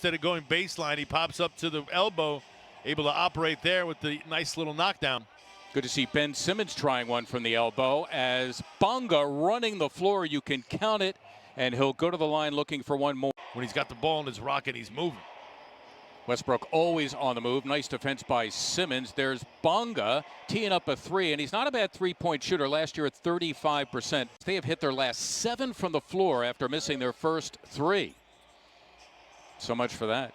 instead of going baseline, he pops up to the elbow, able to operate there with the nice little knockdown. Good to see Ben Simmons trying one from the elbow as Bonga running the floor. You can count it, and he'll go to the line looking for one more. When he's got the ball in his rocket, he's moving. Westbrook always on the move. Nice defense by Simmons. There's Bonga teeing up a three, and he's not a bad three-point shooter. Last year at 35%. They have hit their last 7 from the floor after missing their first 3. So much for that.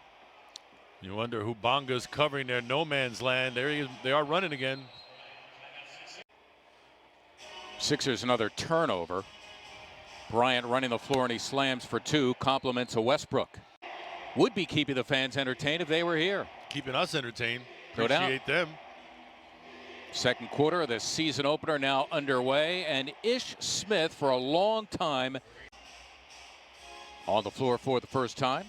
You wonder who Bonga's covering their no man's land. There he is. They are running again. Sixers another turnover. Bryant running the floor, and he slams for 2. Compliments of Westbrook. Would be keeping the fans entertained if they were here. Keeping us entertained. No doubt. Appreciate them. Second quarter of the season opener now underway, and Ish Smith for a long time on the floor for the first time.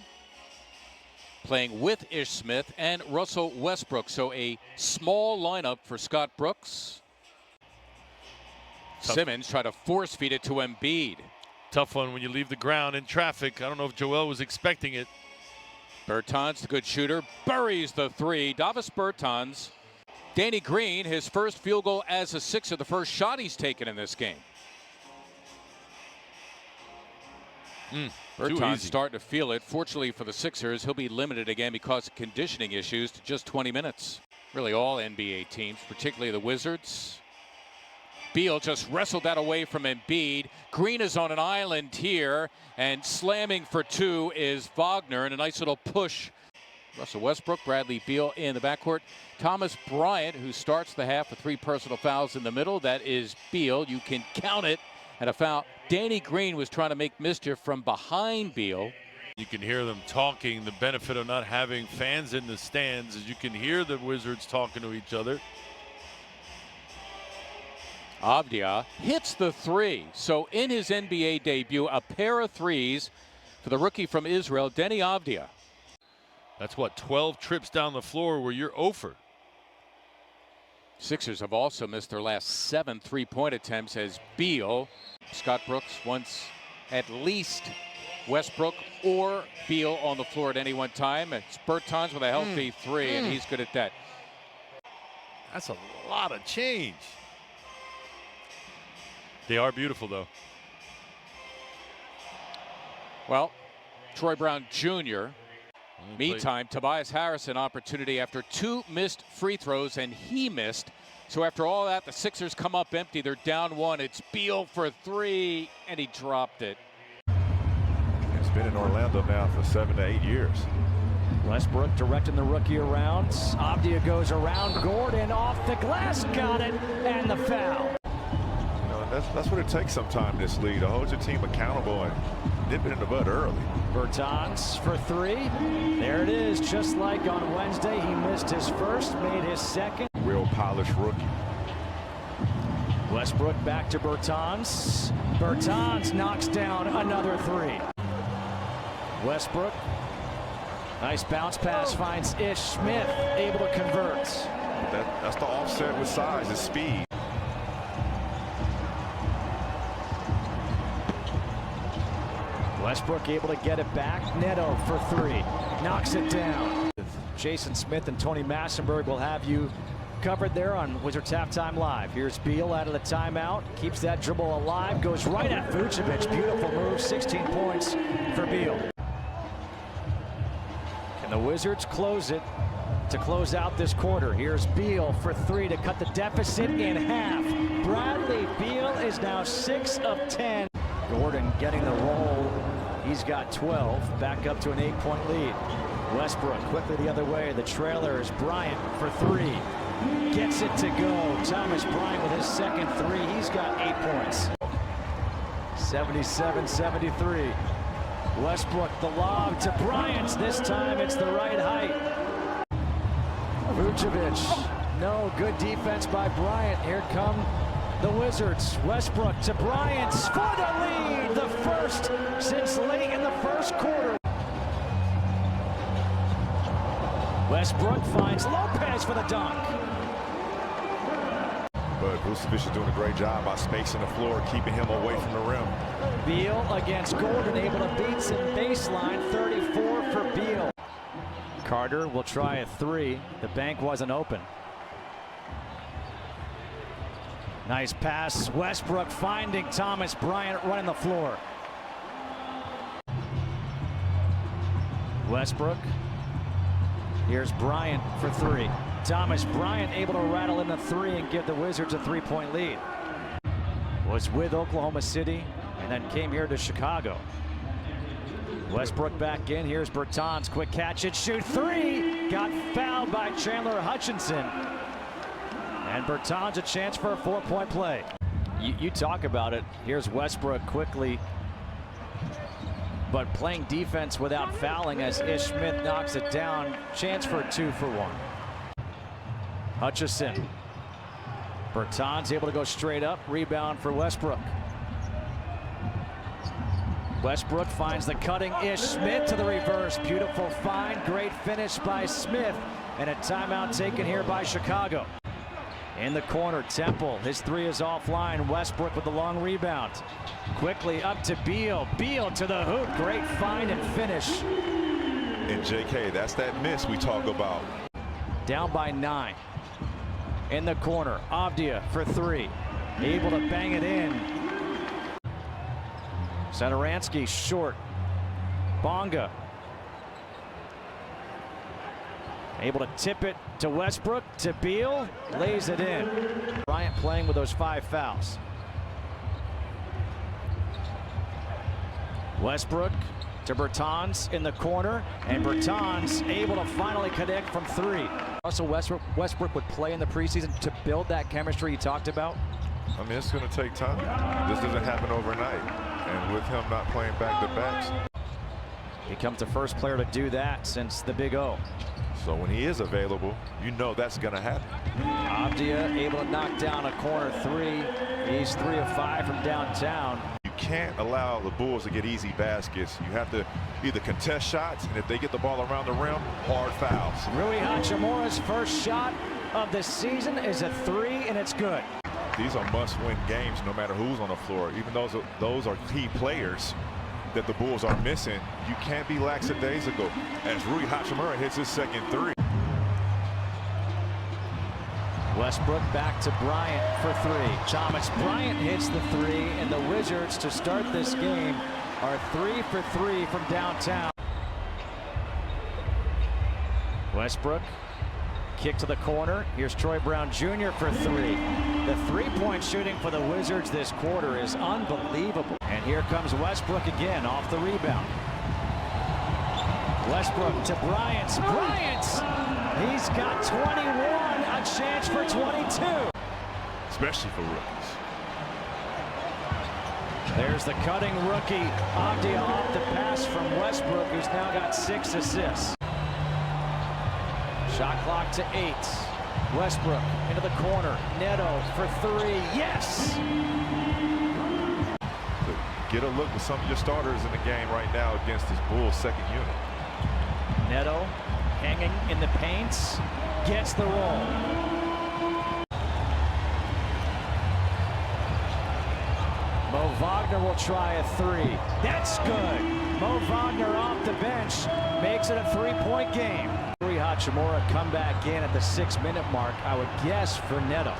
Playing with Ish Smith and Russell Westbrook. So a small lineup for Scott Brooks. Tough. Simmons tried to force feed it to Embiid. Tough one when you leave the ground in traffic. I don't know if Joel was expecting it. Bertans, the good shooter, buries the 3. Davis Bertans. Danny Green, his first field goal as a Sixer, the first shot he's taken in this game. Bertans starting to feel it. Fortunately for the Sixers, he'll be limited again because of conditioning issues to just 20 minutes. Really all NBA teams, particularly the Wizards. Beal just wrestled that away from Embiid. Green is on an island here, and slamming for 2 is Wagner, and a nice little push. Russell Westbrook, Bradley Beal in the backcourt. Thomas Bryant, who starts the half with 3 personal fouls in the middle. That is Beal. You can count it. And a foul. Danny Green was trying to make mischief from behind Beal. You can hear them talking. The benefit of not having fans in the stands is you can hear the Wizards talking to each other. Avdia hits the 3. So in his NBA debut, a pair of 3s for the rookie from Israel, Denny Avdia. That's what, 12 trips down the floor where you're over. Sixers have also missed their last 7 3-point attempts as Beal. Scott Brooks wants at least Westbrook or Beal on the floor at any one time. It's Bertans with a healthy 3, and he's good at that. That's a lot of change. They are beautiful, though. Well, Troy Brown Jr. Meantime, Tobias Harris an opportunity after 2 missed free throws, and he missed. So after all that, the Sixers come up empty. They're down 1. It's Beal for 3, and he dropped it. He's been in Orlando now for 7 to 8 years. Westbrook directing the rookie around. Avdia goes around Gordon off the glass, got it, and the foul. That's what it takes sometime in this league, to hold your team accountable and nip it in the bud early. Bertans for 3. There it is, just like on Wednesday. He missed his first, made his second. Real polished rookie. Westbrook back to Bertans. Bertans knocks down another 3. Westbrook, nice bounce pass, finds Ish Smith, able to convert. That's the offset with size and speed. Westbrook able to get it back. Neto for 3. Knocks it down. Jason Smith and Tony Massenberg will have you covered there on Wizards Halftime Live. Here's Beal out of the timeout. Keeps that dribble alive. Goes right at Vucevic. Beautiful move. 16 points for Beal. Can the Wizards close it to close out this quarter? Here's Beal for 3 to cut the deficit in half. Bradley Beal is now 6 of 10. Gordon getting the roll. He's got 12, back up to an 8-point lead. Westbrook quickly the other way. The trailer is Bryant for 3. Gets it to go. Thomas Bryant with his second 3. He's got 8 points. 77-73. Westbrook the lob to Bryant. This time it's the right height. Vucevic. No, good defense by Bryant. Here come the Wizards. Westbrook to Bryant for the lead. The first since late in the first quarter. Westbrook finds Lopez for the dunk. But Vucevic is doing a great job by spacing the floor, keeping him away from the rim. Beal against Gordon, able to beat some baseline. 34 for Beal. Carter will try a three. The bank wasn't open. Nice pass. Westbrook finding Thomas Bryant running the floor. Westbrook. Here's Bryant for three. Thomas Bryant able to rattle in the three and give the Wizards a 3-point lead. Was with Oklahoma City and then came here to Chicago. Westbrook back in. Here's Bertans. Quick catch and shoot three. Got fouled by Chandler Hutchinson. And Bertans a chance for a 4-point play. You talk about it. Here's Westbrook quickly, but playing defense without fouling as Ish Smith knocks it down. Chance for a 2-for-1. Hutchinson. Bertans able to go straight up. Rebound for Westbrook. Westbrook finds the cutting Ish Smith to the reverse. Beautiful find. Great finish by Smith. And a timeout taken here by Chicago. In the corner, Temple. His three is offline. Westbrook with the long rebound. Quickly up to Beal. Beal to the hoop. Great find and finish. And JK, that's that miss we talk about. Down by 9. In the corner, Avdia for three. Able to bang it in. Satoransky short. Bonga. Able to tip it to Westbrook, to Beal, lays it in. Bryant playing with those 5 fouls. Westbrook to Bertans in the corner, and Bertans able to finally connect from 3. Also, Westbrook would play in the preseason to build that chemistry you talked about. I mean, it's going to take time. This doesn't happen overnight. And with him not playing back-to-backs, becomes the first player to do that since the Big O. So when he is available, you know that's going to happen. Avdia able to knock down a corner 3. He's 3 of 5 from downtown. You can't allow the Bulls to get easy baskets. You have to either contest shots, and if they get the ball around the rim, hard fouls. Rui Hachimura's first shot of the season is a 3, and it's good. These are must-win games no matter who's on the floor. Even though those are key players that the Bulls are missing, you can't be lackadaisical as Rui Hachimura hits his second 3. Westbrook back to Bryant for 3. Thomas Bryant hits the 3, and the Wizards to start this game are 3 for 3 from downtown. Westbrook, kick to the corner. Here's Troy Brown Jr. for 3. The 3-point shooting for the Wizards this quarter is unbelievable. And here comes Westbrook again off the rebound. Westbrook to Bryant. Bryant! He's got 21, a chance for 22. Especially for rookies. There's the cutting rookie. Avdia off the pass from Westbrook, who's now got 6 assists. Shot clock to 8. Westbrook into the corner. Neto for 3. Yes! Get a look with some of your starters in the game right now against this Bulls second unit. Neto hanging in the paints. Gets the roll. Mo Wagner will try a 3. That's good. Mo Wagner off the bench makes it a 3-point game. Rui Hachimura come back in at the 6-minute mark, I would guess, for Neto.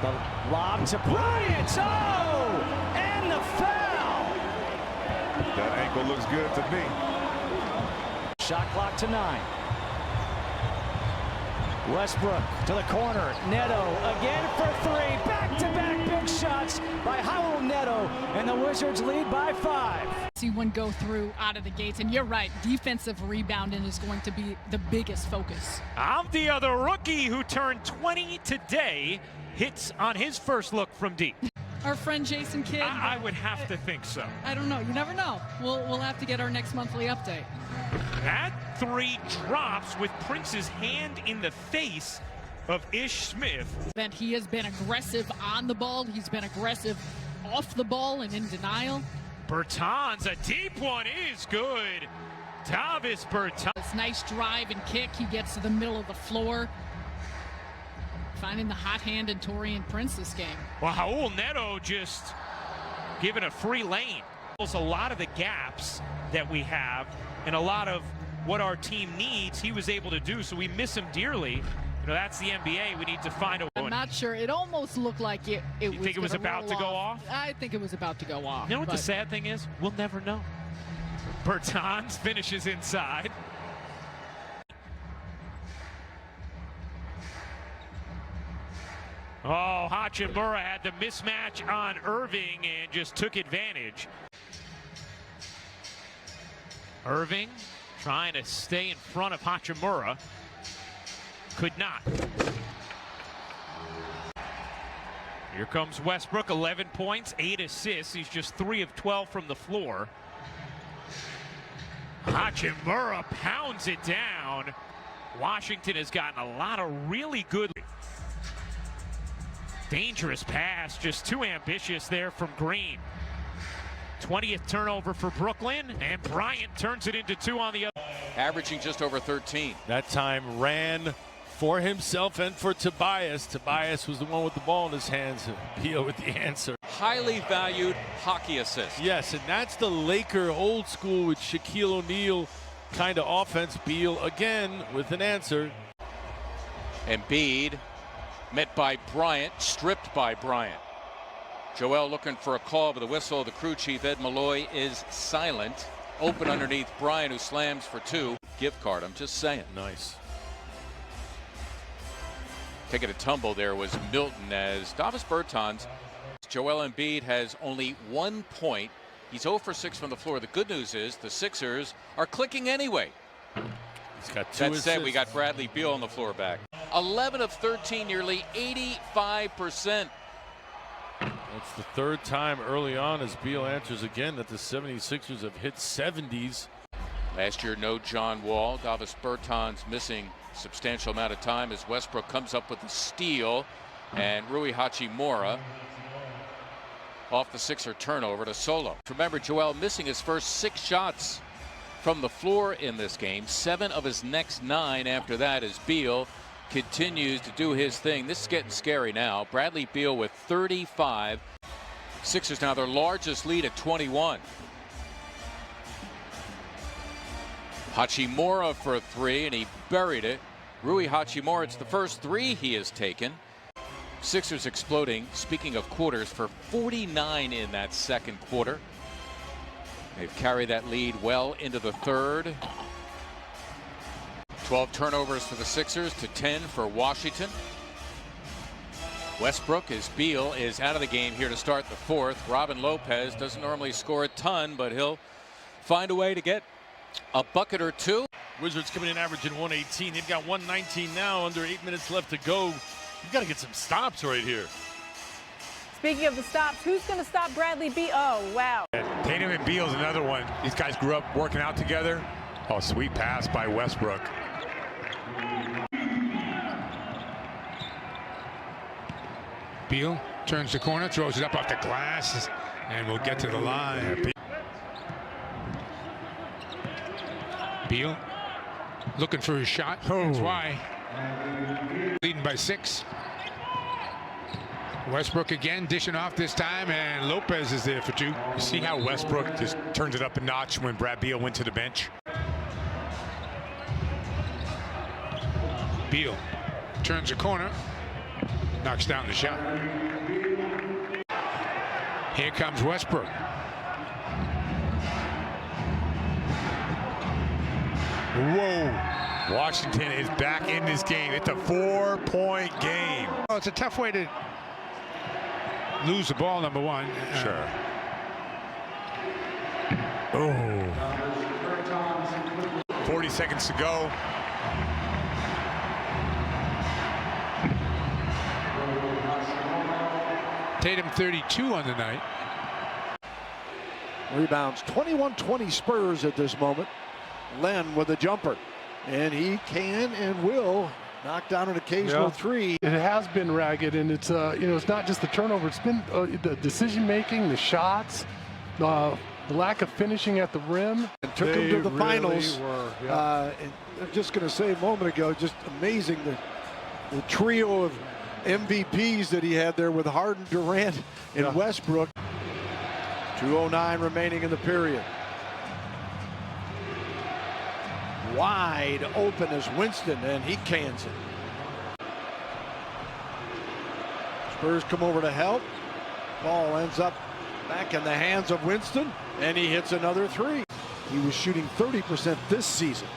The lob to Bryant. Oh! And the foul! That ankle looks good to me. Shot clock to 9. Westbrook to the corner. Neto again for 3. Back-to-back big shots by Raul Neto, and the Wizards lead by 5. See one go through out of the gates, and you're right, defensive rebounding is going to be the biggest focus. Avdia, the rookie who turned 20 today, hits on his first look from deep. Our friend Jason Kidd. I would have to think so. I don't know. You never know. We'll have to get our next monthly update. That 3 drops with Prince's hand in the face of Ish Smith. That he has been aggressive on the ball. He's been aggressive off the ball and in denial. Bertans, a deep one is good. Davis Bertans. This nice drive and kick. He gets to the middle of the floor. Finding the hot hand in Taurean Prince this game. Well, Raul Neto just given a free lane. A lot of the gaps that we have and a lot of what our team needs, he was able to do. So we miss him dearly. You know, that's the NBA. We need to find a I'm not sure. It almost looked like it You think it was about to go off? I think it was about to go off. You know what the sad thing is? We'll never know. Bertans finishes inside. Oh, Hachimura had the mismatch on Irving and just took advantage. Irving trying to stay in front of Hachimura. Could not. Here comes Westbrook, 11 points, 8 assists. He's just 3 of 12 from the floor. Hachimura pounds it down. Washington has gotten a lot of really good. Dangerous pass, just too ambitious there from Green. 20th turnover for Brooklyn, and Bryant turns it into 2 on the other. Averaging just over 13. That time ran for himself and for Tobias. Tobias was the one with the ball in his hands. Beal with the answer. Highly valued hockey assist. Yes, and that's the Laker old school with Shaquille O'Neal kind of offense. Beal again with an answer. Embiid met by Bryant, stripped by Bryant. Joel looking for a call, but the whistle, the crew chief, Ed Malloy, is silent. Open underneath Bryant, who slams for 2. Gift card, I'm just saying. Nice. Taking a tumble there was Milton as Davis Bertans. Joel Embiid has only 1 point. He's 0 for 6 from the floor. The good news is the Sixers are clicking anyway. He's got 2 That assists. said, we got Bradley Beal on the floor back. 11 of 13, nearly 85%. That's the 3rd time early on as Beal answers again that the 76ers have hit 70s. Last year, no John Wall. Davis Bertans missing substantial amount of time as Westbrook comes up with the steal, and Rui Hachimura off the Sixer turnover to Solo. Remember, Joel missing his first 6 shots from the floor in this game. 7 of his next 9 after that as Beal continues to do his thing. This is getting scary now. Bradley Beal with 35. Sixers now their largest lead at 21. Hachimura for a 3, and he buried it. Rui Hachimura, it's the first 3 he has taken. Sixers exploding, speaking of quarters, for 49 in that second quarter. They've carried that lead well into the 3rd. 12 turnovers for the Sixers to 10 for Washington. Westbrook, as Beal is out of the game here to start the 4th. Robin Lopez doesn't normally score a ton, but he'll find a way to get a bucket or 2. Wizards coming in averaging 118. They've got 119 now, under 8 minutes left to go. You've got to get some stops right here. Speaking of the stops, who's going to stop Bradley Beal? Oh, wow. Tatum and Beal's another one. These guys grew up working out together. Oh, sweet pass by Westbrook. Beal turns the corner, throws it up off the glass, and we'll get to the line. Beal looking for his shot. That's why. Leading by 6. Westbrook again dishing off this time, and Lopez is there for 2. You see how Westbrook just turns it up a notch when Brad Beal went to the bench? Beal turns the corner, knocks down the shot. Here comes Westbrook. Whoa. Washington is back in this game. It's a 4-point game. Oh, it's a tough way to lose the ball, number 1. Sure. Oh. 40 seconds to go. Tatum 32 on the night. Rebounds 21-20 Spurs at this moment. Len with a jumper, and he can and will knock down an occasional 3. It has been ragged, and it's it's not just the turnover. It's been the decision making, the shots, the lack of finishing at the rim. And took him to the finals. Were, yeah. And I'm just going to say a moment ago, just amazing the trio of MVPs that he had there with Harden, Durant, and Westbrook. 2:09 remaining in the period. wide open as Winston, and he cans it. Spurs come over to help. Ball ends up back in the hands of Winston, and he hits another three. He was shooting 30% this season.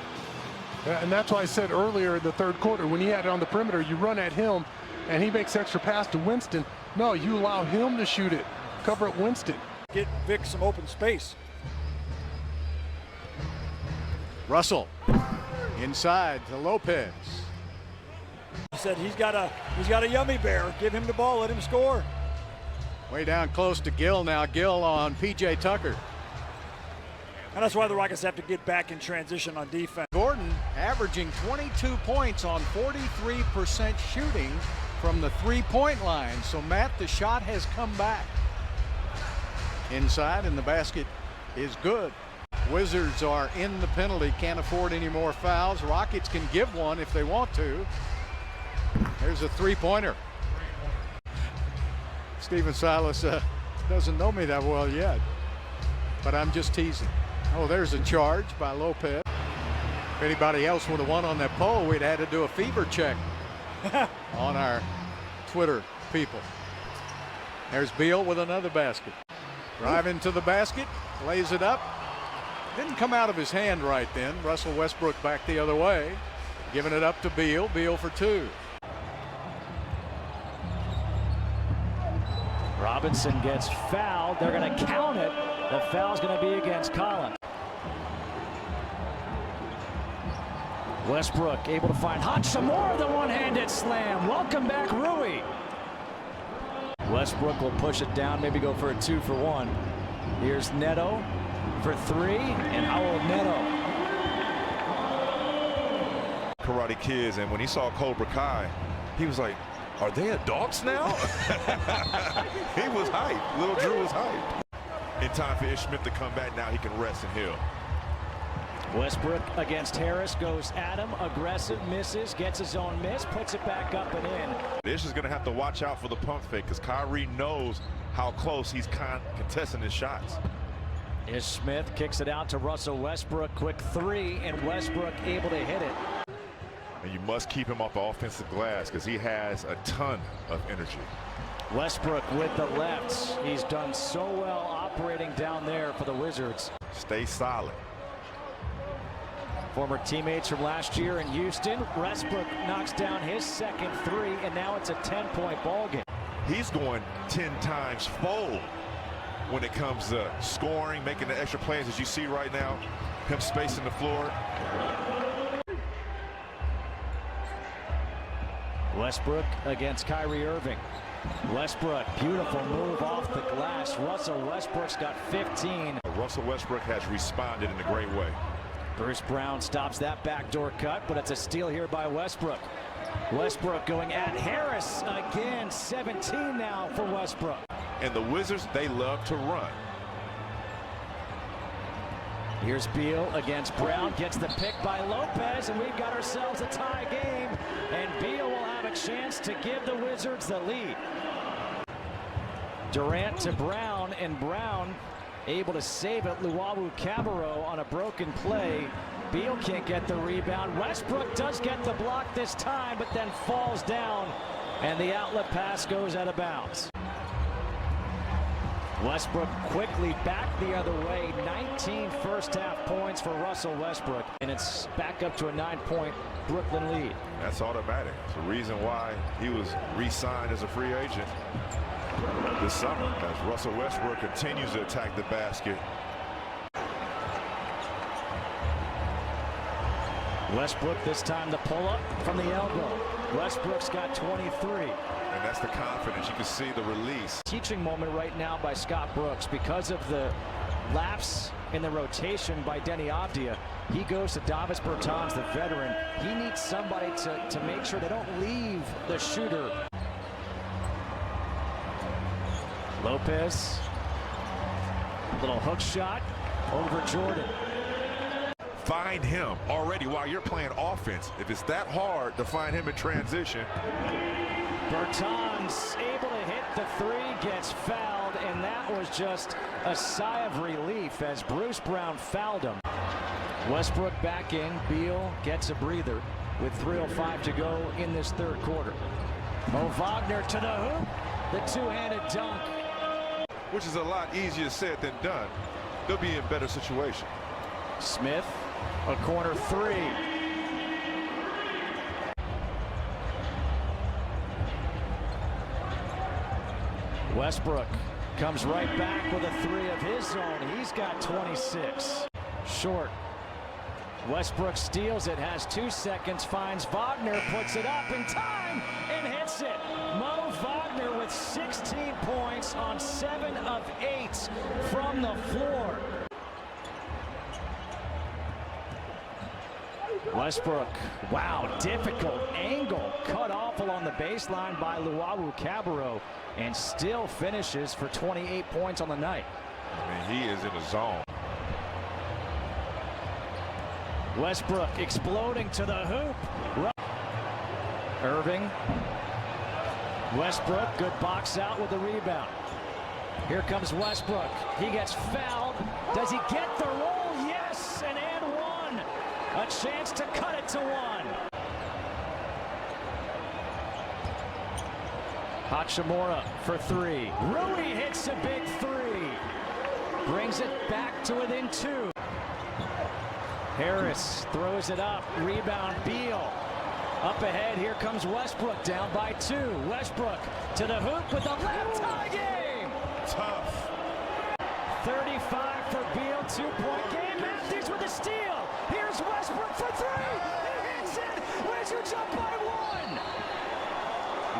And that's why I said earlier in the third quarter, when he had it on the perimeter, you run at him, and he makes extra pass to Winston. No, you allow him to shoot it. Cover at Winston. Get Vic some open space. Russell inside to Lopez. He said he's got a yummy bear. Give him the ball, let him score. Way down close to Gill now. Gill on P.J. Tucker. And that's why the Rockets have to get back in transition on defense. Gordon averaging 22 points on 43% shooting from the three-point line. So, Matt, the shot has come back. Inside, and the basket is good. Wizards are in the penalty, can't afford any more fouls. Rockets can give one if they want to. There's a three-pointer. Stephen Silas doesn't know me that well yet, but I'm just teasing. Oh, there's a charge by Lopez. If anybody else would have won on that poll, we'd had to do a fever check on our Twitter people. There's Beal with another basket. Driving to the basket, lays it up. Didn't come out of his hand right then. Russell Westbrook back the other way. Giving it up to Beal. Beal for two. Robinson gets fouled. They're going to count it. The foul's going to be against Collins. Westbrook able to find Hodgson, more of the one-handed slam. Welcome back, Rui. Westbrook will push it down, maybe go for a 2-for-1. Here's Neto for three, and how old Neto? Karate Kids, and when he saw Cobra Kai, he was like, are they adults now? He was hyped. Little Drew was hyped. In time for Ish Smith to come back, now he can rest and heal. Westbrook against Harris, goes at him, aggressive, misses, gets his own miss, puts it back up and in. Ish is going to have to watch out for the pump fake because Kyrie knows how close he's contesting his shots. Ish Smith kicks it out to Russell Westbrook, quick three, and Westbrook able to hit it. And you must keep him off the offensive glass because he has a ton of energy. Westbrook with the lefts. He's done so well operating down there for the Wizards. Stay solid. Former teammates from last year in Houston. Westbrook knocks down his second three, and now it's a 10-point ball game. He's going 10 times fold when it comes to scoring, making the extra plays as you see right now. Him spacing the floor. Westbrook against Kyrie Irving. Westbrook, beautiful move off the glass. Russell Westbrook's got 15. Russell Westbrook has responded in a great way. Bruce Brown stops that backdoor cut, but it's a steal here by Westbrook. Westbrook going at Harris again. 17 now for Westbrook. And the Wizards, they love to run. Here's Beal against Brown, gets the pick by Lopez, and we've got ourselves a tie game. And Beal will have a chance to give the Wizards the lead. Durant to Brown, and Brown able to save it. Luwawu-Cabarrot on a broken play. Beal can't get the rebound. Westbrook does get the block this time, but then falls down, and the outlet pass goes out of bounds. Westbrook quickly back the other way. 19 first-half points for Russell Westbrook, and it's back up to a 9-point Brooklyn lead. That's automatic. It's the reason why he was re-signed as a free agent this summer, as Russell Westbrook continues to attack the basket. Westbrook this time the pull-up from the elbow. Westbrook's got 23. And that's the confidence. You can see the release. Teaching moment right now by Scott Brooks because of the lapse in the rotation by Denny Avdia. He goes to Davis Bertans, the veteran. He needs somebody to make sure they don't leave the shooter. Lopez, little hook shot over Jordan. Find him already while you're playing offense. If it's that hard to find him in transition. Bertans able to hit the three, gets fouled, and that was just a sigh of relief as Bruce Brown fouled him. Westbrook back in. Beal gets a breather with 3:05 to go in this third quarter. Mo Wagner to the hoop. The two-handed dunk. Which is a lot easier said than done. They'll be in better situation. Smith, a corner three. Westbrook comes right back with a three of his own. He's got 26. Short. Westbrook steals it, has 2 seconds, finds Wagner, puts it up in time, and hits it. Mo Wagner with 16 points on 7 of 8 from the floor. Westbrook, wow, difficult angle, cut off along the baseline by Luwawu-Cabarrot, and still finishes for 28 points on the night. I mean, he is in a zone. Westbrook exploding to the hoop. Irving. Westbrook, good box out with the rebound. Here comes Westbrook. He gets fouled. Does he get the roll? Yes, and one. A chance to cut it to 1. Hachimura for 3. Rui hits a big 3. Brings it back to within 2. Harris throws it up. Rebound, Beal. Up ahead, here comes Westbrook, down by 2. Westbrook to the hoop with a left tie game. Tough. 35 for Beal, 2-point game. Matthews with a steal. Here's Westbrook for 3. He hits it. Wizards up by 1.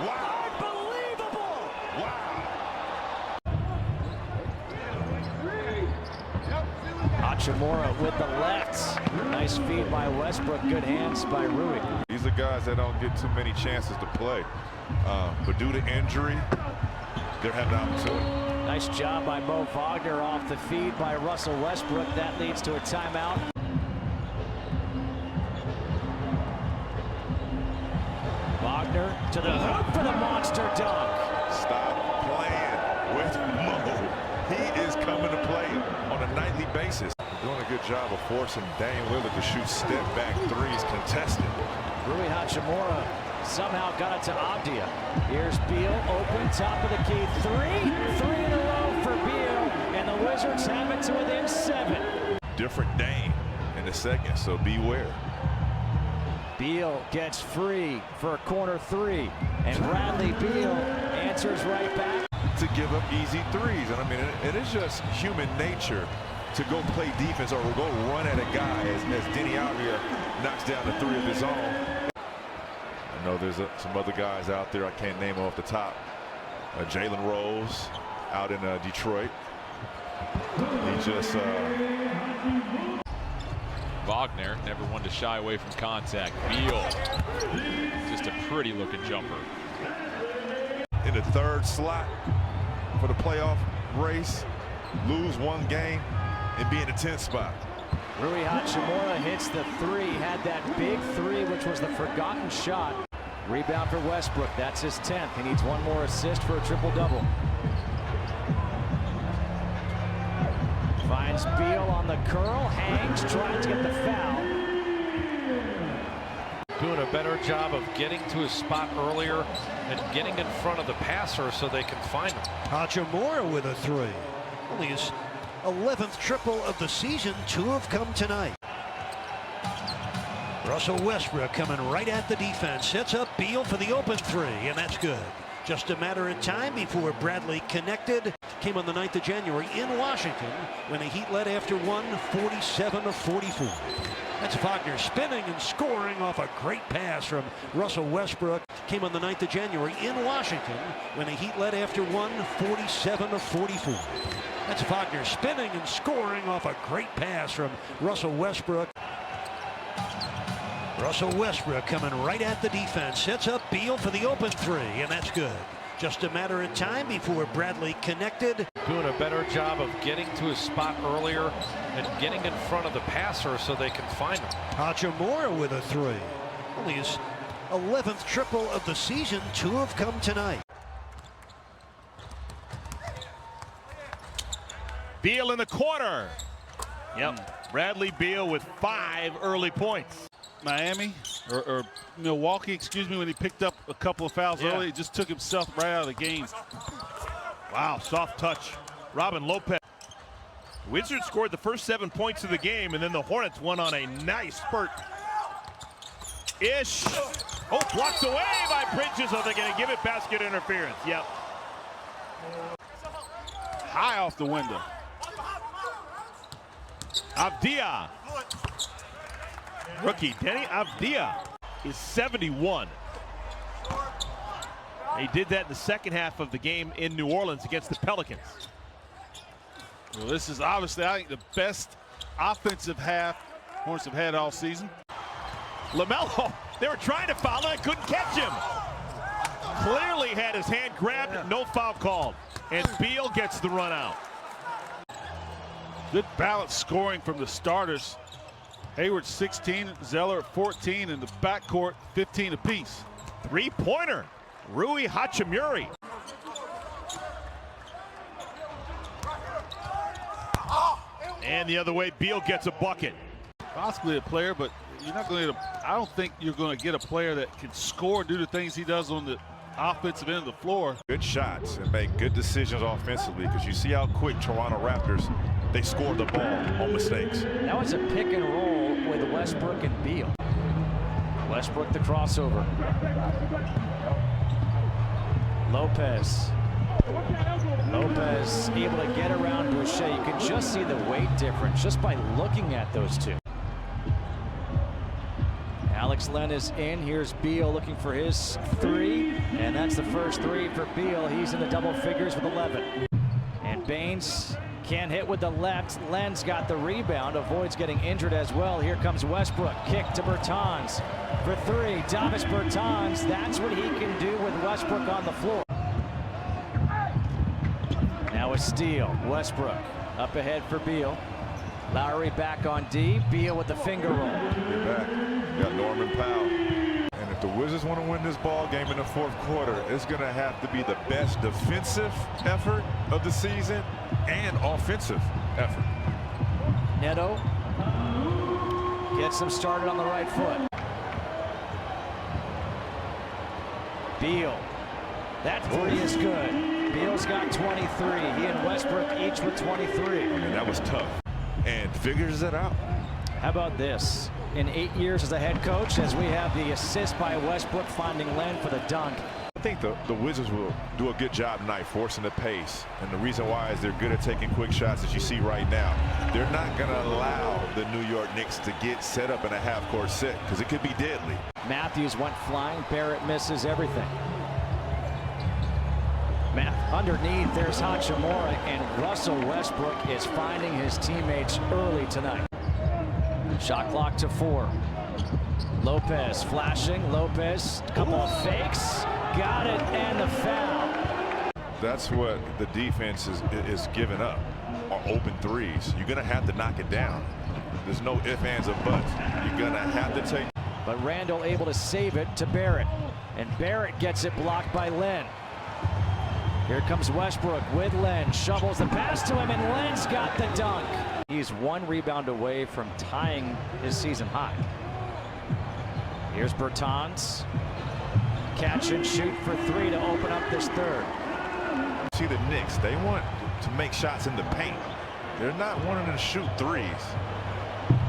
Wow. Unbelievable. Wow. Hachimura with the left. Nice feed by Westbrook. Good hands by Rui. These are guys that don't get too many chances to play. But due to injury, they're having an opportunity. Nice job by Mo Wagner off the feed by Russell Westbrook. That leads to a timeout. Wagner to the hoop for the monster dunk. Stop playing with Mo. He is coming to play on a nightly basis. Doing a good job of forcing Dame Lillard to shoot step-back threes contested. Rui Hachimura somehow got it to Abdia. Here's Beal, open, top of the key. 3 in a row for Beal, and the Wizards have it to within 7. Different Dame in the second, so beware. Beal gets free for a corner 3, and Bradley Beal answers right back. To give up easy threes, and I mean, it is just human nature to go play defense or go run at a guy as Denny Avdia knocks down the 3 of his own. I know there's some other guys out there, I can't name them off the top. Jalen Rose out in Detroit. He just... Wagner, never one to shy away from contact. Beal, just a pretty looking jumper. In the 3rd slot for the playoff race, lose 1 game and be in the 10th spot. Rui Hachimura hits the 3, had that big 3, which was the forgotten shot. Rebound for Westbrook, that's his 10th. He needs 1 more assist for a triple-double. Finds Beal on the curl, hangs, trying to get the foul. Doing a better job of getting to his spot earlier and getting in front of the passer so they can find him. Hachimura with a 3. Only his 11th triple of the season. 2 have come tonight. Russell Westbrook coming right at the defense. Sets up Beal for the open 3, and that's good. Just a matter of time before Bradley connected. Came on the 9th of January in Washington when the Heat led after 1, 47-44. That's Wagner spinning and scoring off a great pass from Russell Westbrook. Came on the 9th of January in Washington when the Heat led after 1, 47-44. That's Wagner spinning and scoring off a great pass from Russell Westbrook. Russell Westbrook coming right at the defense. Sets up Beal for the open 3, and that's good. Just a matter of time before Bradley connected. Doing a better job of getting to his spot earlier and getting in front of the passer so they can find him. Hachimura with a 3. Only his 11th triple of the season. 2 have come tonight. Beal in the corner. Yep. Bradley Beal with 5 early points. Miami, or Milwaukee, excuse me, when he picked up a couple of fouls early, he just took himself right out of the game. Wow, soft touch. Robin Lopez. Wizards scored the first 7 points of the game, and then the Hornets went on a nice spurt. Ish. Oh, blocked away by Bridges. Are they going to give it basket interference? Yep. High off the window. Avdia. Rookie Denny Avdia is 71. He did that in the second half of the game in New Orleans against the Pelicans. Well, this is obviously, I think, the best offensive half Hornets have had all season. LaMelo, they were trying to foul him and couldn't catch him. Clearly had his hand grabbed, no foul called. And Beal gets the run out. Good balanced scoring from the starters. Hayward 16, Zeller 14, and the backcourt 15 apiece. Three-pointer, Rui Hachimura. And the other way, Beal gets a bucket. Possibly a player, but you're not going to. I don't think you're going to get a player that can score due to things he does on the offensive end of the floor. Good shots and make good decisions offensively, because you see how quick Toronto Raptors, they score the ball on mistakes. That was a pick and roll with Westbrook and Beal. Westbrook the crossover. Lopez able to get around Boucher. You can just see the weight difference just by looking at those two. Alex Len is in. Here's Beal looking for his 3, and that's the first 3 for Beal. He's in the double figures with 11. And Baines can't hit with the left. Len's got the rebound, avoids getting injured as well. Here comes Westbrook. Kick to Bertans for 3. Davis Bertans, that's what he can do with Westbrook on the floor. Now a steal. Westbrook up ahead for Beal. Lowry back on D. Beal with the finger roll. Get back. You got Norman Powell. And if the Wizards want to win this ball game in the fourth quarter, it's going to have to be the best defensive effort of the season and offensive effort. Neto gets them started on the right foot. Beal. That 3 is good. Beal's got 23. He and Westbrook each with 23. I mean, that was tough. And figures it out. How about this? In 8 years as a head coach, as we have the assist by Westbrook finding Len for the dunk. I think the Wizards will do a good job tonight forcing the pace. And the reason why is they're good at taking quick shots, as you see right now. They're not going to allow the New York Knicks to get set up in a half-court set, because it could be deadly. Matthews went flying. Barrett misses everything. Underneath, there's Hachimura, and Russell Westbrook is finding his teammates early tonight. Shot clock to 4. Lopez flashing. Lopez, couple of fakes. Got it, and the foul. That's what the defense is giving up, are open threes. You're going to have to knock it down. There's no ifs, ands, or buts. You're going to have to take. But Randall able to save it to Barrett. And Barrett gets it blocked by Len. Here comes Westbrook with Len. Shovels the pass to him, and Len's got the dunk. He's 1 rebound away from tying his season high. Here's Bertans. Catch and shoot for 3 to open up this third. See the Knicks, they want to make shots in the paint. They're not wanting to shoot threes.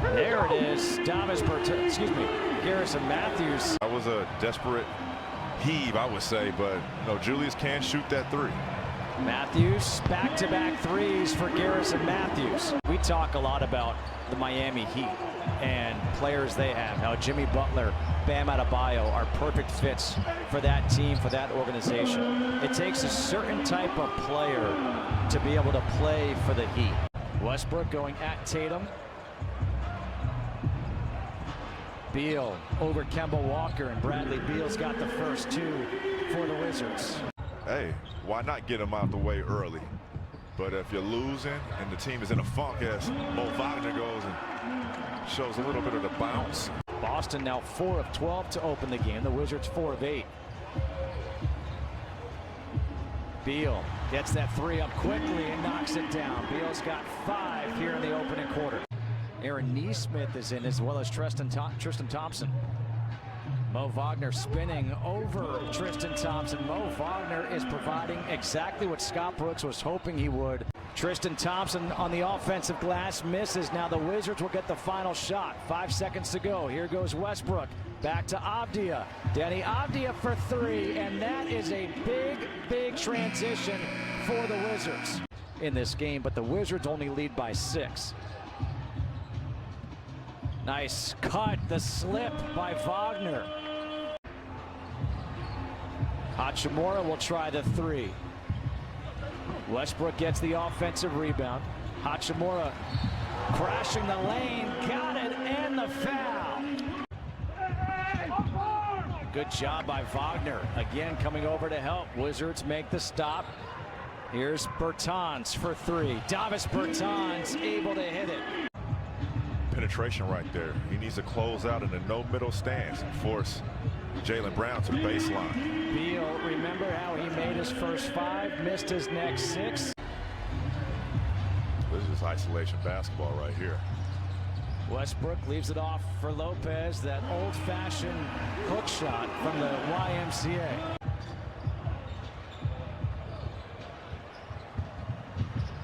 There it is. Davis Bertans, excuse me, Garrison Matthews. That was a desperate heave, I would say, but no, Julius can shoot that 3. Matthews, back-to-back threes for Garrison Matthews. We talk a lot about the Miami Heat and players they have. How Jimmy Butler, Bam Adebayo are perfect fits for that team, for that organization. It takes a certain type of player to be able to play for the Heat. Westbrook going at Tatum. Beal over Kemba Walker, and Bradley Beal's got the first 2 for the Wizards. Hey, why not get them out the way early? But if you're losing and the team is in a funk, as Mo Wagner goes and shows a little bit of the bounce. Boston now 4 of 12 to open the game. The Wizards 4 of 8. Beal gets that 3 up quickly and knocks it down. Beal's got 5 here in the opening quarter. Aaron Neesmith is in, as well as Tristan Thompson. Mo Wagner spinning over Tristan Thompson. Mo Wagner is providing exactly what Scott Brooks was hoping he would. Tristan Thompson on the offensive glass misses. Now the Wizards will get the final shot. 5 seconds to go. Here goes Westbrook. Back to Avdia. Danny Avdia for three. And that is a big, big transition for the Wizards in this game. But the Wizards only lead by 6. Nice cut. The slip by Wagner. Hachimura will try the three. Westbrook gets the offensive rebound. Hachimura crashing the lane, got it, and the foul. Good job by Wagner. Again, coming over to help. Wizards make the stop. Here's Bertans for three. Davis Bertans able to hit it. Penetration right there. He needs to close out in a no middle stance and force Jaylen Brown to the baseline. Beal, remember how he made his first 5, missed his next 6. This is isolation basketball right here. Westbrook leaves it off for Lopez, that old-fashioned hook shot from the YMCA.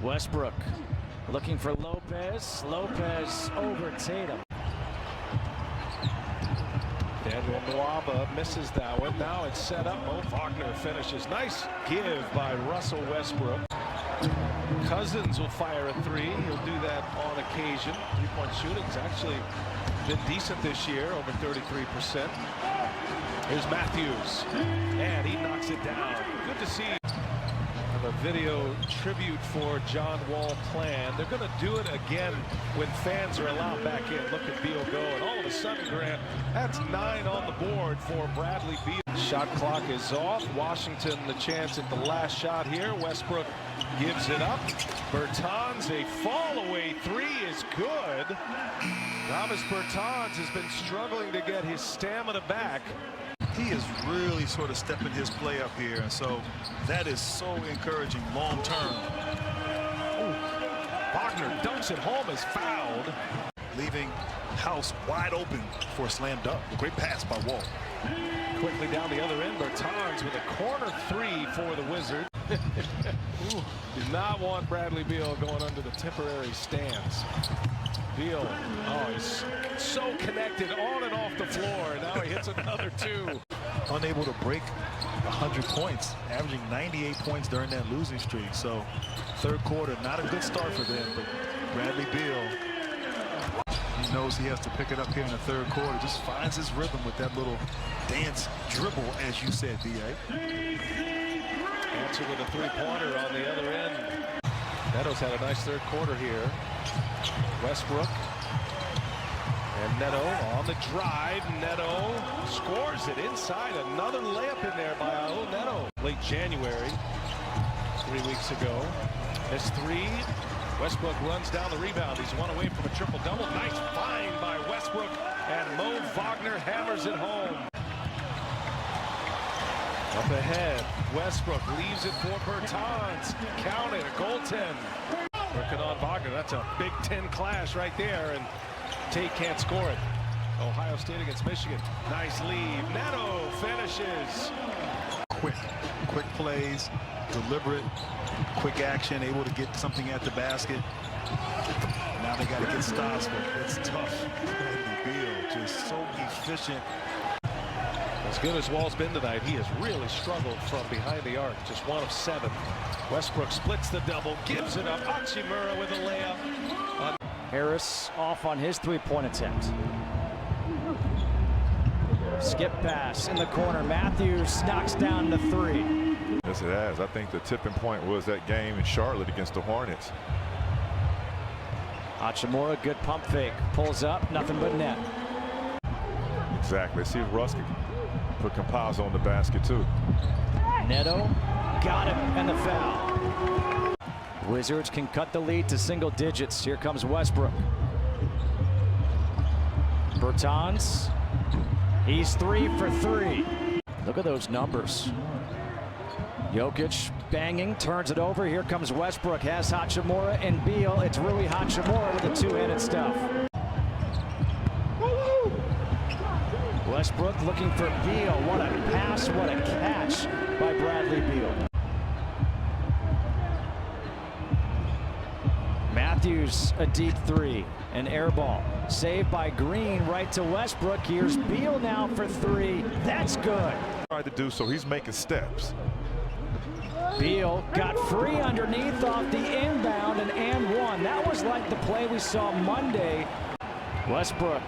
Westbrook looking for Lopez. Lopez over Tatum. Daniel Nwaba misses that one. Now it's set up. Mo Wagner finishes. Nice give by Russell Westbrook. Cousins will fire a three. He'll do that on occasion. Three-point shooting's actually been decent this year, over 33%. Here's Matthews, and he knocks it down. Good to see. A video tribute for John Wall Plan. They're going to do it again when fans are allowed back in. Look at Beal go, and all of a sudden, Grant, that's 9 on the board for Bradley Beal. Shot clock is off. Washington the chance at the last shot here. Westbrook gives it up. Bertans, a fall-away three is good. Davis Bertans has been struggling to get his stamina back. He is really sort of stepping his play up here, and so that is so encouraging long term. Wagner dunks it home, is fouled, leaving House wide open for a slam dunk. A great pass by Wall. Quickly down the other end, Bertans with a corner three for the Wizards. Do not want Bradley Beal going under the temporary stands. Beal, oh, he's so connected on and off the floor. Now he hits another 2. Unable to break 100 points, averaging 98 points during that losing streak. So third quarter, not a good start for them, but Bradley Beal, he knows he has to pick it up here in the third quarter. Just finds his rhythm with that little dance dribble, as you said, D.A. Answer with a three-pointer on the other end. Neto's had a nice third quarter here. Westbrook and Neto on the drive. Neto scores it inside. Another layup in there by Raul Neto. Late January, 3 weeks ago. This three. Westbrook runs down the rebound. He's one away from a triple-double. Nice find by Westbrook, and Mo Wagner hammers it home. Up ahead, Westbrook leaves it for Bertans. Count it, a goaltend. Working on Wagner. That's a Big Ten clash right there, and Tate can't score it. Ohio State against Michigan. Nice lead. Neto finishes. Quick plays, deliberate, quick action, able to get something at the basket. Now they got to get stops, but it's tough. Beal just so efficient. As good as Wall's been tonight, he has really struggled from behind the arc. Just 1 of 7. Westbrook splits the double, gives it up. Hachimura with a layup. Harris off on his three-point attempt. Skip pass in the corner. Matthews knocks down the 3. Yes, it has. I think the tipping point was that game in Charlotte against the Hornets. Hachimura, good pump fake. Pulls up, nothing but net. Exactly. Let's see if Russ can put Campazzo on the basket, too. Neto got him, and the foul. Wizards can cut the lead to single digits. Here comes Westbrook. Bertans. He's 3 for 3. Look at those numbers. Jokic banging, turns it over. Here comes Westbrook. Has Hachimura and Beal. It's Rui Hachimura with the two-handed stuff. Westbrook looking for Beal. What a pass, what a catch by Bradley Beal. Matthews, a deep three, an air ball. Saved by Green, right to Westbrook. Here's Beal now for three. That's good. Tried to do so, he's making steps. Beal got free underneath off the inbound and one. That was like the play we saw Monday. Westbrook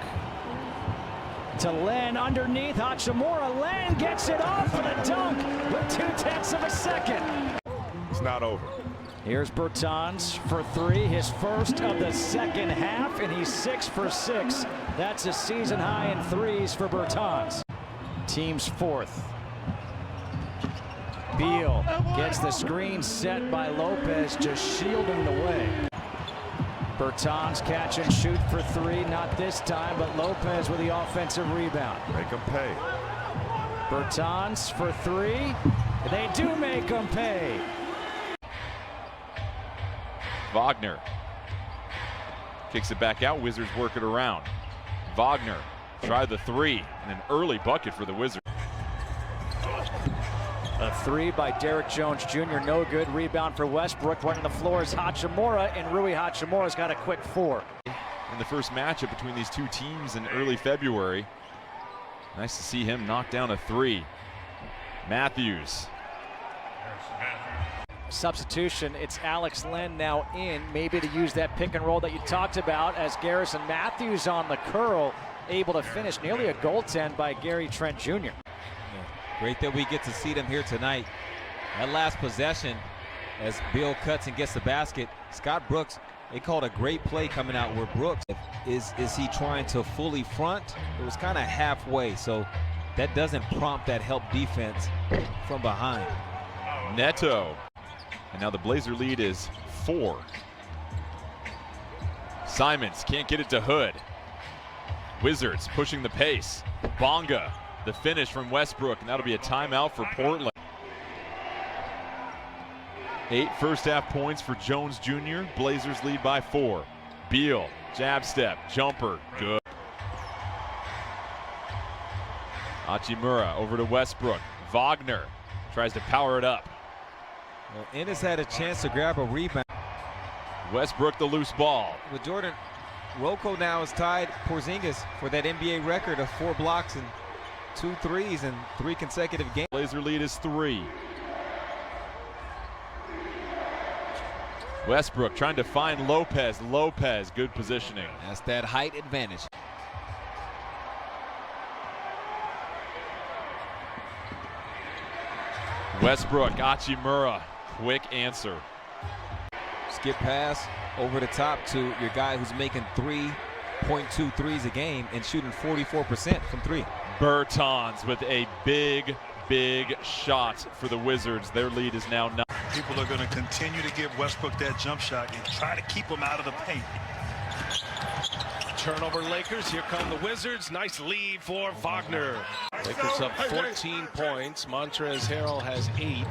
to Len underneath Hachimura. Len gets it off for the dunk with 0.2 of a second. It's not over. Here's Bertans for three, his first of the second half, and he's 6 for 6. That's a season high in threes for Bertans. Team's fourth. Beal gets the screen set by Lopez, just shielding the way. Bertans catch and shoot for three, not this time, but Lopez with the offensive rebound. Make him pay. Bertans for three. They do make him pay. Wagner kicks it back out. Wizards work it around. Wagner tried the three and an early bucket for the Wizards. A three by Derek Jones Jr. No good. Rebound for Westbrook. Running the floor is Hachimura, and Rui Hachimura's got a quick four. In the first matchup between these two teams in early February. Nice to see him knock down a three. Matthews. Substitution, it's Alex Len now in, maybe to use that pick and roll that you talked about, as Garrison Matthews on the curl, able to finish nearly a goaltend by Gary Trent Jr. Yeah, great that we get to see them here tonight. That last possession, as Bill cuts and gets the basket, Scott Brooks, they called a great play coming out where Brooks, is he trying to fully front? It was kind of halfway, so that doesn't prompt that help defense from behind. Neto. And now the Blazer lead is 4. Simons can't get it to Hood. Wizards pushing the pace. Bonga, the finish from Westbrook, and that'll be a timeout for Portland. 8 first half points for Jones Jr. Blazers lead by 4. Beal, jab step, jumper, good. Hachimura over to Westbrook. Wagner tries to power it up. Well, Ennis had a chance to grab a rebound. Westbrook the loose ball. With Jordan, Rocco now is tied Porzingis for that NBA record of 4 blocks and 2 threes in 3 consecutive games. Blazer lead is 3. Westbrook trying to find Lopez. Lopez, good positioning. That's that height advantage. Westbrook, Hachimura, quick answer. Skip pass over the top to your guy who's making 3.2 threes a game and shooting 44% from 3. Bertans with a big shot for the Wizards. Their lead is now 9. People are going to continue to give Westbrook that jump shot and try to keep him out of the paint. Turnover Lakers. Here come the Wizards. Nice lead for Wagner. Lakers up 14 points. Montrezl Harrell has 8.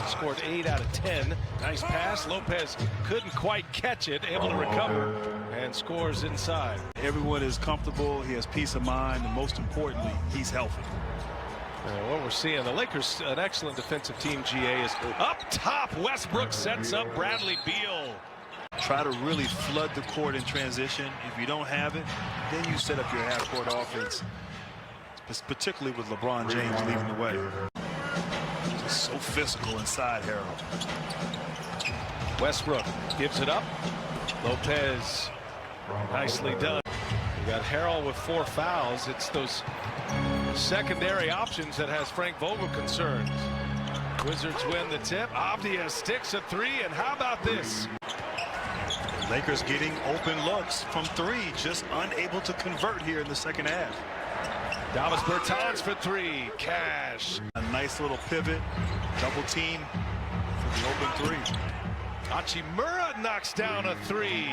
Scored 8 out of 10. Nice pass. Lopez couldn't quite catch it. Able to recover and scores inside. Everyone is comfortable. He has peace of mind. And most importantly, he's healthy. What we're seeing, the Lakers, an excellent defensive team, GA, is up top. Westbrook sets up Bradley Beal. Try to really flood the court in transition. If you don't have it, then you set up your half-court offense, particularly with LeBron James leading the way. Just so physical inside Harrell. Westbrook gives it up. Lopez, nicely done. We got Harrell with 4 fouls. It's those secondary options that has Frank Vogel concerns. Wizards win the tip. Avdia sticks a 3, and how about this? Lakers getting open looks from 3, just unable to convert here in the second half. Davis Bertans for 3. Cash. A nice little pivot, double team for the open 3. Hachimura knocks down a 3.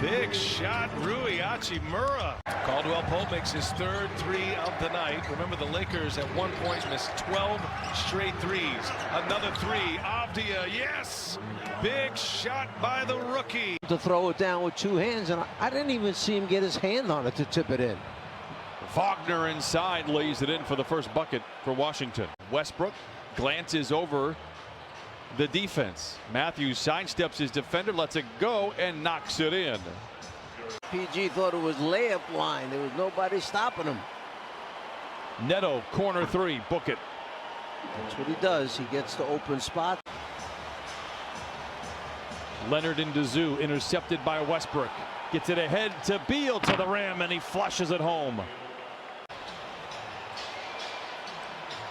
Big shot, Rui Hachimura. Caldwell Pope makes his 3rd 3 of the night. Remember, the Lakers at one point missed 12 straight threes. Another 3. Avdia, yes! Big shot by the rookie. To throw it down with 2 hands, and I didn't even see him get his hand on it to tip it in. Wagner inside lays it in for the first bucket for Washington. Westbrook glances over the defense. Matthews sidesteps his defender, lets it go, and knocks it in. PG thought it was layup line. There was nobody stopping him. Neto, corner three, book it. That's what he does. He gets the open spot. Leonard into Zoo, intercepted by Westbrook. Gets it ahead to Beal to the rim, and he flushes it home.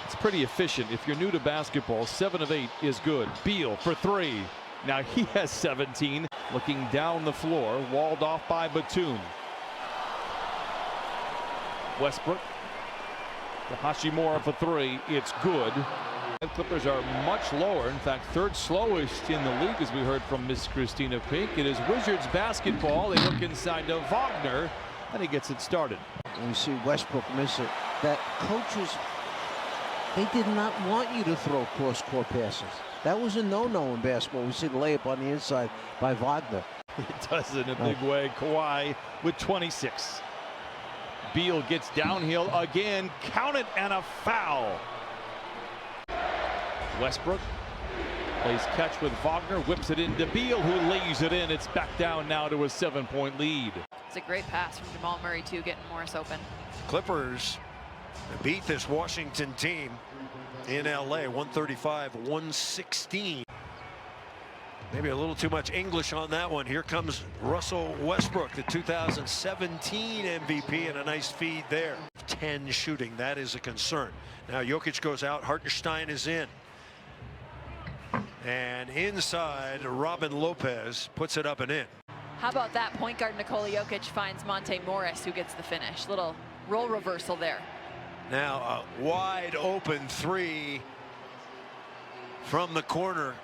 It's pretty efficient. If you're new to basketball, 7 of 8 is good. Beal for 3. Now he has 17. Looking down the floor, walled off by Batum. Westbrook to Hachimura for 3. It's good. The Clippers are much lower, in fact, 3rd slowest in the league, as we heard from Miss Christina Pink. It is Wizards basketball. They look inside to Wagner, and he gets it started. When you see Westbrook miss it, that coaches, they did not want you to throw cross-court passes. That was a no-no in basketball. We see the layup on the inside by Wagner. He does it in a big way. Kawhi with 26. Beal gets downhill again. Count it, and a foul. Westbrook plays catch with Wagner, whips it into Beal, who lays it in. It's back down now to a 7-point lead. It's a great pass from Jamal Murray, too, getting Morris open. Clippers beat this Washington team in LA, 135-116. Maybe a little too much English on that one. Here comes Russell Westbrook, the 2017 MVP, and a nice feed there. 10 shooting, that is a concern. Now Jokic goes out, Hartenstein is in. And inside, Robin Lopez puts it up and in. How about that? Point guard Nikola Jokic finds Monte Morris, who gets the finish. Little role reversal there. Now a wide open 3 from the corner.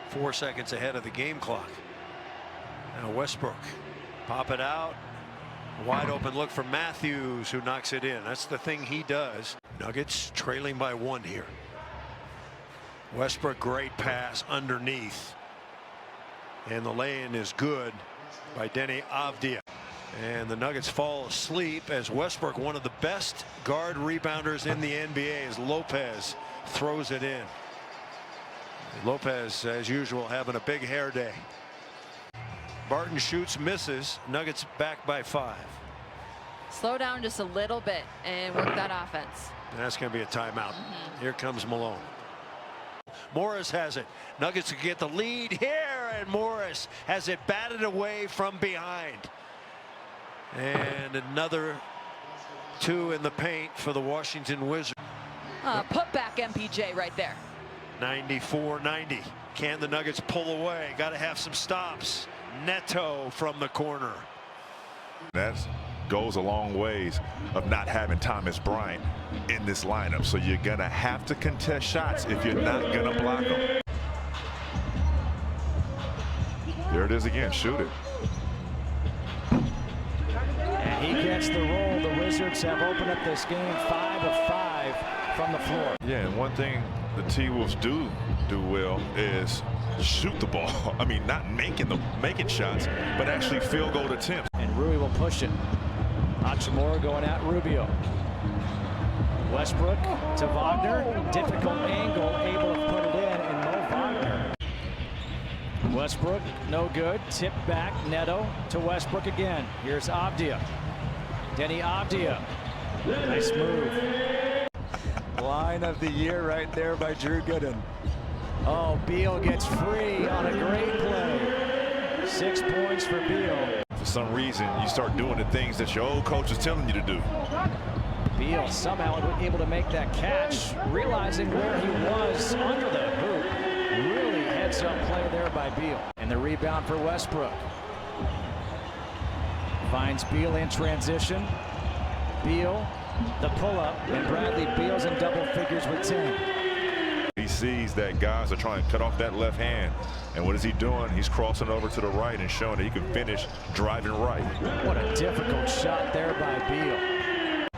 4 seconds ahead of the game clock. Now Westbrook, pop it out. Wide open look for Matthews, who knocks it in. That's the thing he does. Nuggets trailing by 1 here. Westbrook, great pass underneath. And the lay-in is good by Denny Avdia. And the Nuggets fall asleep as Westbrook, one of the best guard rebounders in the NBA, as Lopez throws it in. Lopez, as usual, having a big hair day. Barton shoots, misses. Nuggets back by 5. Slow down just a little bit and work that offense. And that's going to be a timeout. Here comes Malone. Morris has it. Nuggets can get the lead here, and Morris has it batted away from behind. And another 2 in the paint for the Washington Wizards. Put back MPJ right there. 94-90. Can the Nuggets pull away? Got to have some stops. Neto from the corner. That goes a long ways of not having Thomas Bryant in this lineup. So you're going to have to contest shots if you're not going to block them. There it is again. Shoot it. And he gets the roll. The Wizards have opened up this game 5 of 5 from the floor. Yeah, and one thing the T-Wolves do well is shoot the ball. I mean, not making shots, but actually field goal attempts. And Rui will push it. Hachimura going at Rubio. Westbrook to Wagner. Difficult angle, able to put it in, and Mo Wagner. Westbrook, no good. Tip back, Neto to Westbrook again. Here's Avdia. Denny Avdia. Nice move. Line of the year right there by Drew Gooden. Oh, Beal gets free on a great play. 6 points for Beal. For some reason, you start doing the things that your old coach is telling you to do. Beal somehow able to make that catch, realizing where he was under the hoop. Really heads-up play there by Beal. And the rebound for Westbrook. Finds Beal in transition. Beal, the pull-up, and Bradley Beal's in double figures with 10. He sees that guys are trying to cut off that left hand. And what is he doing? He's crossing over to the right and showing that he can finish driving right. What a difficult shot there by Beal.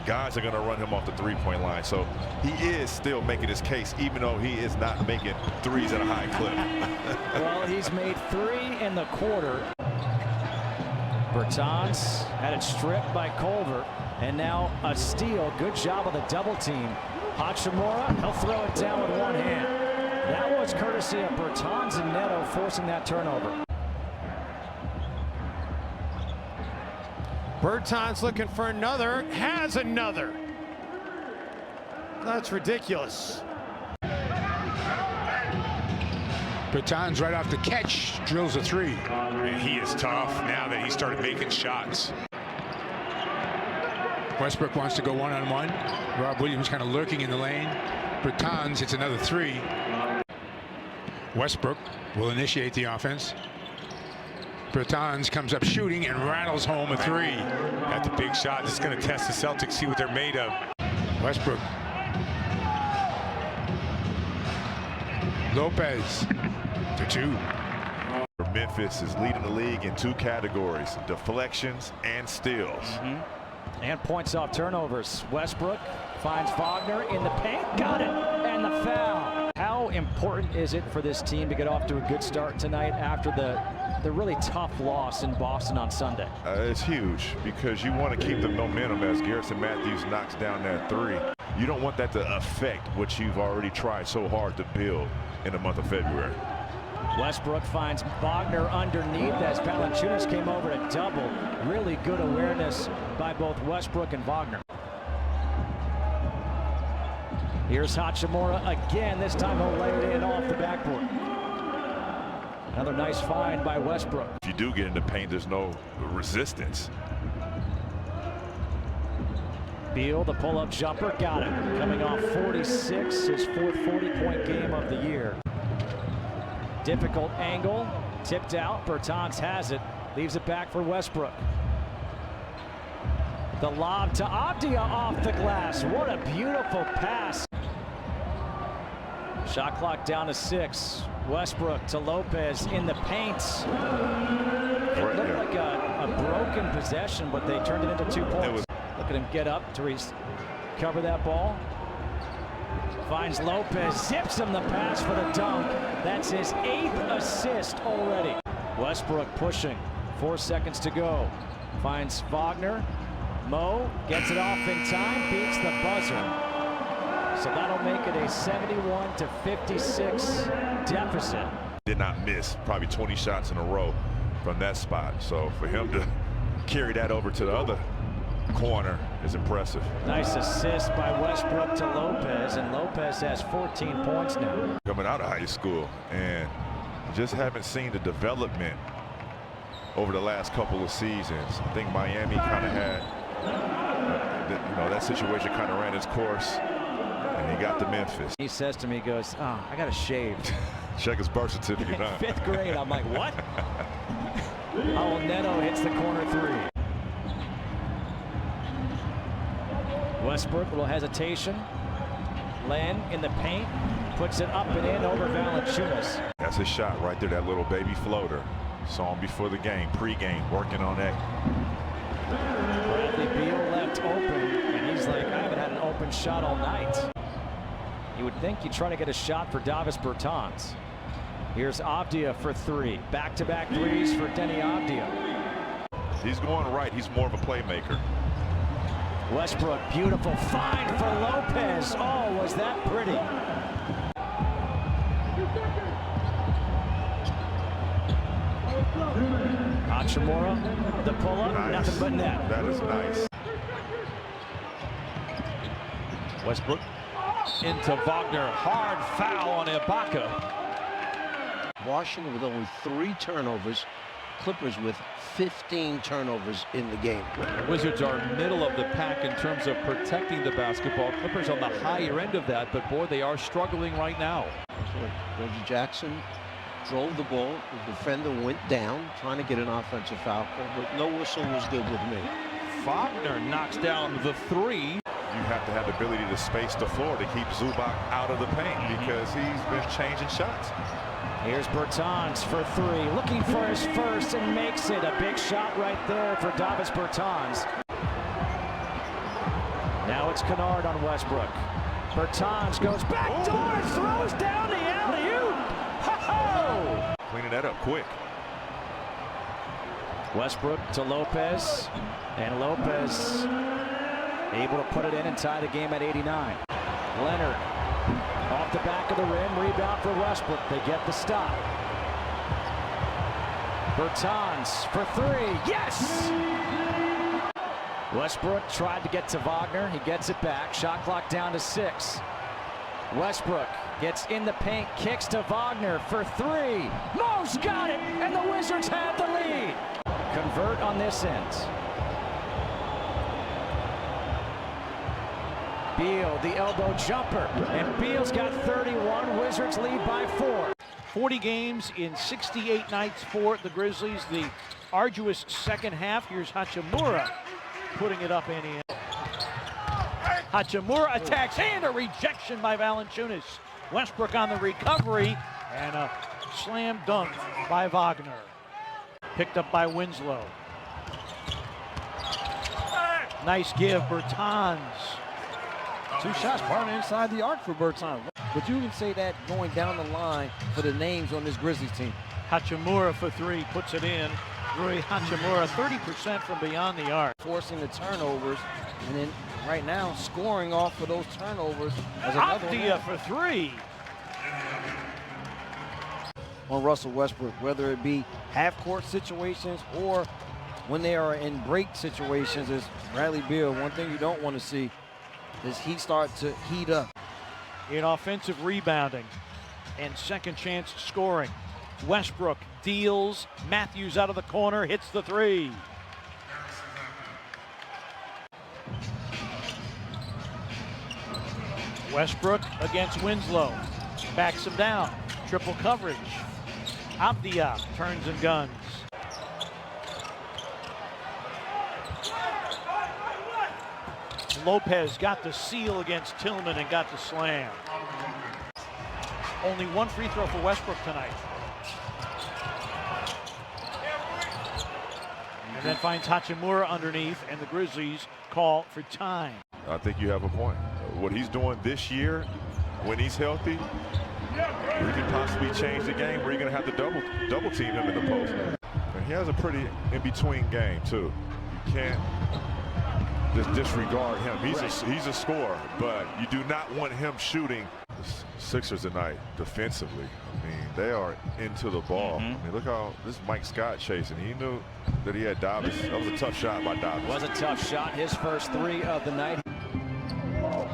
Guys are going to run him off the three-point line. So he is still making his case, even though he is not making threes at a high clip. Well, he's made 3 in the quarter. Bertans had it stripped by Culver. And now a steal. Good job of the double team. Hachimura, he'll throw it down with one hand. That was courtesy of Bertans and Neto forcing that turnover. Bertans looking for another, has another. That's ridiculous. Bertans right off the catch, drills a three. And he is tough now that he started making shots. Westbrook wants to go one-on-one. Rob Williams kind of lurking in the lane. Bertans hits another three. Westbrook will initiate the offense. Bertans comes up shooting and rattles home a three. That's a big shot. This is going to test the Celtics, see what they're made of. Westbrook. Lopez to two. Memphis is leading the league in two categories, deflections and steals. And points off turnovers. Westbrook finds Wagner in the paint. Got it. And the foul. How important is it for this team to get off to a good start tonight after the really tough loss in Boston on Sunday? It's huge because you want to keep the momentum as Garrison Matthews knocks down that three. You don't want that to affect what you've already tried so hard to build in the month of February. Westbrook finds Wagner underneath as Valanciunas came over to double. Really good awareness by both Westbrook and Wagner. Here's Hachimura again. This time he'll lay it in off the backboard. Another nice find by Westbrook. If you do get in the paint, there's no resistance. Beal, the pull-up jumper, got it. Coming off 46, his fourth 40-point game of the year. Difficult angle, tipped out. Bertans has it, leaves it back for Westbrook. The lob to Avdia off the glass. What a beautiful pass. Shot clock down to 6. Westbrook to Lopez in the paint. It looked like a broken possession, but they turned it into 2 points. Look at him get up to recover that ball. Finds Lopez, zips him the pass for the dunk. That's his 8th assist already. Westbrook pushing, 4 seconds to go. Finds Wagner. Mo gets it off in time, beats the buzzer. So that'll make it a 71-56 deficit. Did not miss probably 20 shots in a row from that spot. So for him to carry that over to the other corner is impressive. Nice assist by Westbrook to Lopez, and Lopez has 14 points now. Coming out of high school, and just haven't seen the development over the last couple of seasons. I think Miami kind of had, that situation kind of ran its course, and he got to Memphis. He says to me, he goes, "Oh, I got to shave." Check his birth certificate, huh? 5th grade. I'm like, what? Oh, Neto hits the corner 3. Westbrook, little hesitation. Len in the paint, puts it up and in over Valanciunas. That's his shot right there, that little baby floater. Saw him before the game, pre-game, working on that. Bradley Beal left open, and he's like, I haven't had an open shot all night. You would think you'd try to get a shot for Davis Bertans. Here's Avdia for 3. Back-to-back threes for Denny Avdia. He's going right. He's more of a playmaker. Westbrook, beautiful find for Lopez. Oh, was that pretty. Hachimura, the pull-up, nice. Nothing but net. That is nice. Westbrook into Wagner. Hard foul on Ibaka. Washington with only 3 turnovers. Clippers with 15 turnovers in the game. The Wizards are middle of the pack in terms of protecting the basketball. Clippers on the higher end of that, but boy, they are struggling right now. Reggie Jackson drove the ball. The defender went down, trying to get an offensive foul call, but no whistle was good with me. Wagner knocks down the 3. You have to have the ability to space the floor to keep Zubac out of the paint because he's been changing shots. Here's Bertans for 3, looking for his first and makes it. A big shot right there for Davis Bertans. Now it's Kennard on Westbrook. Bertans goes back door, throws down the alley-oop. Ho-ho! Cleaning that up quick. Westbrook to Lopez, and Lopez able to put it in and tie the game at 89. Leonard off the back of the rim, rebound for Westbrook. They get the stop. Bertans for three, yes! Westbrook tried to get to Wagner. He gets it back. Shot clock down to 6. Westbrook gets in the paint, kicks to Wagner for three. Mo's got it, and the Wizards have the lead. Convert on this end. Beal, the elbow jumper, and Beal's got 31. Wizards lead by 4. 40 games in 68 nights for the Grizzlies. The arduous second half. Here's Hachimura putting it up and in. Hachimura attacks and a rejection by Valanciunas. Westbrook on the recovery and a slam dunk by Wagner. Picked up by Winslow. Nice give, Bertans. 2 shots partner inside the arc for Bertans. But you can say that going down the line for the names on this Grizzlies team. Hachimura for 3, puts it in. Rui Hachimura, 30% from beyond the arc. Forcing the turnovers, and then right now scoring off of those turnovers. Abdia for 3. On Russell Westbrook, whether it be half-court situations or when they are in break situations, as Bradley Beal, one thing you don't want to see is he start to heat up. In offensive rebounding and second chance scoring. Westbrook deals, Matthews out of the corner, hits the 3. Westbrook against Winslow, backs him down, triple coverage. Abdia turns and guns. Lopez got the seal against Tillman and got the slam. Only 1 free throw for Westbrook tonight. And then finds Hachimura underneath, and the Grizzlies call for time. I think you have a point. What he's doing this year, when he's healthy, we can possibly change the game where you're going to have to double team him in the post. And he has a pretty in-between game, too. You can't just disregard him. He's a scorer, but you do not want him shooting. The Sixers tonight defensively, I mean, they are into the ball. I mean, look how this Mike Scott chasing. He knew that he had Davis. That was a tough shot by Davis. Was a tough shot. His first 3 of the night.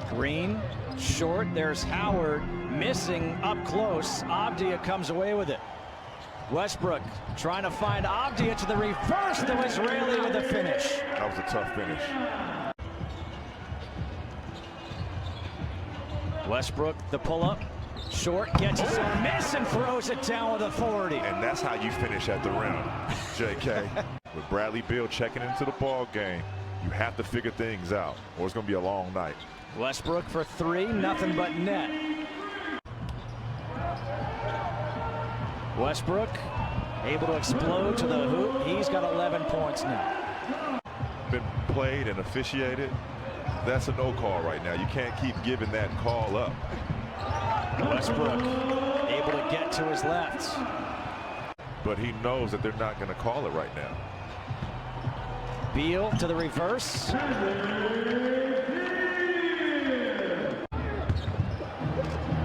Green, short. There's Howard missing up close. Abdia comes away with it. Westbrook trying to find Abdia to the reverse. The Israeli with the finish. That was a tough finish. Westbrook, the pull-up, short, gets his own miss and throws it down with authority. And that's how you finish at the rim, JK. With Bradley Beal checking into the ball game, you have to figure things out, or it's going to be a long night. Westbrook for 3, nothing but net. Westbrook able to explode to the hoop. He's got 11 points now. Been played and officiated. That's a no call right now. You can't keep giving that call up. Westbrook able to get to his left. But he knows that they're not going to call it right now. Beal to the reverse.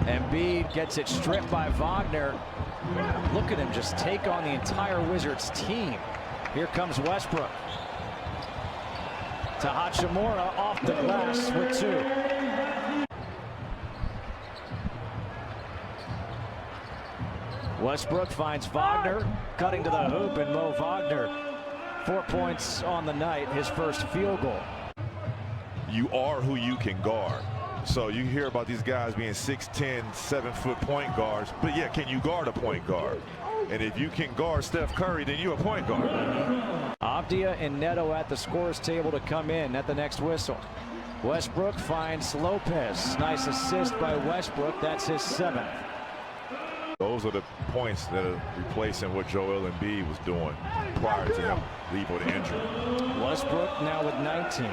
Embiid gets it stripped by Wagner. Look at him just take on the entire Wizards team. Here comes Westbrook. To Hachimura off the glass with 2. Westbrook finds Wagner cutting to the hoop, and Mo Wagner 4 points on the night, his first field goal. You are who you can guard. So you hear about these guys being 6'10", 7-foot point guards, but yeah, can you guard a point guard? And if you can guard Steph Curry, then you're a point guard. Abdia and Neto at the scorer's table to come in at the next whistle. Westbrook finds Lopez. Nice assist by Westbrook. That's his 7th. Those are the points that are replacing what Joel Embiid was doing prior to him leaving with injury. Westbrook now with 19.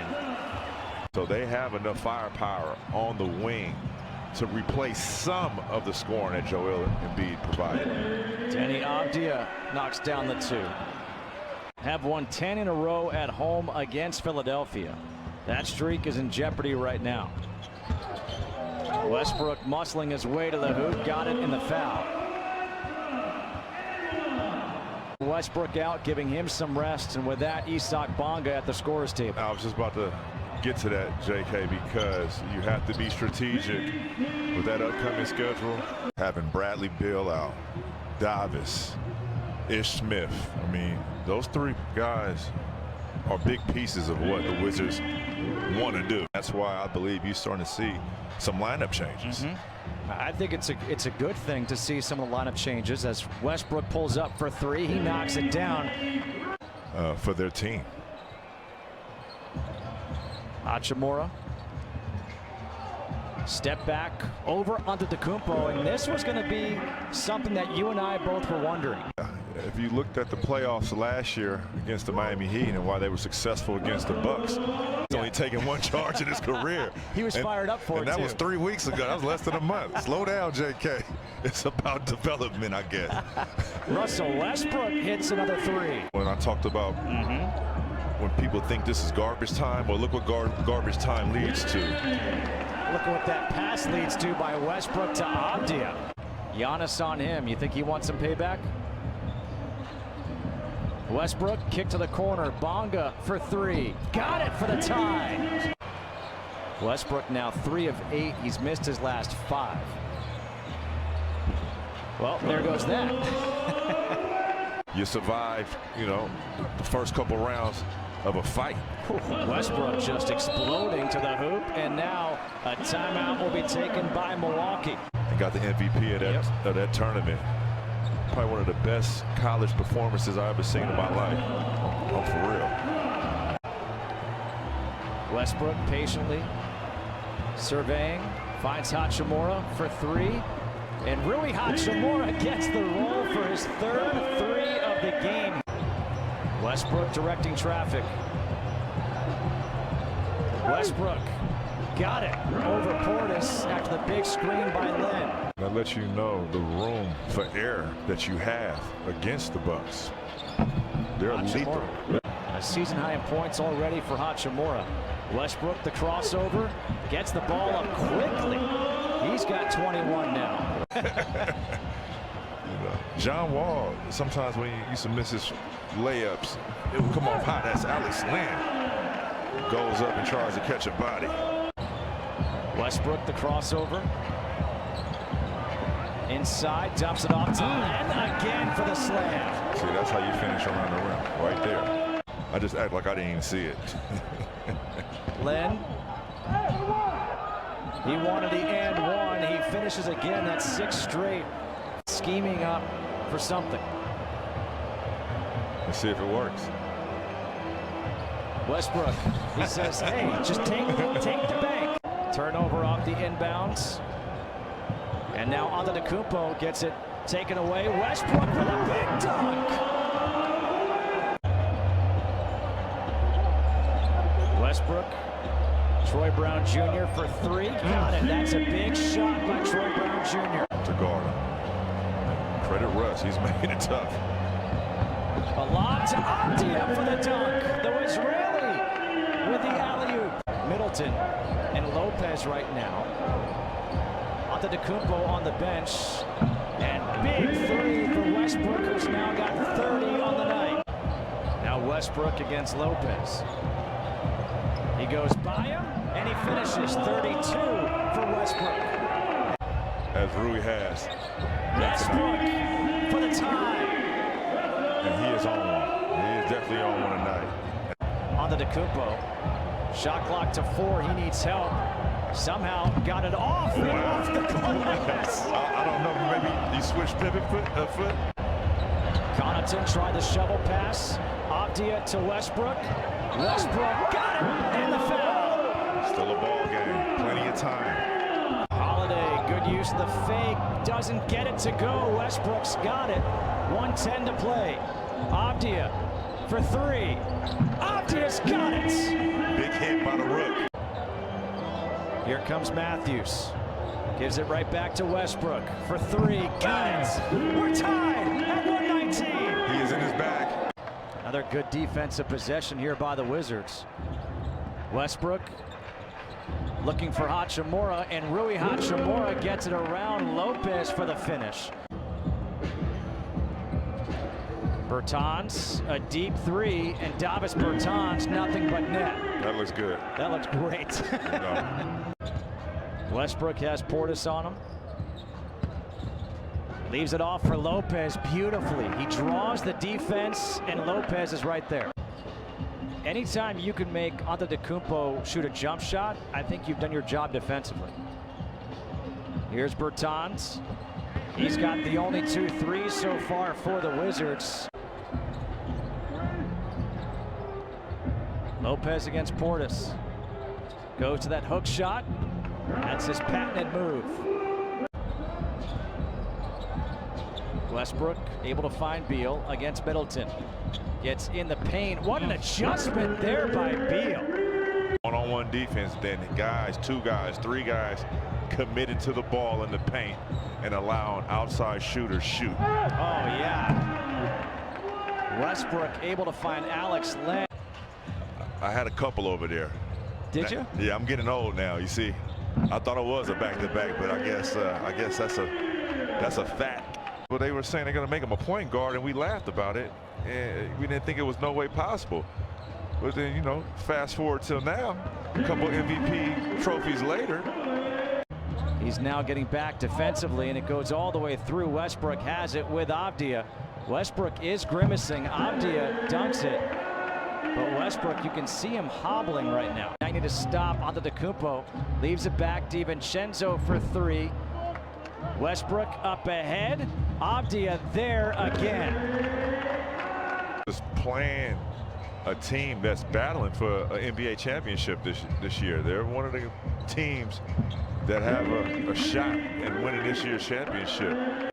So they have enough firepower on the wing to replace some of the scoring that Joel Embiid provided. Denny Abdia knocks down the 2. Have won 10 in a row at home against Philadelphia. That streak is in jeopardy right now. Westbrook muscling his way to the hoop, got it in the foul. Westbrook out, giving him some rest, and with that, Isaac Bonga at the scorer's table. I was just about to get to that, JK, because you have to be strategic with that upcoming schedule. Having Bradley Beal out, Davis, Ish Smith. I mean, those three guys are big pieces of what the Wizards want to do. That's why I believe you're starting to see some lineup changes. I think it's a good thing to see some of the lineup changes as Westbrook pulls up for three. He knocks it down. For their team. Hachimura. Step back over Antetokounmpo, and this was going to be something that you and I both were wondering. If you looked at the playoffs last year against the Miami Heat and why they were successful against the Bucks, he's only taken one charge in his career. He was fired up for it, and that too. was 3 weeks ago. That was less than a month. Slow down, JK. It's about development, I guess. Russell Westbrook hits another three. When I talked about when people think this is garbage time, well, look what garbage time leads to. Look what that pass leads to by Westbrook to Abdia. Giannis on him. You think he wants some payback? Westbrook kick to the corner. Bonga for three. Got it for the tie. Westbrook now 3 of 8. He's missed his last 5. Well, there goes that. You survived, you know, the first couple rounds of a fight. Westbrook just exploding to the hoop, and now a timeout will be taken by Milwaukee. And got the MVP of that tournament. Probably one of the best college performances I've ever seen in my life. Oh, for real. Westbrook patiently surveying, finds Hachimura for three, and Rui Hachimura gets the roll for his 3rd 3 of the game. Westbrook directing traffic. Westbrook got it over Portis after the big screen by Len. That lets you know the room for error that you have against the Bucks. They're lethal. A season high in points already for Hachimura. Westbrook the crossover, gets the ball up quickly. He's got 21 now. John Wall, sometimes when he used to miss his layups, it would come off hot. That's Alex Len. Goes up and tries to catch a body. Westbrook the crossover. Inside, dumps it off to Len again for the slam. See, that's how you finish around the rim, right there. I just act like I didn't even see it. Len. He wanted the and one. He finishes again. That's 6 straight. Scheming up for something. Let's see if it works. Westbrook, he says, hey, just take the bank. Turnover off the inbounds. And now Antetokounmpo gets it taken away. Westbrook for the big dunk. Westbrook, Troy Brown Jr. for 3. Got it. That's a big shot by Troy Brown Jr. To guard him. Credit Russ. He's making it tough. A lob to Abdia for the dunk. The Israeli with the alley-oop. Middleton and Lopez right now. Antetokounmpo on the bench. And big 3 for Westbrook, who's now got 30 on the night. Now Westbrook against Lopez. He goes by him, and he finishes 32 for Westbrook. As Rui has. Westbrook for the tie. And he is on one. He is definitely on one tonight. Antetokounmpo. Shot clock to 4. He needs help. Somehow got it off and off the glass. I don't know. Maybe he switched pivot foot. Connaughton tried the shovel pass. Abdia to Westbrook. Westbrook got it and the foul. Still a ball game. Plenty of time. Holiday, good use of the fake. Doesn't get it to go. Westbrook's got it. 1:10 to play. Abdia for 3. Abdia's got it. Big hit by the Rook. Here comes Matthews. Gives it right back to Westbrook for 3. Got it. We're tied at 119. He is in his bag. Another good defensive possession here by the Wizards. Westbrook looking for Hachimura, and Rui Hachimura gets it around Lopez for the finish. Bertans, a deep three, and Davis Bertans, nothing but net. That looks good. That looks great. Westbrook has Portis on him. Leaves it off for Lopez beautifully. He draws the defense, and Lopez is right there. Anytime you can make Antetokounmpo shoot a jump shot, I think you've done your job defensively. Here's Bertans. He's got the only 2 threes so far for the Wizards. Lopez against Portis. Goes to that hook shot. That's his patented move. Westbrook able to find Beal against Middleton. Gets in the paint. What an adjustment there by Beal. One-on-one defense, then guys, 2 guys, 3 guys committed to the ball in the paint and allowing outside shooters shoot. Oh, yeah. Westbrook able to find Alex Len. I had a couple over there. Did you? Yeah, I'm getting old now, you see. I thought it was a back-to-back, but I guess that's a fact. Well, they were saying they're going to make him a point guard, and we laughed about it. And we didn't think it was no way possible. But then, you know, fast forward till now, a couple MVP trophies later. He's now getting back defensively, and it goes all the way through. Westbrook has it with Avdia. Westbrook is grimacing. Avdia dunks it. But Westbrook, you can see him hobbling right now. I need to stop Antetokounmpo. Leaves it back. DiVincenzo for 3. Westbrook up ahead. Avdia there again. Just playing a team that's battling for an NBA championship this year. They're one of the teams that have a shot at winning this year's championship.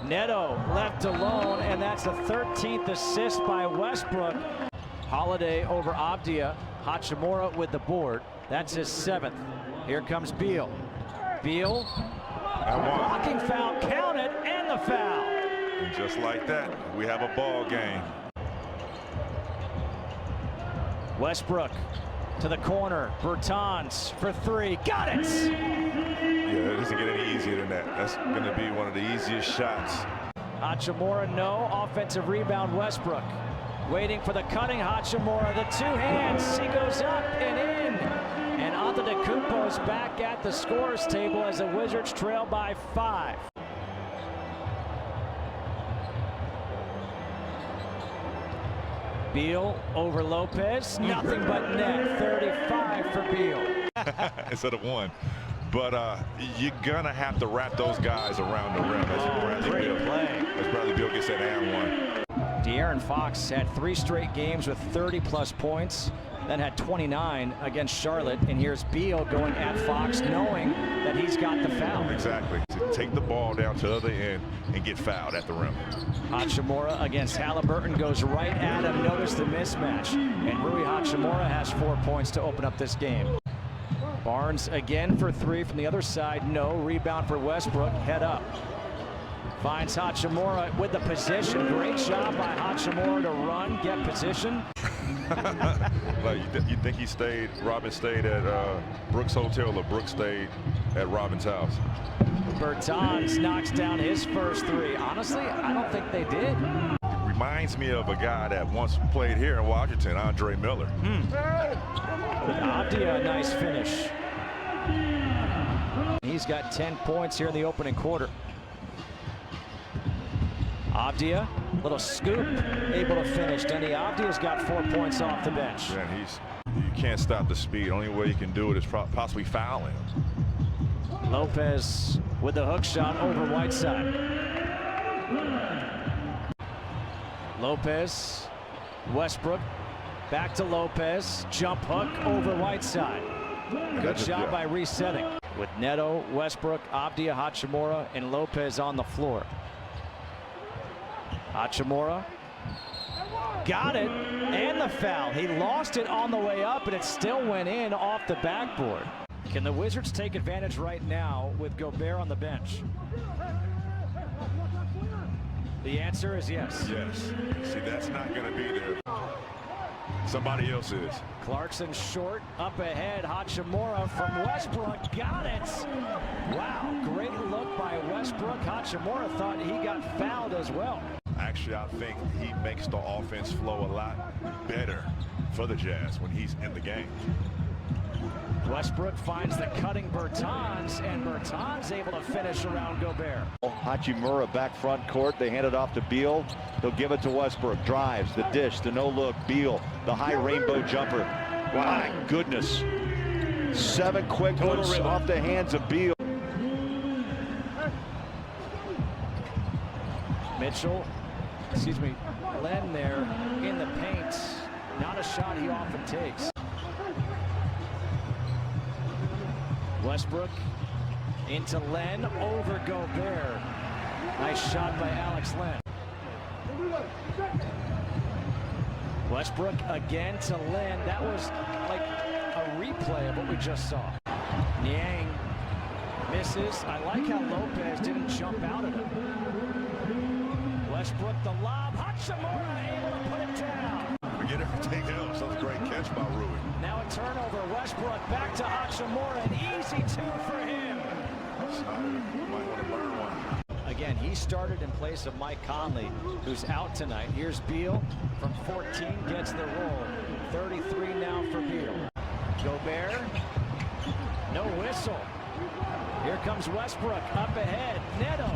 Neto left alone, and that's the 13th assist by Westbrook. Holiday over Avdia. Hachimura with the board. That's his 7th. Here comes Beal. Beal. Blocking foul counted, and the foul. And just like that, we have a ball game. Westbrook to the corner. Bertans for 3. Got it! Yeah, it doesn't get any easier than that. That's going to be one of the easiest shots. Hachimura, no. Offensive rebound, Westbrook. Waiting for the cutting Hachimura. The 2 hands. He goes up and in. And Antetokounmpo's back at the scorer's table as the Wizards trail by 5. Beal over Lopez. Nothing but net. 35 for Beal. Instead of 1. But you're going to have to wrap those guys around the rim as Bradley Beal gets that and 1. De'Aaron Fox had 3 straight games with 30-plus points, then had 29 against Charlotte. And here's Beal going at Fox, knowing that he's got the foul. Exactly. To take the ball down to the other end and get fouled at the rim. Hachimura against Halliburton goes right at him. Notice the mismatch. And Rui Hachimura has 4 points to open up this game. Barnes again for 3 from the other side. No. Rebound for Westbrook. Head up. Finds Hachimura with the position. Great job by Hachimura to run, get position. Like you think Robin stayed at Brooks Hotel, or Brooks stayed at Robin's house? Bertans knocks down his first 3. Honestly, I don't think they did. It reminds me of a guy that once played here in Washington, Andre Miller. Avdia, a nice finish. He's got 10 points here in the opening quarter. Avdia, little scoop, able to finish. Denny Avdia's got 4 points off the bench. Man, you can't stop the speed. Only way you can do it is possibly fouling him. Lopez with the hook shot over Whiteside. Lopez, Westbrook, back to Lopez, jump hook over Whiteside. Good job by resetting. With Neto, Westbrook, Avdia, Hachimura, and Lopez on the floor. Hachimura got it, and the foul. He lost it on the way up, and it still went in off the backboard. Can the Wizards take advantage right now with Gobert on the bench? The answer is yes. Yes. See, that's not going to be there. Somebody else is. Clarkson short, up ahead. Hachimura from Westbrook. Got it. Wow, great look by Westbrook. Hachimura thought he got fouled as well. Actually, I think he makes the offense flow a lot better for the Jazz when he's in the game. Westbrook finds the cutting Bertans, and Bertans able to finish around Gobert. Hachimura back front court. They hand it off to Beal. He'll give it to Westbrook. Drives the dish, the no look. Beal, the high rainbow jumper. My goodness. 7 quick ones off the hands of Beal. Len there in the paint. Not a shot he often takes. Westbrook into Len, over Gobert. Nice shot by Alex Len. Westbrook again to Len. That was like a replay of what we just saw. Niang misses. I like how Lopez didn't jump out at him. Westbrook the lob. Hachimura able to put it down. Forget everything else. That was a great catch by Rui. Now a turnover. Westbrook back to Hachimura. An easy 2 for him. Might want to learn one. Again, he started in place of Mike Conley, who's out tonight. Here's Beal from 14, gets the roll. 33 now for Beal. Gobert, no whistle. Here comes Westbrook up ahead. Neto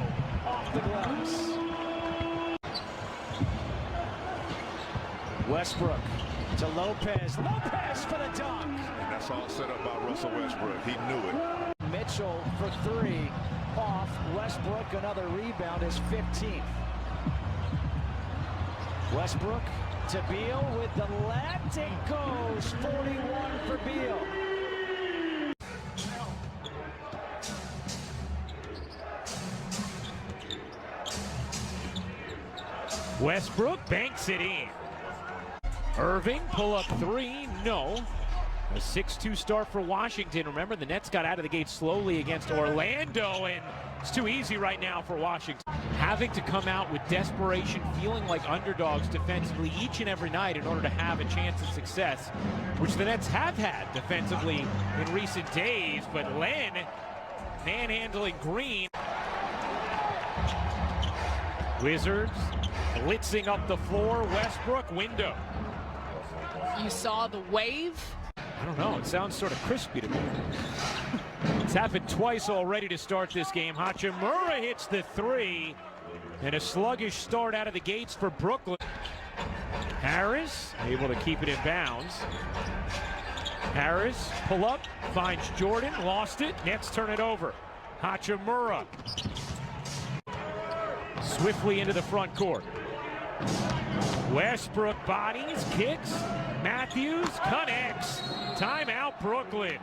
off the glass. Westbrook to Lopez. Lopez for the dunk. And that's all set up by Russell Westbrook. He knew it. Mitchell for 3 off. Westbrook, another rebound, his 15th. Westbrook to Beal with the left. It goes 41 for Beal. Westbrook banks it in. Irving, pull up 3, no. A 6-2 start for Washington. Remember, the Nets got out of the gate slowly against Orlando, and it's too easy right now for Washington. Having to come out with desperation, feeling like underdogs defensively each and every night in order to have a chance of success, which the Nets have had defensively in recent days, but Len manhandling Green. Wizards blitzing up the floor. Westbrook, window. You saw the wave? I don't know. It sounds sort of crispy to me. It's happened twice already to start this game. Hachimura hits the 3. And a sluggish start out of the gates for Brooklyn. Harris able to keep it in bounds. Harris, pull up, finds Jordan, lost it. Nets turn it over. Hachimura. Swiftly into the front court. Westbrook bodies, kicks. Matthews connects. Timeout, Brooklyn.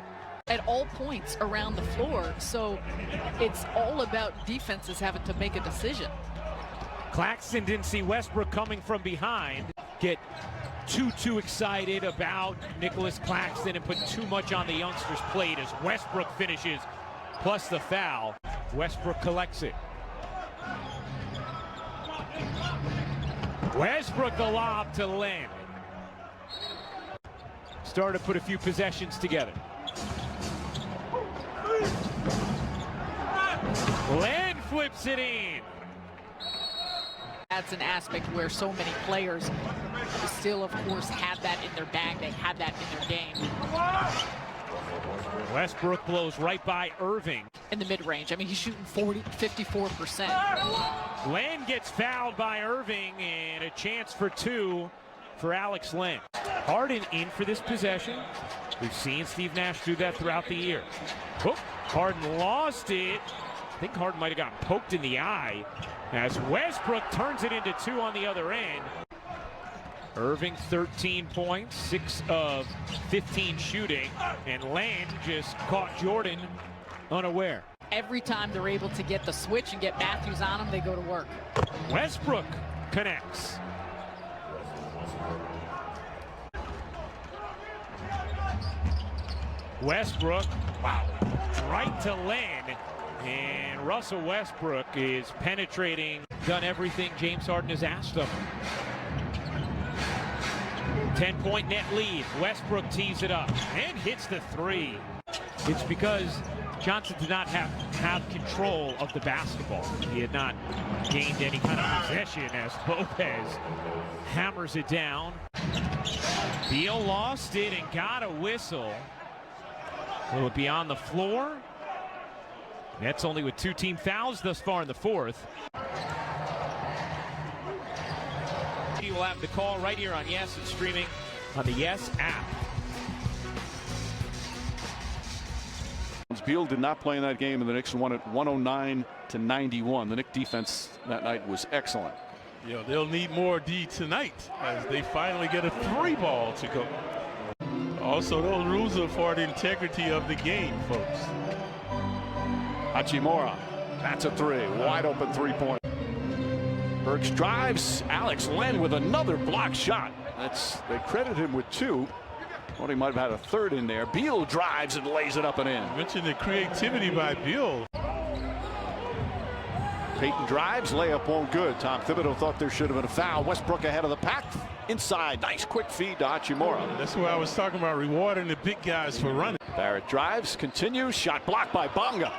At all points around the floor, so it's all about defenses having to make a decision. Claxton didn't see Westbrook coming from behind. Get too excited about Nicholas Claxton and put too much on the youngster's plate as Westbrook finishes, plus the foul. Westbrook collects it. Westbrook the lob to Len. Started to put a few possessions together. Len flips it in. That's an aspect where so many players still, of course, have that in their bag. They have that in their game. Westbrook blows right by Irving. In the mid-range. I mean, he's shooting 54%. Len gets fouled by Irving, and a chance for 2 for Alex Len. Harden in for this possession. We've seen Steve Nash do that throughout the year. Oh, Harden lost it. I think Harden might have gotten poked in the eye as Westbrook turns it into 2 on the other end. Irving 13 points, 6 of 15 shooting, and Len just caught Jordan unaware. Every time they're able to get the switch and get Matthews on them, they go to work. Westbrook connects. Westbrook, wow, right to Len, and Russell Westbrook is penetrating done everything James Harden has asked of him. 10-point net lead. Westbrook tees it up and hits the three. It's because Johnson did not have control of the basketball. He had not gained any kind of possession as Lopez hammers it down. Beal lost it and got a whistle. A little beyond the floor. Nets only with 2 team fouls thus far in the fourth. You will have the call right here on Yes and streaming on the Yes app. Beal did not play in that game, and the Knicks won it 109-91. The Knicks defense that night was excellent. Yeah, they'll need more D tonight as they finally get a 3-ball to go. Also, those rules are for the integrity of the game, folks. Hachimura, that's a 3, wide open 3-point. Burks drives. Alex Len with another block shot. They credit him with 2. Thought he might have had a 3rd in there. Beal drives and lays it up and in. You mentioned the creativity by Beal. Payton drives, layup won't good. Tom Thibodeau thought there should have been a foul. Westbrook ahead of the pack. Inside, nice quick feed to Hachimura. That's what I was talking about, rewarding the big guys for running. Barrett drives, continues, shot blocked by Bonga.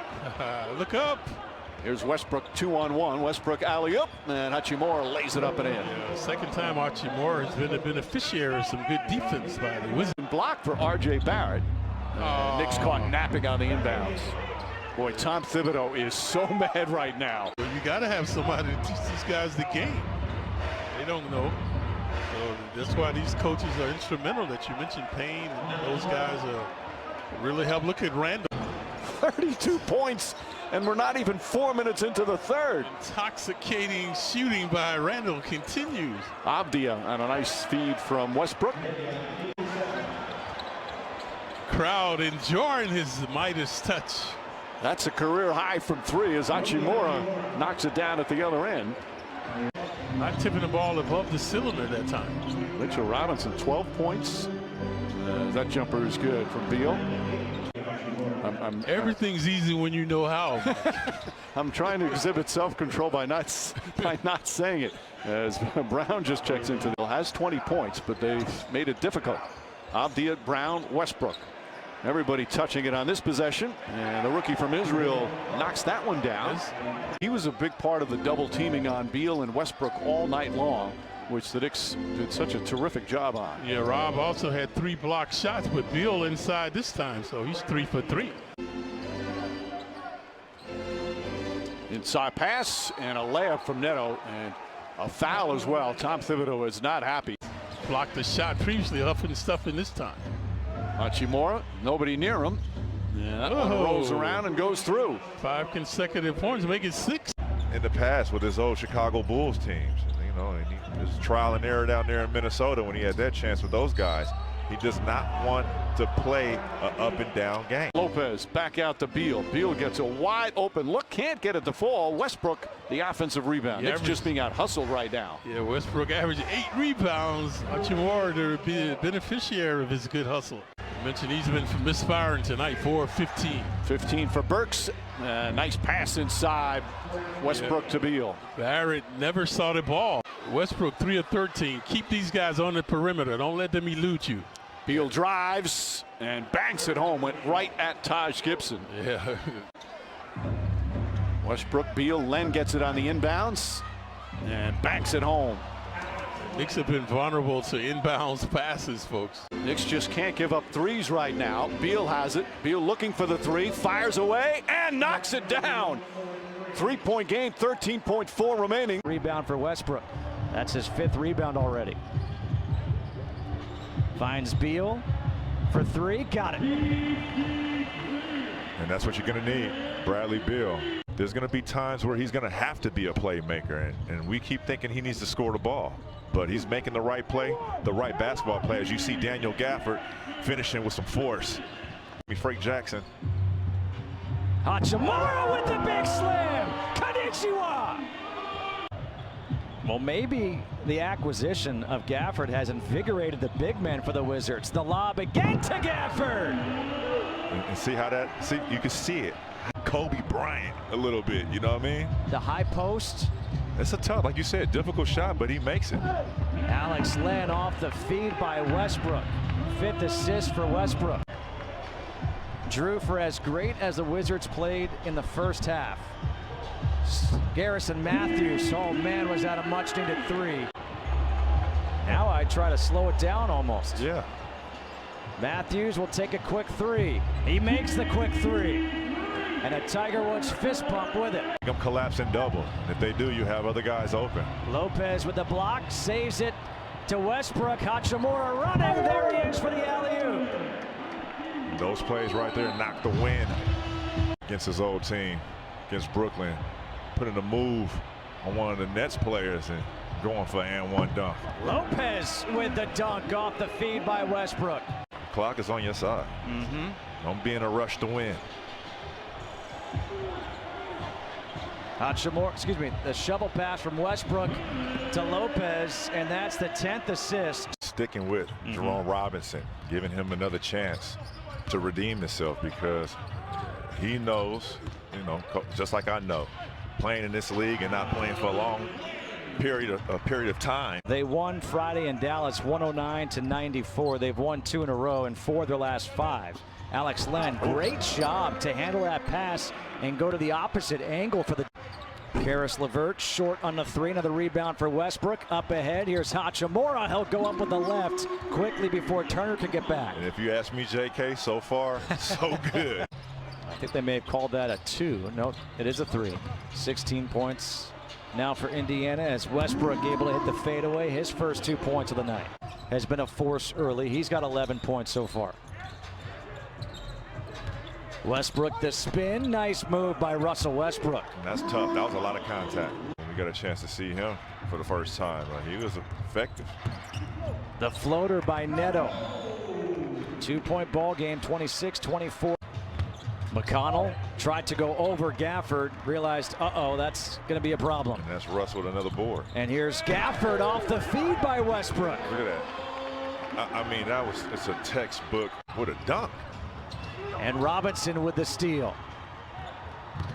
Look up. Here's Westbrook 2-on-1. Westbrook alley-oop, and Hachimura lays it up and in. Yeah, second time Hachimura has been a beneficiary of some good defense by the Wizards. Blocked for R.J. Barrett. Knicks caught napping on the inbounds. Boy, Tom Thibodeau is so mad right now. You got to have somebody to teach these guys the game. They don't know. So that's why these coaches are instrumental that you mentioned. Payne and those guys really help. Look at Randall. 32 points, and we're not even 4 minutes into the third. Intoxicating shooting by Randall continues. Abdia on a nice feed from Westbrook. Crowd enjoying his Midas touch. That's a career high from 3 as Hachimura knocks it down at the other end. Not tipping the ball above the cylinder that time. Mitchell Robinson, 12 points. That jumper is good from Beal. Everything's easy when you know how. I'm trying to exhibit self-control by not saying it. As Brown just checks into the has 20 points, but they've made it difficult. Abdia, Brown, Westbrook. Everybody touching it on this possession, and the rookie from Israel knocks that one down. He was a big part of the double teaming on Beal and Westbrook all night long, which the Knicks did such a terrific job on. Yeah, Rob also had 3 block shots, but Beal inside this time, so he's 3 for 3. Inside pass and a layup from Neto, and a foul as well. Tom Thibodeau is not happy. Blocked the shot previously, huffing stuff in this time. Hachimura, nobody near him. Yeah, that one rolls around and goes through. 5 consecutive points, make it 6. In the past with his old Chicago Bulls teams, you know, and he was trial and error down there in Minnesota when he had that chance with those guys. He does not want to play an up and down game. Lopez back out to Beal. Beal gets a wide open look, can't get it to fall. Westbrook, the offensive rebound. It's just being out hustled right now. Yeah, Westbrook averaged 8 rebounds. Hachimura to be a beneficiary of his good hustle. I mentioned he's been misfiring tonight, 4 of 15. 15 for Burks. Nice pass inside. Westbrook to Beal. Barrett never saw the ball. Westbrook 3 of 13. Keep these guys on the perimeter. Don't let them elude you. Beal drives and banks it home. Went right at Taj Gibson. Yeah. Westbrook, Beal, Len gets it on the inbounds and banks it home. Knicks have been vulnerable to inbounds passes, folks. Knicks just can't give up threes right now. Beal has it. Beal looking for the 3, fires away and knocks it down. 3-point game, 13.4 remaining. Rebound for Westbrook. That's his 5th rebound already. Finds Beal for 3, got it. And that's what you're going to need, Bradley Beal. There's going to be times where he's going to have to be a playmaker, and we keep thinking he needs to score the ball. But he's making the right play, the right basketball play. As you see Daniel Gafford finishing with some force. Frank Jackson. Hachimura with the big slam. Konnichiwa. Well, maybe the acquisition of Gafford has invigorated the big man for the Wizards. The lob again to Gafford. And see how you can see it. Kobe Bryant a little bit, you know what I mean? The high post It's a tough, like you said, difficult shot, but he makes it. Alex Len off the feed by Westbrook. 5th assist for Westbrook. Drew for as great as the Wizards played in the first half. Garrison Matthews, oh man, was that a much needed 3. Now I try to slow it down almost. Yeah. Matthews will take a quick 3. He makes the quick 3. And a Tiger Woods fist pump with it. Them collapsing double. If they do, you have other guys open. Lopez with the block, saves it to Westbrook. Hachimura running, there he is for the alley-oop. Those plays right there knock the wind against his old team, against Brooklyn. Putting a move on one of the Nets players and going for an and one dunk. Lopez with the dunk off the feed by Westbrook. Clock is on your side. Don't be in a rush to win. Hachimura, excuse me, the shovel pass from Westbrook to Lopez, and that's the 10th assist. Sticking with Jerome Robinson, giving him another chance to redeem himself, because he knows, you know, just like I know, playing in this league and not playing for a long period of time. They won Friday in Dallas 109-94. They've won 2 in a row and 4 of their last 5. Alex Len, great job to handle that pass and go to the opposite angle for the Karis LeVert short on the 3. Another rebound for Westbrook. Up ahead, here's Hachimura. He'll go up with the left quickly before Turner can get back. And if you ask me, JK, so far, so good. I think they may have called that a 2. No, it is a 3. 16 points now for Indiana as Westbrook able to hit the fadeaway. His first 2 points of the night has been a force early. He's got 11 points so far. Westbrook the spin. Nice move by Russell Westbrook. That's tough. That was a lot of contact. We got a chance to see him for the first time. He was effective. The floater by Neto. 2-point ball game, 26-24. McConnell tried to go over Gafford, realized, uh-oh, that's going to be a problem. And that's Russ with another board. And here's Gafford off the feed by Westbrook. Look at that. I mean, it's a textbook with a dunk. And Robinson with the steal.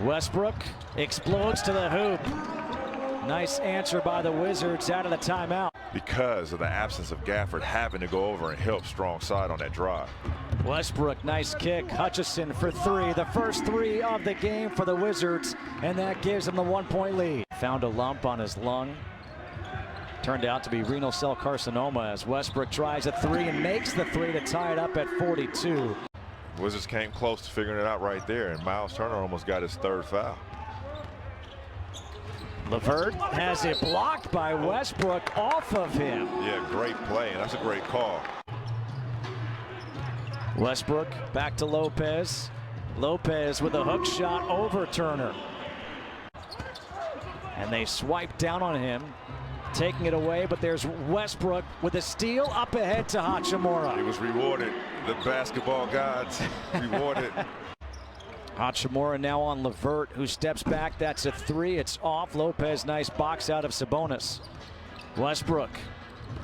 Westbrook explodes to the hoop. Nice answer by the Wizards out of the timeout. Because of the absence of Gafford having to go over and help strong side on that drive. Westbrook, nice kick. Hutchison for 3. The first 3 of the game for the Wizards, and that gives them the 1-point lead. Found a lump on his lung. Turned out to be renal cell carcinoma as Westbrook tries a 3 and makes the 3 to tie it up at 42. Wizards came close to figuring it out right there, and Miles Turner almost got his 3rd foul. LeVert has it blocked by Westbrook off of him. Yeah, great play, and that's a great call. Westbrook back to Lopez. Lopez with a hook shot over Turner. And they swipe down on him, taking it away, but there's Westbrook with a steal up ahead to Hachimura. He was rewarded. The basketball gods rewarded. Hachimura now on LeVert, who steps back. That's a 3. It's off. Lopez, nice box out of Sabonis. Westbrook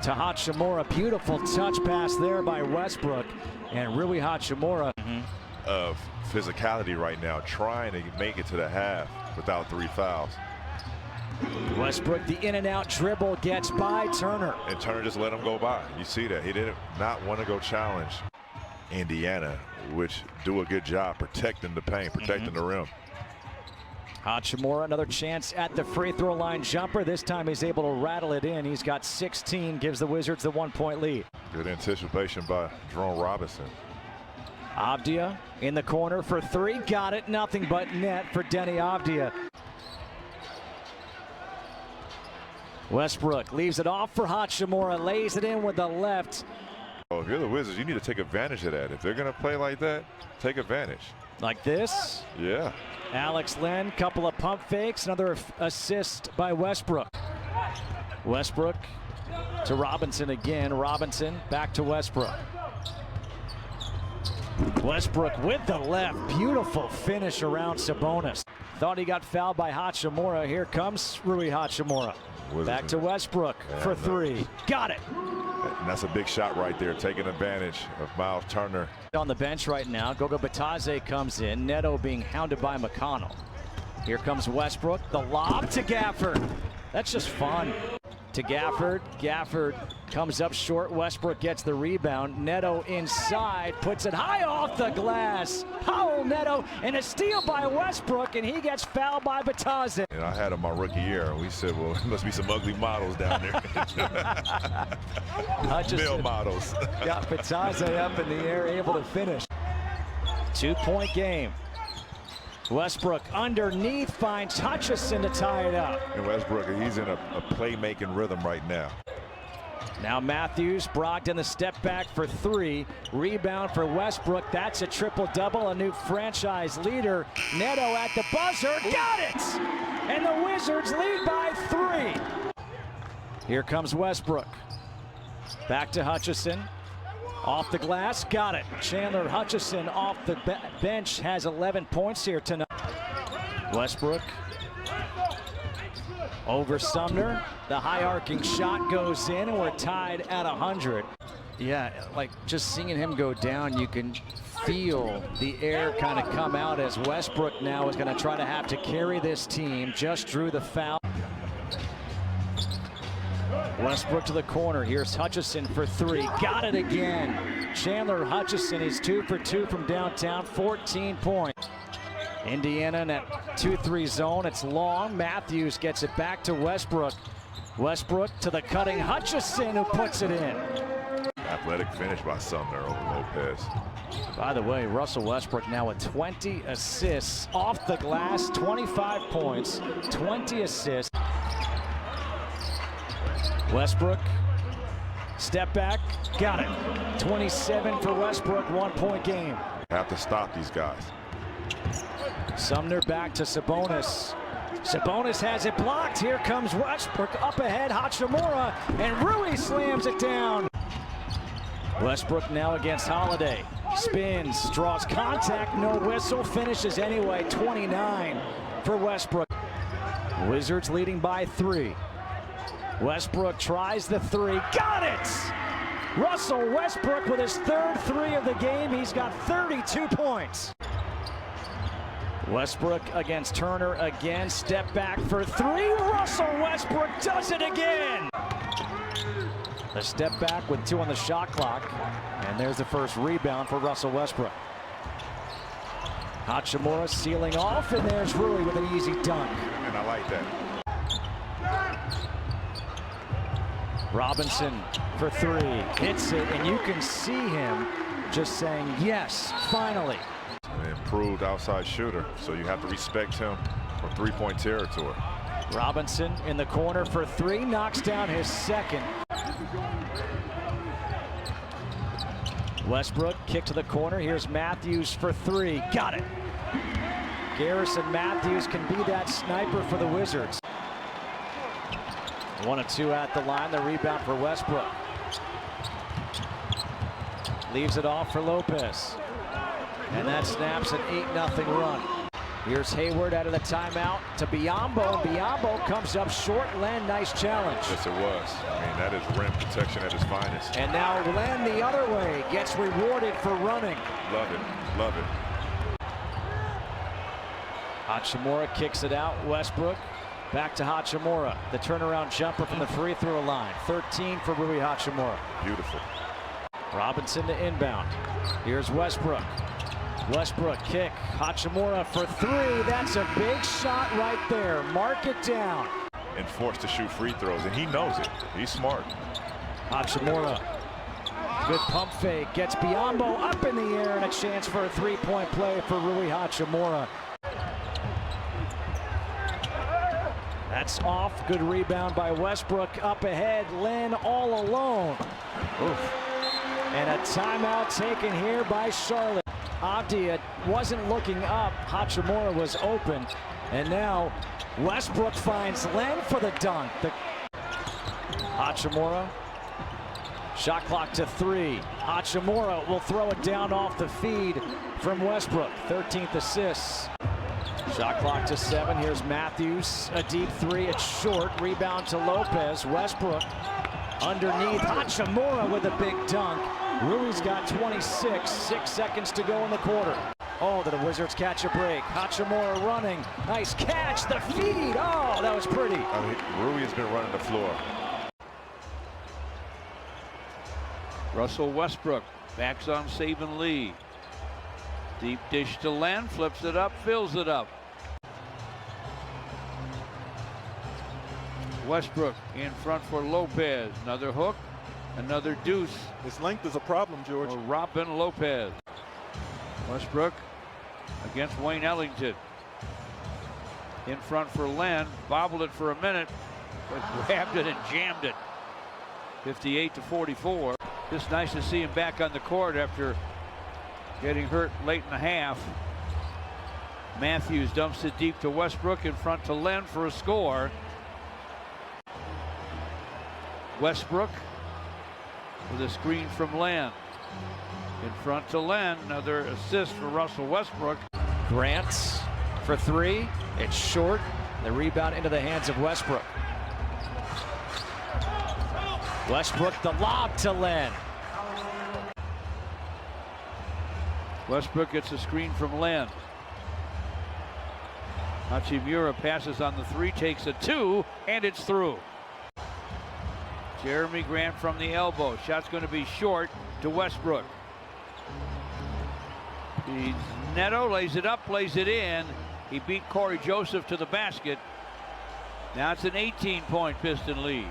to Hachimura. Beautiful touch pass there by Westbrook. And Rui Hachimura. Of physicality right now, trying to make it to the half without 3 fouls. Westbrook, the in and out dribble, gets by Turner. And Turner just let him go by. You see that. He didn't not want to go challenge Indiana, which do a good job protecting the paint, protecting the rim. Hachimura, another chance at the free throw line jumper. This time he's able to rattle it in. He's got 16, gives the Wizards the 1-point lead. Good anticipation by Jerome Robinson. Avdia in the corner for 3. Got it. Nothing but net for Denny Avdia. Westbrook leaves it off for Hachimura, lays it in with the left. Oh, if you're the Wizards, you need to take advantage of that. If they're going to play like that, take advantage. Like this? Yeah. Alex Len, couple of pump fakes, another assist by Westbrook. Westbrook to Robinson again. Robinson back to Westbrook. Westbrook with the left. Beautiful finish around Sabonis. Thought he got fouled by Hachimura. Here comes Rui Hachimura. Back to Westbrook for 3. Got it. And that's a big shot right there, taking advantage of Miles Turner. On the bench right now, Goga Bitadze comes in. Neto being hounded by McConnell. Here comes Westbrook. The lob to Gafford. That's just fun. To Gafford. Gafford comes up short. Westbrook gets the rebound. Neto inside, puts it high off the glass. Powell Neto, and a steal by Westbrook, and he gets fouled by Batazzi. And I had him my rookie year, and we said, well, there must be some ugly models down there. Male models. Got Batazzi up in the air, able to finish. 2-point game. Westbrook underneath finds Hutchison to tie it up. And Westbrook, he's in a playmaking rhythm right now. Now Matthews, Brogdon the step back for 3. Rebound for Westbrook. That's a triple-double, a new franchise leader. Neto at the buzzer, got it! And the Wizards lead by 3. Here comes Westbrook. Back to Hutchison. Off the glass, got it. Chandler Hutchison off the bench has 11 points here tonight. Westbrook over Sumner. The high arcing shot goes in, and we're tied at 100. Yeah, like just seeing him go down, you can feel the air kind of come out as Westbrook now is going to try to have to carry this team. Just drew the foul. Westbrook to the corner. Here's Hutchison for 3. Got it again. Chandler Hutchison is 2 for 2 from downtown. 14 points. Indiana in that 2-3 zone. It's long. Matthews gets it back to Westbrook. Westbrook to the cutting Hutchison, who puts it in. Athletic finish by Sumner over Lopez. By the way, Russell Westbrook now with 20 assists off the glass. 25 points, 20 assists. Westbrook, step back, got it. 27 for Westbrook, 1-point game. Have to stop these guys. Sumner back to Sabonis. Sabonis has it blocked. Here comes Westbrook up ahead. Hachimura, and Rui slams it down. Westbrook now against Holiday. Spins, draws contact, no whistle, finishes anyway. 29 for Westbrook. Wizards leading by 3. Westbrook tries the 3, got it! Russell Westbrook with his 3rd 3 of the game. He's got 32 points. Westbrook against Turner again, step back for 3. Russell Westbrook does it again! A step back with 2 on the shot clock, and there's the first rebound for Russell Westbrook. Hachimura sealing off, and there's Rui with an easy dunk. And I like that. Robinson for 3, hits it, and you can see him just saying, yes, finally. An improved outside shooter, so you have to respect him from 3-point territory. Robinson in the corner for 3, knocks down his 2nd. Westbrook, kick to the corner. Here's Matthews for 3, got it. Garrison Matthews can be that sniper for the Wizards. 1 of 2 at the line, the rebound for Westbrook. Leaves it off for Lopez. And that snaps an 8-0 run. Here's Hayward out of the timeout to Biyombo. Biyombo comes up short. Len, nice challenge. Yes, it was. I mean, that is rim protection at its finest. And now Len the other way gets rewarded for running. Love it, love it. Hachimura kicks it out. Westbrook back to Hachimura. The turnaround jumper from the free throw line. 13 for Rui Hachimura. Beautiful. Robinson to inbound. Here's Westbrook. Westbrook kick. Hachimura for 3. That's a big shot right there. Mark it down. And forced to shoot free throws, and he knows it. He's smart. Hachimura. Good pump fake. Gets Biyombo up in the air, and a chance for a 3-point play for Rui Hachimura. That's off. Good rebound by Westbrook. Up ahead, Len all alone. Oof. And a timeout taken here by Charlotte. Avdia wasn't looking up. Hachimura was open. And now Westbrook finds Len for the dunk. Hachimura. Shot clock to 3. Hachimura will throw it down off the feed from Westbrook. 13th assist. Shot clock to 7. Here's Matthews. A deep 3. It's short. Rebound to Lopez. Westbrook underneath. Hachimura with a big dunk. Rui's got 26. 6 seconds to go in the quarter. Oh, the Wizards catch a break. Hachimura running. Nice catch. The feed. Oh, that was pretty. Rui has been running the floor. Russell Westbrook backs on Saban Lee. Deep dish to Len, flips it up, fills it up. Westbrook in front for Lopez. Another hook, another deuce. His length is a problem, George. For Robin Lopez. Westbrook against Wayne Ellington. In front for Len, bobbled it for a minute, but grabbed it and jammed it. 58-44. Just nice to see him back on the court after getting hurt late in the half. Matthews dumps it deep to Westbrook, in front to Len for a score. Westbrook with a screen from Len. In front to Len, another assist for Russell Westbrook. Grant for three. It's short. The rebound into the hands of Westbrook. Westbrook, the lob to Len. Westbrook gets a screen from Len. Hachimura passes on the three, takes a two, and it's through. Jeremy Grant from the elbow. Shot's going to be short to Westbrook. Neto lays it up, lays it in. He beat Corey Joseph to the basket. Now it's an 18-point Piston lead.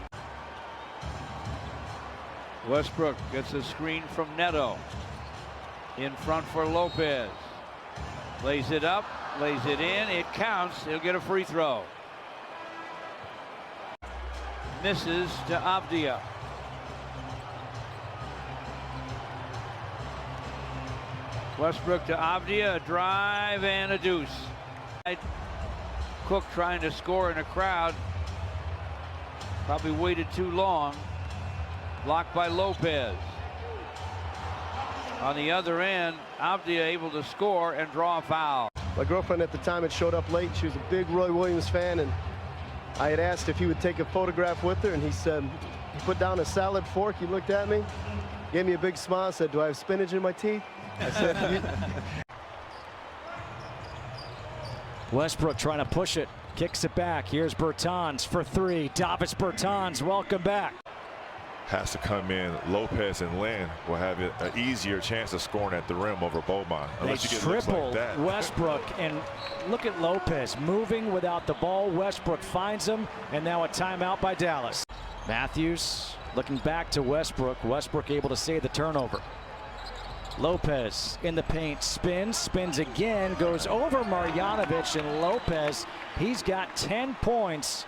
Westbrook gets a screen from Neto. In front for Lopez. Lays it up, lays it in. It counts. He'll get a free throw. Misses to Avdia. Westbrook to Avdia, a drive and a deuce. Cook trying to score in a crowd. Probably waited too long. Blocked by Lopez. On the other end, Avdia able to score and draw a foul. My girlfriend at the time had showed up late. She was a big Roy Williams fan, and I had asked if he would take a photograph with her, and he said, he put down a salad fork, he looked at me, gave me a big smile, said, "Do I have spinach in my teeth?" I said, Westbrook trying to push it, kicks it back. Here's Bertans for three. Davis Bertans, welcome back. Has to come in. Lopez and Len will have an easier chance of scoring at the rim over Beaumont. They triple like Westbrook, and look at Lopez moving without the ball. Westbrook finds him, and now a timeout by Dallas. Matthews looking back to Westbrook. Westbrook able to save the turnover. Lopez in the paint, spins again, goes over Marjanovic, and Lopez, he's got 10 points.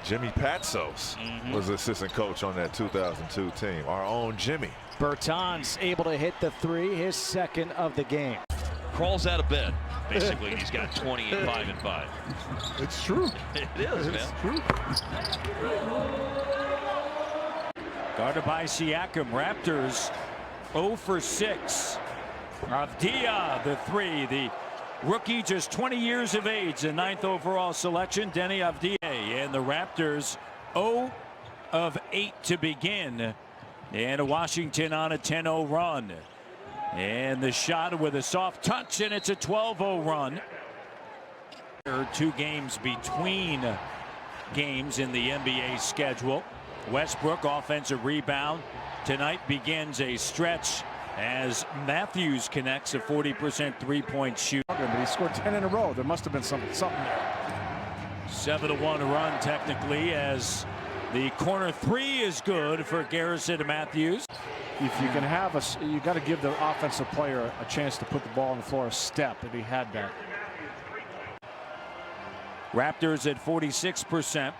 Jimmy Patsos was the assistant coach on that 2002 team. Our own Jimmy. Bertans able to hit the three, his second of the game. Crawls out of bed, basically, and he's got 20 and 5 and 5. It's true. It is, man. It's true. Guarded by Siakam. Raptors 0 for 6. Avdia, the three. The rookie, just 20 years of age, the 9th overall selection, Denny Avdia. And the Raptors 0 of 8 to begin. And Washington on a 10-0 run. And the shot with a soft touch, and it's a 12-0 run. There are 2 games between games in the NBA schedule. Westbrook offensive rebound tonight begins a stretch as Matthews connects a 40% three-point shoot. But he scored 10 in a row. There must have been something there. 7-1 run technically, as the corner three is good for Garrison Matthews. If you can have you got to give the offensive player a chance to put the ball on the floor a step, and he had that. Raptors at 46%.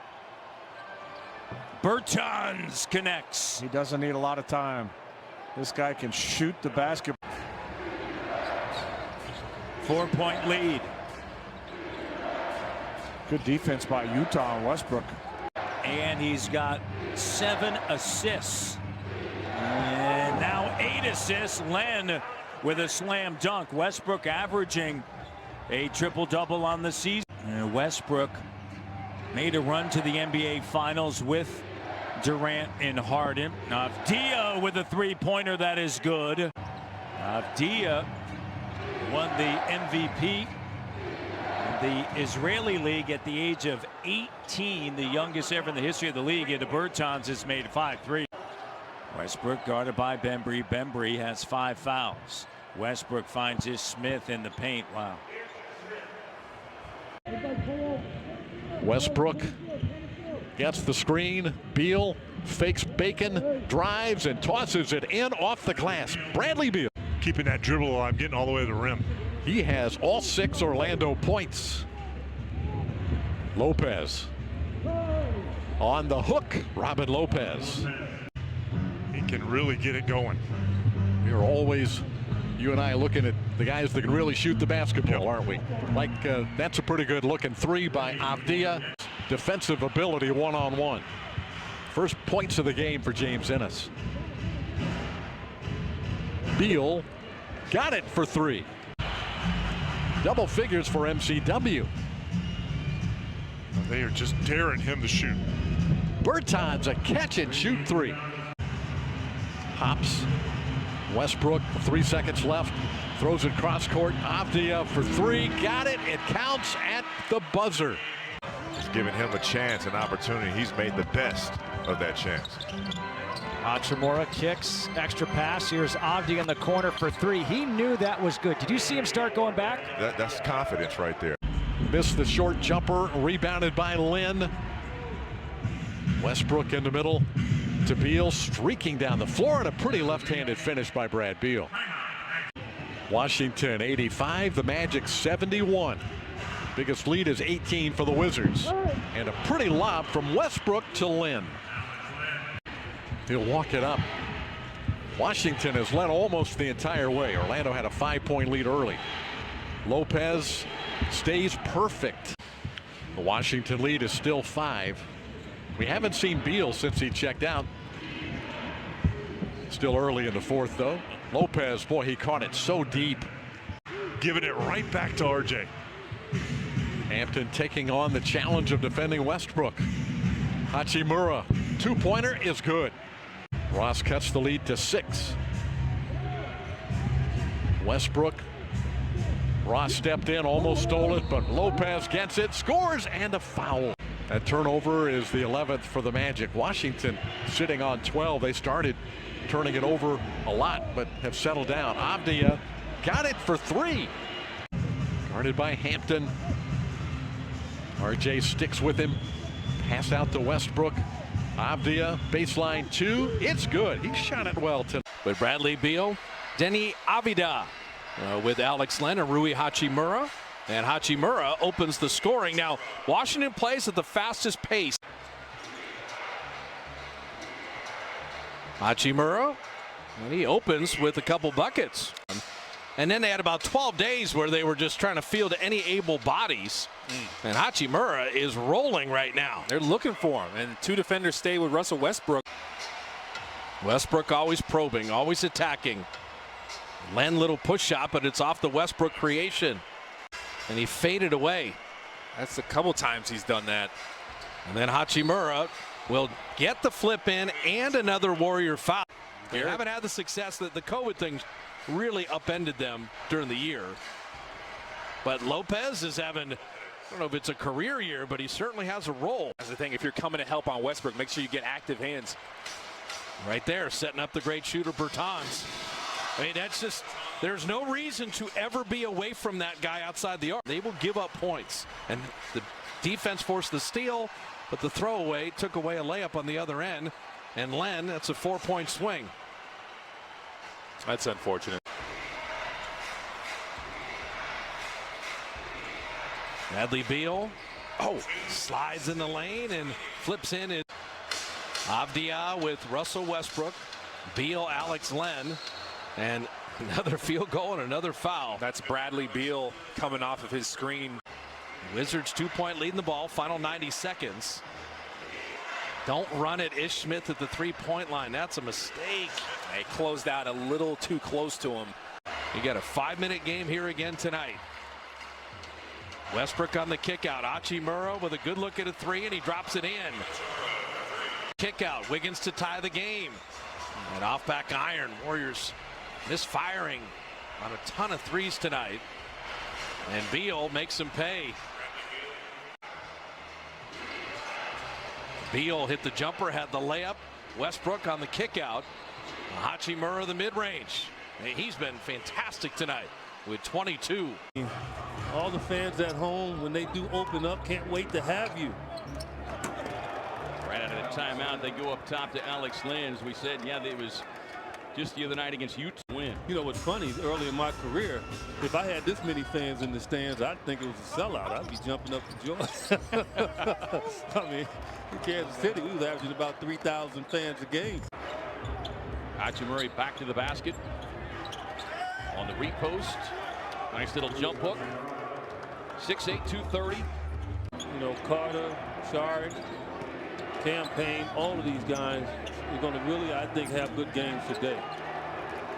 Bertans connects. He doesn't need a lot of time. This guy can shoot the basket. 4-point lead. Good defense by Utah and Westbrook. And he's got 7 assists. And now 8 assists. Len with a slam dunk. Westbrook averaging a triple-double on the season. And Westbrook made a run to the NBA Finals with Durant and Harden. Avdia with a three-pointer that is good. Avdia won the MVP in the Israeli League at the age of 18, the youngest ever in the history of the league. And the Bertans has made 5 3. Westbrook guarded by Bembry. Bembry has 5 fouls. Westbrook finds his Smith in the paint. Wow. Westbrook gets the screen. Beal fakes Bacon, drives and tosses it in off the glass. Bradley Beal keeping that dribble alive, getting all the way to the rim. He has all 6 Orlando points. Lopez on the hook. Robin Lopez. He can really get it going. We're always, you and I, looking at the guys that can really shoot the basketball, aren't we? Like that's a pretty good looking 3 by Avdia. Defensive ability one-on-one. First points of the game for James Ennis. Beal got it for 3. Double figures for MCW. They are just daring him to shoot. Bertans a catch and shoot 3. Hops. Westbrook, 3 seconds left. Throws it cross court. Avdia for 3. Got it. It counts at the buzzer. Just giving him a chance, an opportunity. He's made the best of that chance. Hachimura kicks, extra pass. Here's Avdia in the corner for 3. He knew that was good. Did you see him start going back? That's confidence right there. Missed the short jumper, rebounded by Lynn. Westbrook in the middle to Beal, streaking down the floor, and a pretty left-handed finish by Brad Beal. Washington 85, the Magic 71. Biggest lead is 18 for the Wizards. And a pretty lob from Westbrook to Lynn. He'll walk it up. Washington has led almost the entire way. Orlando had a 5-point lead early. Lopez stays perfect. The Washington lead is still 5. We haven't seen Beal since he checked out. Still early in the 4th, though. Lopez, boy, he caught it so deep. Giving it right back to RJ. Hampton taking on the challenge of defending Westbrook. Hachimura, 2-pointer is good. Ross cuts the lead to 6. Westbrook. Ross stepped in, almost stole it, but Lopez gets it, scores, and a foul. That turnover is the 11th for the Magic. Washington sitting on 12. They started turning it over a lot, but have settled down. Avdia got it for 3. Guarded by Hampton. RJ sticks with him. Pass out to Westbrook. Avdia, baseline 2. It's good. He shot it well tonight. With Bradley Beal, Denny Avdia with Alex Len and Rui Hachimura. And Hachimura opens the scoring. Now, Washington plays at the fastest pace. Hachimura, and he opens with a couple buckets. And then they had about 12 days where they were just trying to field any able bodies. And Hachimura is rolling right now. They're looking for him, and 2 defenders stay with Russell Westbrook. Westbrook always probing, always attacking. Len little push shot, but it's off the Westbrook creation. And he faded away. That's a couple times he's done that. And then Hachimura will get the flip in and another Warrior foul. They haven't had the success that the COVID thing really upended them during the year. But Lopez is having, I don't know if it's a career year, but he certainly has a role. That's the thing, if you're coming to help on Westbrook, make sure you get active hands. Right there, setting up the great shooter Bertans. I mean, that's just, there's no reason to ever be away from that guy outside the arc. They will give up points. And the defense forced the steal, but the throwaway took away a layup on the other end. And Len, that's a 4-point swing. That's unfortunate. Bradley Beal, slides in the lane and flips in it. Avdia with Russell Westbrook, Beal, Alex Len, and another field goal and another foul. That's Bradley Beal coming off of his screen. Wizards 2-point lead in the ball, final 90 seconds. Don't run it, Ish Smith at the 3-point line. That's a mistake. They closed out a little too close to him. You got a 5-minute game here again tonight. Westbrook on the kick out. Hachimura with a good look at a 3, and he drops it in. Kick out. Wiggins to tie the game. And off back iron. Warriors misfiring. on a ton of threes tonight. And Beal makes him pay. Beal hit the jumper, had the layup. Westbrook on the kick out. Hachimura the mid-range. He's been fantastic tonight with 22. All the fans at home, when they do open up, can't wait to have you. Right out of the timeout, they go up top to Alex Lynn. As we said, yeah, it was just the other night against Utah. Win. You know what's funny, early in my career, if I had this many fans in the stands, I'd think it was a sellout. I'd be jumping up for joy. I mean, in Kansas City, we was averaging about 3,000 fans a game. Hachimura back to the basket. On the repost. Nice little jump hook. 6'8", 230. You know, Carter, Shard, Campaign, all of these guys are going to really, I think, have good games today.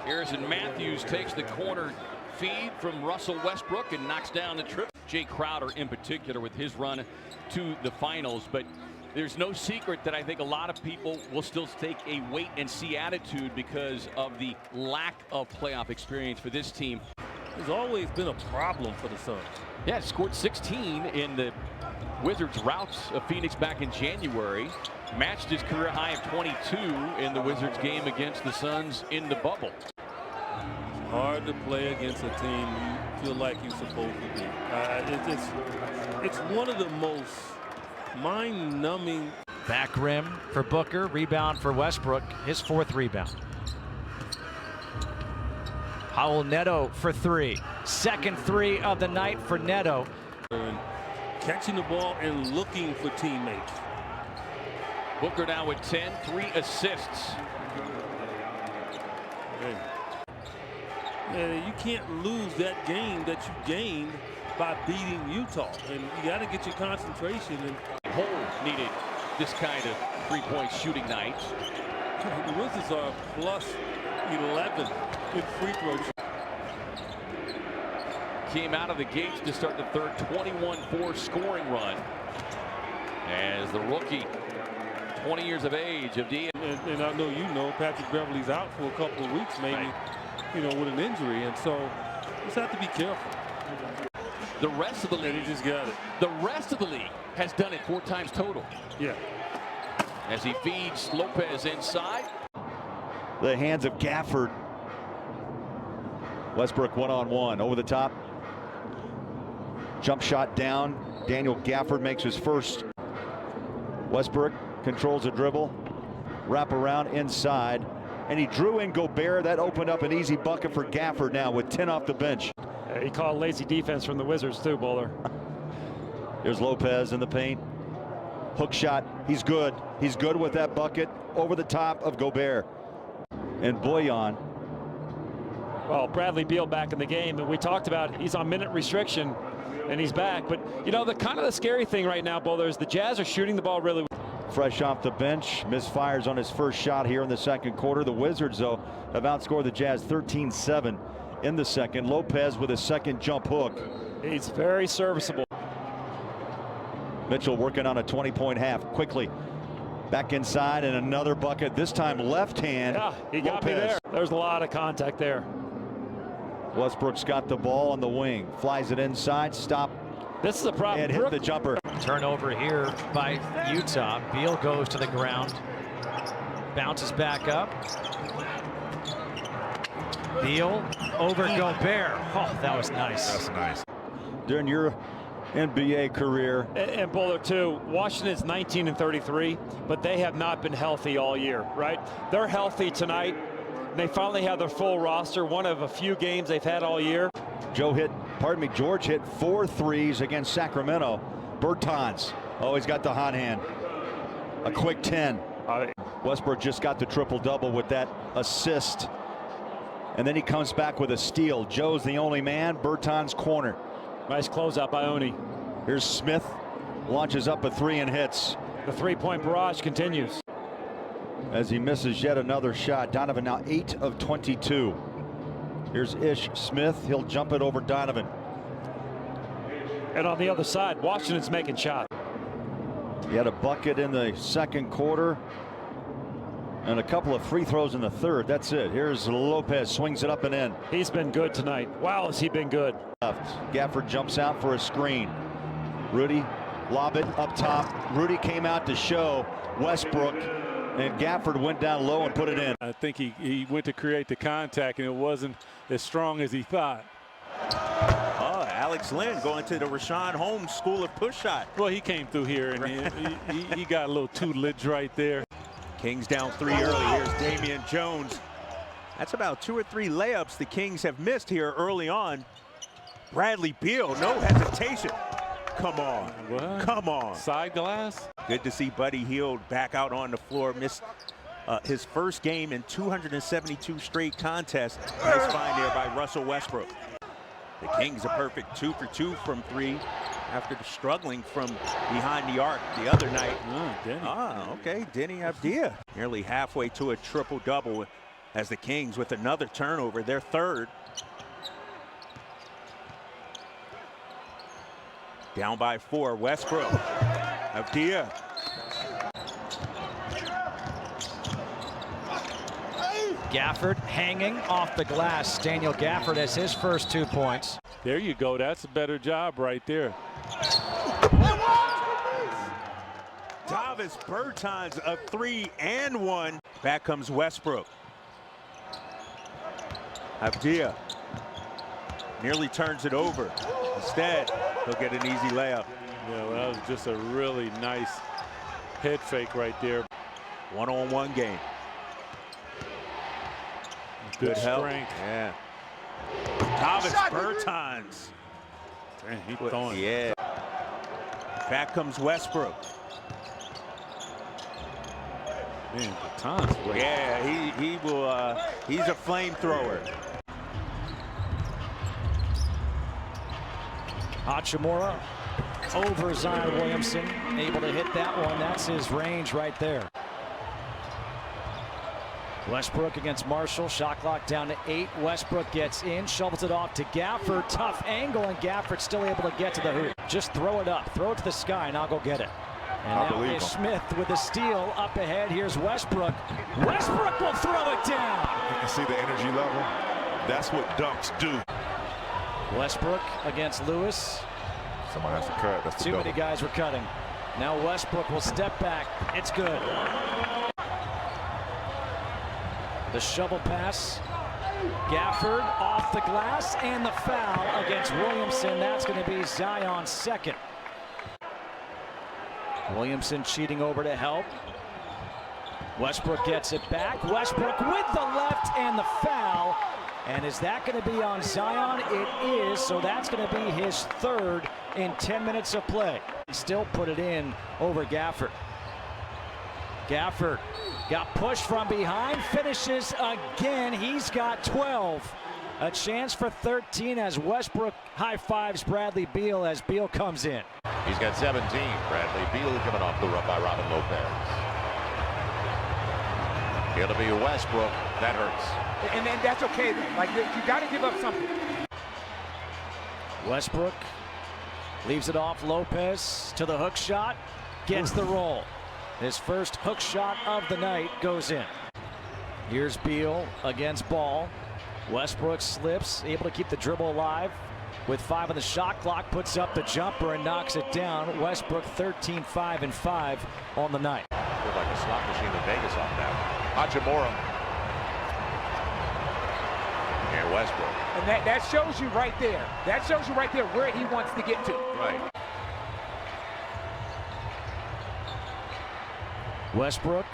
Harrison Matthews takes the corner feed from Russell Westbrook and knocks down the trip. Jay Crowder in particular with his run to the finals. But there's no secret that I think a lot of people will still take a wait and see attitude because of the lack of playoff experience for this team. There's always been a problem for the Suns. Yeah, scored 16 in the Wizards' rout of Phoenix back in January. Matched his career high of 22 in the Wizards game against the Suns in the bubble. It's hard to play against a team you feel like you're supposed to be. It's one of the most mind-numbing. Back rim for Booker, rebound for Westbrook, his 4th rebound. Raul Neto for 3. Second 3 of the night for Neto. And catching the ball and looking for teammates. Booker now with 10, 3 assists. Yeah, you can't lose that game that you gained by beating Utah. And you got to get your concentration. And Hole needed this kind of three-point shooting night. The Wizards are plus 11 in free throws. Came out of the gates to start the third 21-4 scoring run. As the rookie, 20 years of age of D. And I know you know Patrick Beverly's out for a couple of weeks, maybe, you know, with an injury. And so just have to be careful. The rest of the league, he just got it. The rest of the league has done it 4 times total. Yeah. As he feeds Lopez inside. The hands of Gafford. Westbrook one-on-one over the top. Jump shot down. Daniel Gafford makes his first. Westbrook controls the dribble. Wrap around inside. And he drew in Gobert. That opened up an easy bucket for Gafford now with 10 off the bench. He called lazy defense from the Wizards too, Bowler. There's Lopez in the paint. Hook shot. He's good. He's good with that bucket over the top of Gobert. And Boyan. Well, Bradley Beal back in the game, and we talked about he's on minute restriction, and he's back. But, you know, the kind of the scary thing right now, Bowler, is the Jazz are shooting the ball really well. Fresh off the bench, misfires on his first shot here in the second quarter. The Wizards, though, have outscored the Jazz 13-7 in the second. Lopez with a second jump hook. He's very serviceable. Mitchell working on a 20-point half quickly. Back inside and another bucket, this time left hand. Yeah, he got me there. There's a lot of contact there. Westbrook's got the ball on the wing, flies it inside, stop. This is a problem. And hit the jumper. Turnover here by Utah. Beal goes to the ground. Bounces back up. Beal over Gobert. Oh, that was nice. That's nice. During your NBA career. And Bowler too, Washington's 19-33, but they have not been healthy all year, right? They're healthy tonight. They finally have their full roster, one of a few games they've had all year. George hit 4 threes against Sacramento. Bertans, oh, he's got the hot hand. A quick 10. Westbrook just got the triple-double with that assist. And then he comes back with a steal. Joe's the only man, Bertans corner. Nice closeout by Oni. Here's Smith, launches up a 3 and hits. The three-point barrage continues. As he misses yet another shot. Donovan now 8 of 22. Here's Ish Smith. He'll jump it over Donovan. And on the other side, Washington's making shots. He had a bucket in the second quarter. and a couple of free throws in the third. That's it. Here's Lopez, swings it up and in. He's been good tonight. Wow, has he been good. Gafford jumps out for a screen. Rudy, lob it up top. Rudy came out to show Westbrook, and Gafford went down low and put it in. I think he went to create the contact, and it wasn't as strong as he thought. Oh, Alex Len going to the Rashawn Holmes School of Push Shot. Well, he came through here, and he got a little tutelage right there. Kings down 3 early. Here's Damian Jones. That's about 2 or 3 layups the Kings have missed here early on. Bradley Beal, no hesitation. Come on. What? Come on. Side glass. Good to see Buddy Hield back out on the floor. Missed his first game in 272 straight contests. Nice find there by Russell Westbrook. The Kings a perfect 2 for 2 from 3 after struggling from behind the arc the other night. Okay, Denny Abdia. Nearly halfway to a triple-double as the Kings with another turnover, their third. Down by 4, Westbrook. Abdia. Gafford hanging off the glass. Daniel Gafford has his first 2 points. There you go. That's a better job right there. Davis Bertans a 3 and 1. Back comes Westbrook. Abdia nearly turns it over. Instead, he'll get an easy layup. Yeah, well, that was just a really nice head fake right there. One-on-one game. Good help. strength. Yeah. Davis Bertans. Dang, he's throwing. Yeah. Back comes Westbrook. Man, Bertans. Yeah, he will. He's a flamethrower. Hachimura over Zion Williamson, able to hit that one. That's his range right there. Westbrook against Marshall, shot clock down to 8. Westbrook gets in, shovels it off to Gafford, tough angle, and Gafford still able to get to the hoop. Just throw it up, throw it to the sky, and I'll go get it. And now is Smith with the steal up ahead. Here's Westbrook. Westbrook will throw it down. You can see the energy level. That's what dunks do. Westbrook against Lewis. Someone has to cut. That's Too many guys were cutting. Now Westbrook will step back. It's good. The shovel pass. Gafford off the glass, and the foul against Williamson. That's going to be Zion's second. Williamson cheating over to help. Westbrook gets it back. Westbrook with the left and the foul. And is that going to be on Zion? It is, so that's going to be his third in 10 minutes of play. Still put it in over Gafford. Gafford got pushed from behind, finishes again. He's got 12. A chance for 13 as Westbrook high-fives Bradley Beal as Beal comes in. He's got 17. Bradley Beal coming off the run by Robin Lopez. It'll be Westbrook. That hurts. And then that's okay. Like, you got to give up something. Westbrook leaves it off Lopez to the hook shot. Gets the roll. His first hook shot of the night goes in. Here's Beal against Ball. Westbrook slips, able to keep the dribble alive. With 5 on the shot clock, puts up the jumper and knocks it down. Westbrook 13, 5, and 5 on the night. Looked like a slot machine in Vegas off that. Hachimura. And Westbrook. And that shows you right there. That shows you right there where he wants to get to. Right. Westbrook,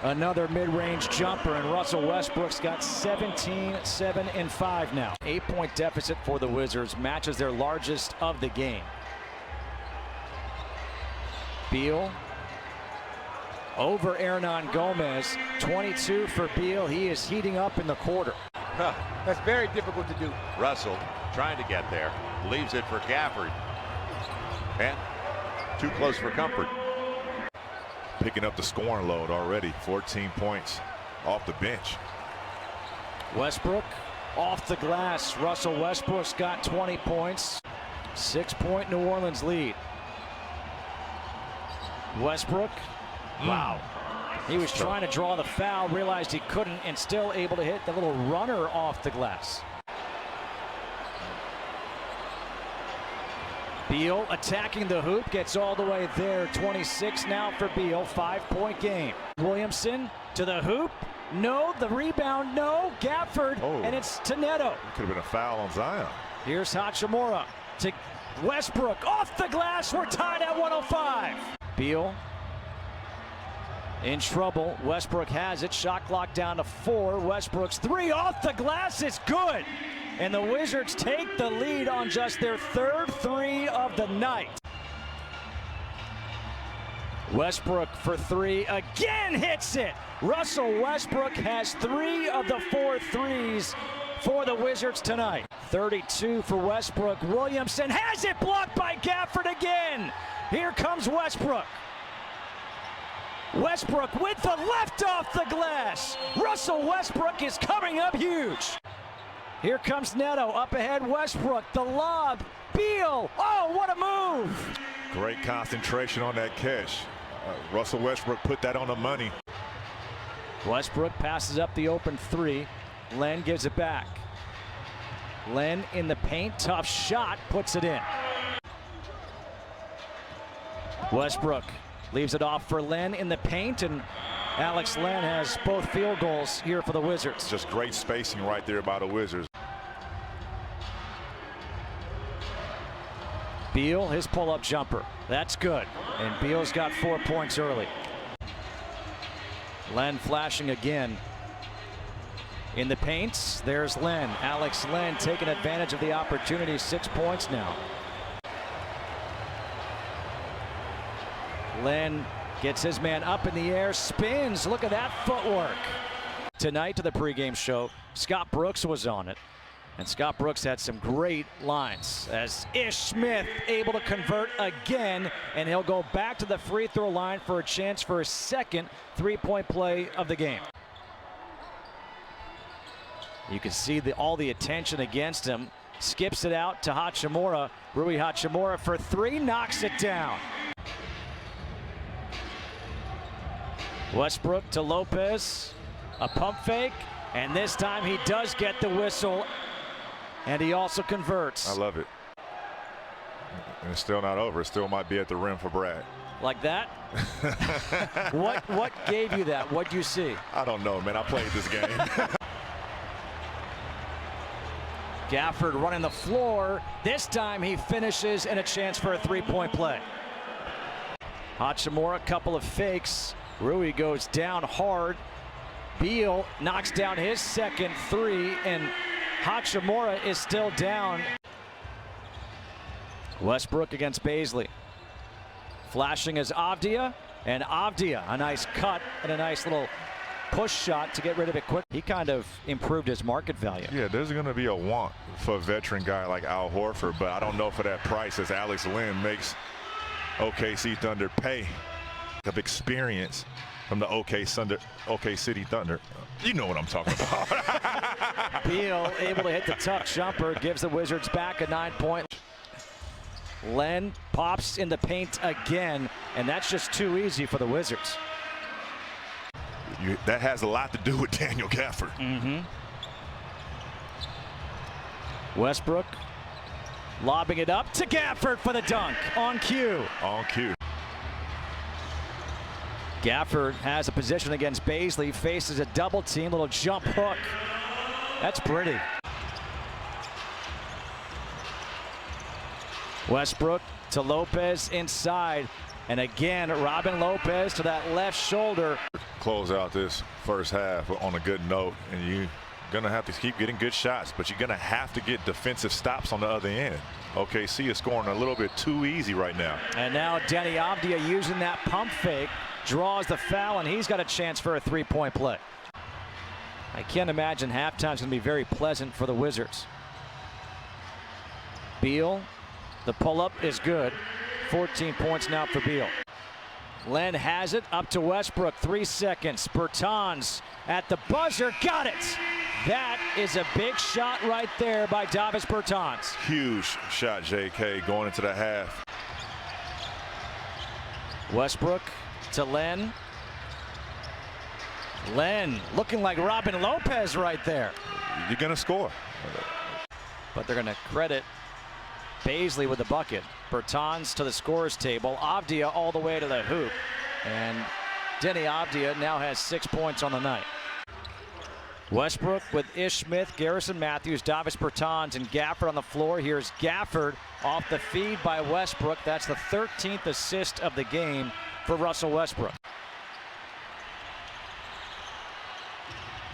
another mid-range jumper, and Russell Westbrook's got 17, 7, and 5 now. 8-point deficit for the Wizards, matches their largest of the game. Beal over Hernan Gomez, 22 for Beal. He is heating up in the quarter. That's very difficult to do. Russell trying to get there, leaves it for Gafford, and too close for comfort. Picking up the scoring load already. 14 points off the bench. Westbrook off the glass. Russell Westbrook's got 20 points. 6-point New Orleans lead. Westbrook. Wow. He was trying to draw the foul, realized he couldn't, and still able to hit the little runner off the glass. Beal attacking the hoop, gets all the way there. 26 now for Beal, 5-point game. Williamson to the hoop. No, the rebound, no. Gafford, and it's to Neto. Could have been a foul on Zion. Here's Hachimura to Westbrook. Off the glass, we're tied at 105. Beal in trouble. Westbrook has it. Shot clock down to 4. Westbrook's 3 off the glass is good. And the Wizards take the lead on just their 3rd 3 of the night. Westbrook for 3 again, hits it. Russell Westbrook has 3 of the 4 threes for the Wizards tonight. 32 for Westbrook. Williamson has it, blocked by Gafford again. Here comes Westbrook. Westbrook with the left off the glass. Russell Westbrook is coming up huge. Here comes Neto, up ahead Westbrook, the lob, Beal, oh, what a move! Great concentration on that catch. Russell Westbrook put that on the money. Westbrook passes up the open 3. Len gives it back. Len in the paint, tough shot, puts it in. Westbrook leaves it off for Len in the paint, and Alex Len has both field goals here for the Wizards. Just great spacing right there by the Wizards. Beal, his pull-up jumper. That's good. And Beal's got 4 points early. Len flashing again. In the paints, there's Len. Alex Len taking advantage of the opportunity. 6 points now. Len gets his man up in the air, spins. Look at that footwork. Tonight to the pregame show, Scott Brooks was on it. And Scott Brooks had some great lines as Ish Smith able to convert again, and he'll go back to the free throw line for a chance for his 2nd 3-point play of the game. You can see all the attention against him. Skips it out to Hachimura. Rui Hachimura for 3, knocks it down. Westbrook to Lopez, a pump fake, and this time he does get the whistle. And he also converts. I love it. And it's still not over. It still might be at the rim for Brad. Like that? What gave you that? What'd you see? I don't know, man. I played this game. Gafford running the floor. This time he finishes and a chance for a 3-point play. Hachimura, a couple of fakes. Rui goes down hard. Beal knocks down his 2nd 3, and Hachimura is still down. Westbrook against Baisley. Flashing is Avdia, and Avdia, a nice cut and a nice little push shot to get rid of it quick. He kind of improved his market value. Yeah, there's going to be a want for a veteran guy like Al Horford, but I don't know for that price as Alex Len makes OKC Thunder pay of experience from the OK City Thunder. You know what I'm talking about. Beal able to hit the tough jumper, gives the Wizards back a 9-point. Len pops in the paint again, and that's just too easy for the Wizards. That has a lot to do with Daniel Gafford. Westbrook lobbing it up to Gafford for the dunk on cue. On cue. Gafford has a position against Baisley, faces a double team, little jump hook. That's pretty. Westbrook to Lopez inside, and again Robin Lopez to that left shoulder. Close out this first half on a good note, and you're gonna have to keep getting good shots, but you're gonna have to get defensive stops on the other end. OKC is scoring a little bit too easy right now. And now Denny Avdia using that pump fake, draws the foul, and he's got a chance for a 3-point play. I can't imagine halftime's going to be very pleasant for the Wizards. Beal, the pull-up is good. 14 points now for Beal. Len has it up to Westbrook. 3 seconds. Bertans at the buzzer. Got it. That is a big shot right there by Davis Bertans. Huge shot, JK, going into the half. Westbrook to Len. Len looking like Robin Lopez right there. You're going to score. But they're going to credit Baisley with the bucket. Bertans to the scorers table. Avdia all the way to the hoop. And Denny Avdia now has 6 points on the night. Westbrook with Ish Smith, Garrison Matthews, Davis Bertans, and Gafford on the floor. Here's Gafford off the feed by Westbrook. That's the 13th assist of the game for Russell Westbrook.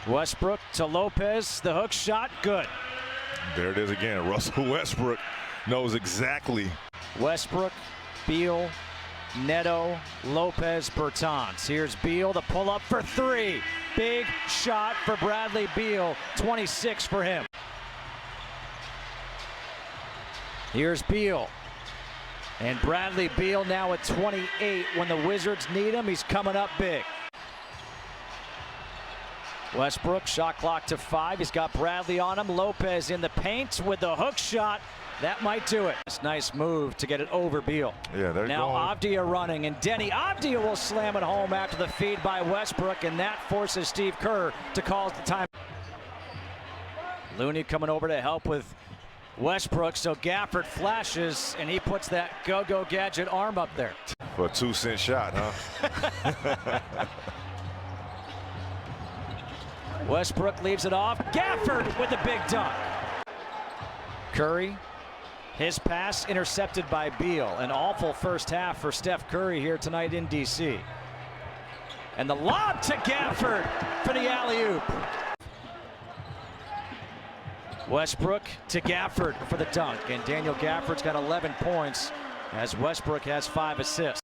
Westbrook to Lopez, the hook shot, good. There it is again. Russell Westbrook knows exactly. Westbrook, Beal, Neto, Lopez, Bertans. Here's Beal to pull up for three. Big shot for Bradley Beal, 26 for him. Here's Beal. And Bradley Beal now at 28. When the Wizards need him, he's coming up big. Westbrook, shot clock to 5. He's got Bradley on him. Lopez in the paint with the hook shot. That might do it. It's a nice move to get it over Beal. Yeah, there you go. Now Avdia running, and Denny Avdia will slam it home after the feed by Westbrook, and that forces Steve Kerr to call the time. Looney coming over to help with Westbrook, so Gafford flashes, and he puts that go-go gadget arm up there. For a 2-cent shot, huh? Westbrook leaves it off. Gafford with the big dunk. Curry, his pass intercepted by Beal. An awful first half for Steph Curry here tonight in D.C. And the lob to Gafford for the alley-oop. Westbrook to Gafford for the dunk. And Daniel Gafford's got 11 points as Westbrook has 5 assists.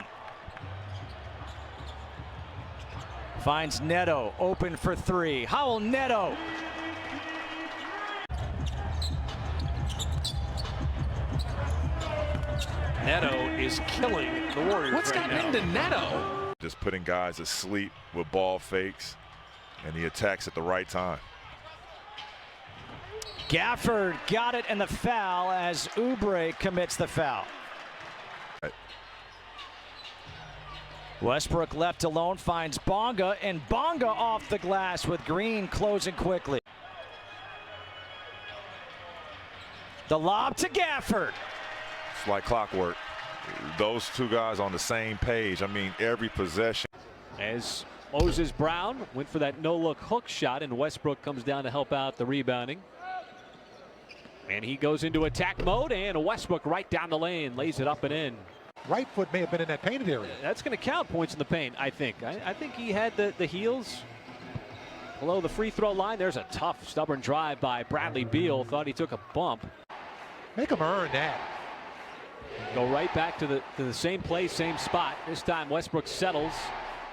Finds Neto open for 3. Howell Neto. Neto is killing the Warriors. What's right gotten now. into Neto? Just putting guys to sleep with ball fakes, and he attacks at the right time. Gafford got it and the foul as Oubre commits the foul. Westbrook left alone, finds Bonga, and Bonga off the glass with Green closing quickly. The lob to Gafford. It's like clockwork. Those two guys on the same page. I mean, every possession. As Moses Brown went for that no-look hook shot, and Westbrook comes down to help out the rebounding. And he goes into attack mode, and Westbrook right down the lane, lays it up and in. Right foot may have been in that painted area. That's going to count points in the paint, I think. I think he had the heels below the free throw line. There's a tough, stubborn drive by Bradley Beal. Thought he took a bump. Make him earn that. Go right back to the same place, same spot. This time Westbrook settles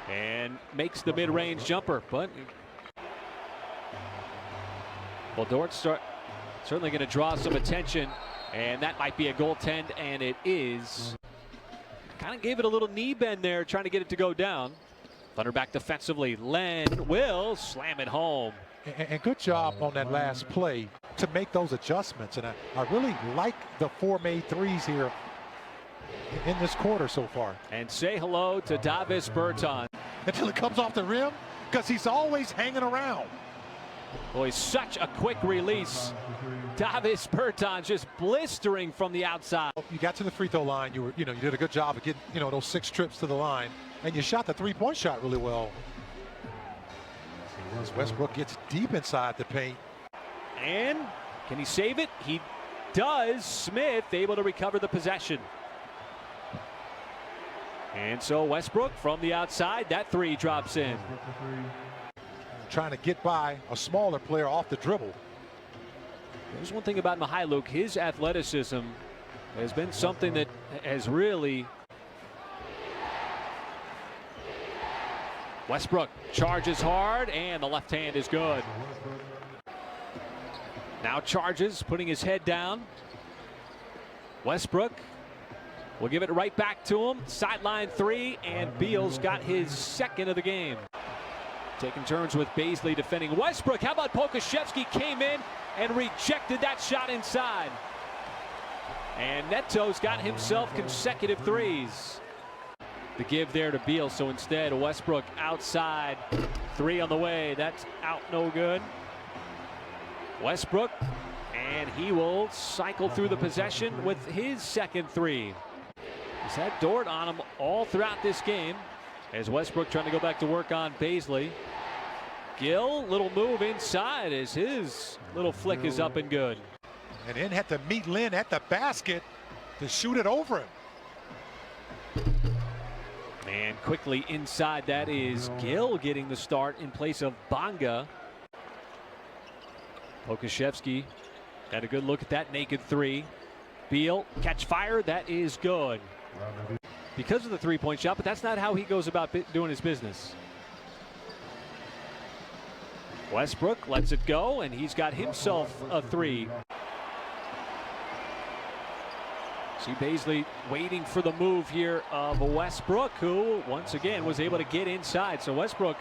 and makes the mid-range jumper. But well, Dort's certainly going to draw some attention, and that might be a goaltend, and it is. Kind of gave it a little knee bend there, trying to get it to go down. Thunder back defensively. Len will slam it home. And good job on that last play to make those adjustments. And I really like the 4 made threes here in this quarter so far. And say hello to Davis Bertans. Until it comes off the rim, because he's always hanging around. Boy, such a quick release. Davis Bertans just blistering from the outside. You got to the free throw line. You did a good job of getting, those 6 trips to the line, and you shot the 3-point shot really well. As Westbrook gets deep inside the paint. And can he save it? He does. Smith able to recover the possession. And so Westbrook from the outside, that 3 drops in. Trying to get by a smaller player off the dribble. There's one thing about Mihailuk. His athleticism has been something that has really. Westbrook charges hard, and the left hand is good. Now charges, putting his head down. Westbrook will give it right back to him. Sideline 3, and Beal's got his 2nd of the game. Taking turns with Baisley defending Westbrook. How about Pokusevski came in and rejected that shot inside. And Neto's got himself consecutive 3s. the give there to Beal. So instead, Westbrook outside. 3 on the way. That's out, no good. Westbrook, and he will cycle through the possession with his second 3. He's had Dort on him all throughout this game as Westbrook trying to go back to work on Bazley. Gill, little move inside as his little flick is up and good. And then had to meet Lynn at the basket to shoot it over him. And quickly inside, that is Gill getting the start in place of Bonga. Pokashevsky had a good look at that naked 3. Beal, catch fire, that is good. Because of the 3-point shot, but that's not how he goes about doing his business. Westbrook lets it go, and he's got himself a 3. See Bazley waiting for the move here of Westbrook, who once again was able to get inside. So Westbrook.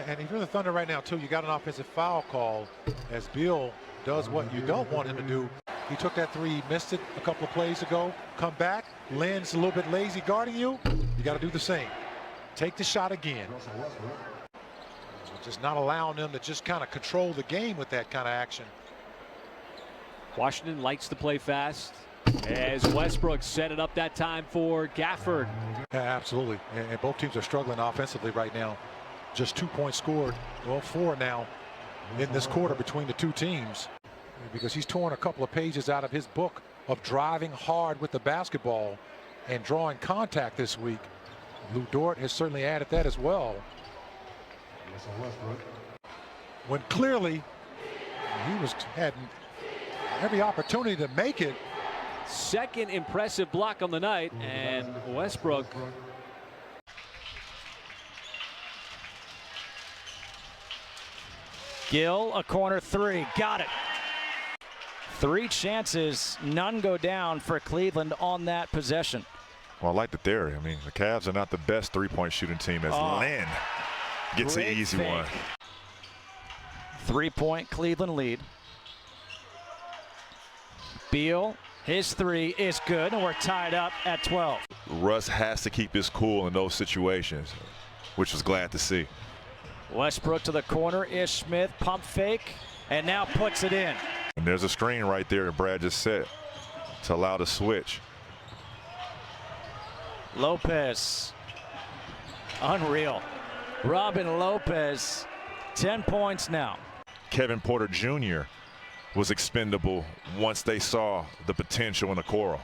And if you're the Thunder right now, too, you got an offensive foul call as Beal does what you don't want him to do. He took that 3, he missed it a couple of plays ago. Come back, Lynn's a little bit lazy guarding you. You got to do the same. Take the shot again. Just not allowing them to just kind of control the game with that kind of action. Washington likes to play fast as Westbrook set it up that time for Gafford. Yeah, absolutely. And both teams are struggling offensively right now. Just 2 points scored. Well, 4 now in this quarter between the two teams, because he's torn a couple of pages out of his book of driving hard with the basketball and drawing contact this week. Lou Dort has certainly added that as well. When clearly he had every opportunity to make it. Second impressive block on the night, and Westbrook. Gill, a corner 3, got it. 3 chances, none go down for Cleveland on that possession. Well, I like the theory. I mean, the Cavs are not the best 3-point shooting team as Lynn gets the easy one. 3-point Cleveland lead. Beal, his 3 is good, and we're tied up at 12. Russ has to keep his cool in those situations, which was glad to see. Westbrook to the corner, Ish Smith, pump fake, and now puts it in. And there's a screen right there that Brad just set to allow the switch. Lopez, unreal. Robin Lopez, 10 points now. Kevin Porter Jr. was expendable once they saw the potential in the Coral.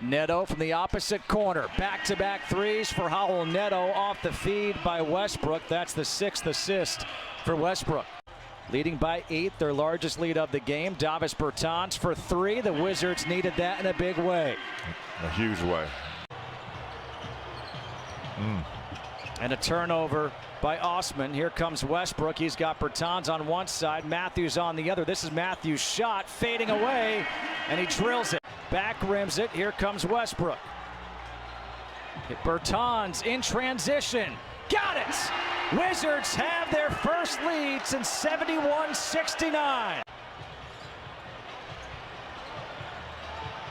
Neto from the opposite corner. Back-to-back 3s for Howell Neto off the feed by Westbrook. That's the 6th assist for Westbrook. Leading by 8, their largest lead of the game. Davis Bertans for 3. The Wizards needed that in a big way. A huge way. And a turnover by Osman. Here comes Westbrook. He's got Bertans on one side, Matthews on the other. This is Matthews' shot, fading away, and he drills it. Back rims it. Here comes Westbrook. Bertans in transition. Got it! Wizards have their first lead since 71-69.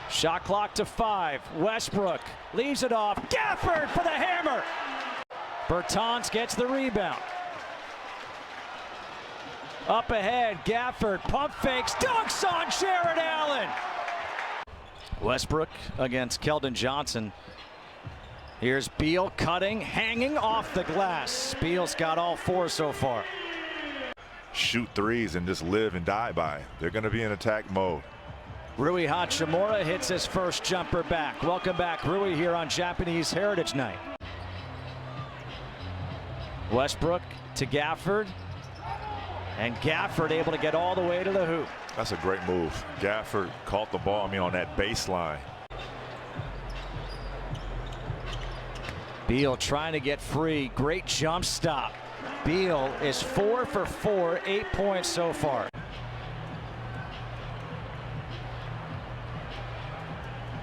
Shot clock to 5. Westbrook leaves it off. Gafford for the hammer. Bertans gets the rebound. Up ahead, Gafford pump fakes, dunks on Jared Allen. Westbrook against Keldon Johnson. Here's Beal cutting, hanging off the glass. Beal's got all 4 so far. Shoot 3s and just live and die by it. They're going to be in attack mode. Rui Hachimura hits his first jumper back. Welcome back, Rui, here on Japanese Heritage Night. Westbrook to Gafford, and Gafford able to get all the way to the hoop. That's a great move. Gafford caught the ball on that baseline. Beal trying to get free. Great jump stop. Beal is 4 for 4, 8 points so far.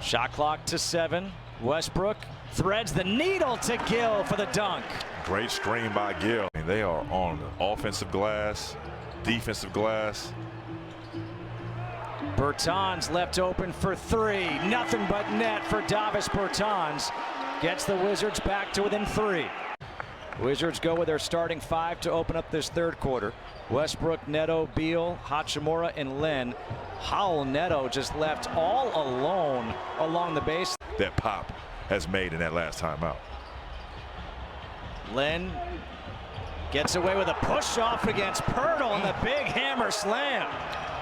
Shot clock to 7. Westbrook threads the needle to Gill for the dunk. Great screen by Gill. They are on the offensive glass, defensive glass. Bertans left open for three. Nothing but net for Davis Bertans. Gets the Wizards back to within 3. Wizards go with their starting 5 to open up this third quarter. Westbrook, Neto, Beal, Hachimura, and Len. Howell Neto just left all alone along the base. That Pop has made in that last timeout. Len gets away with a push off against Pirtle and the big hammer slam.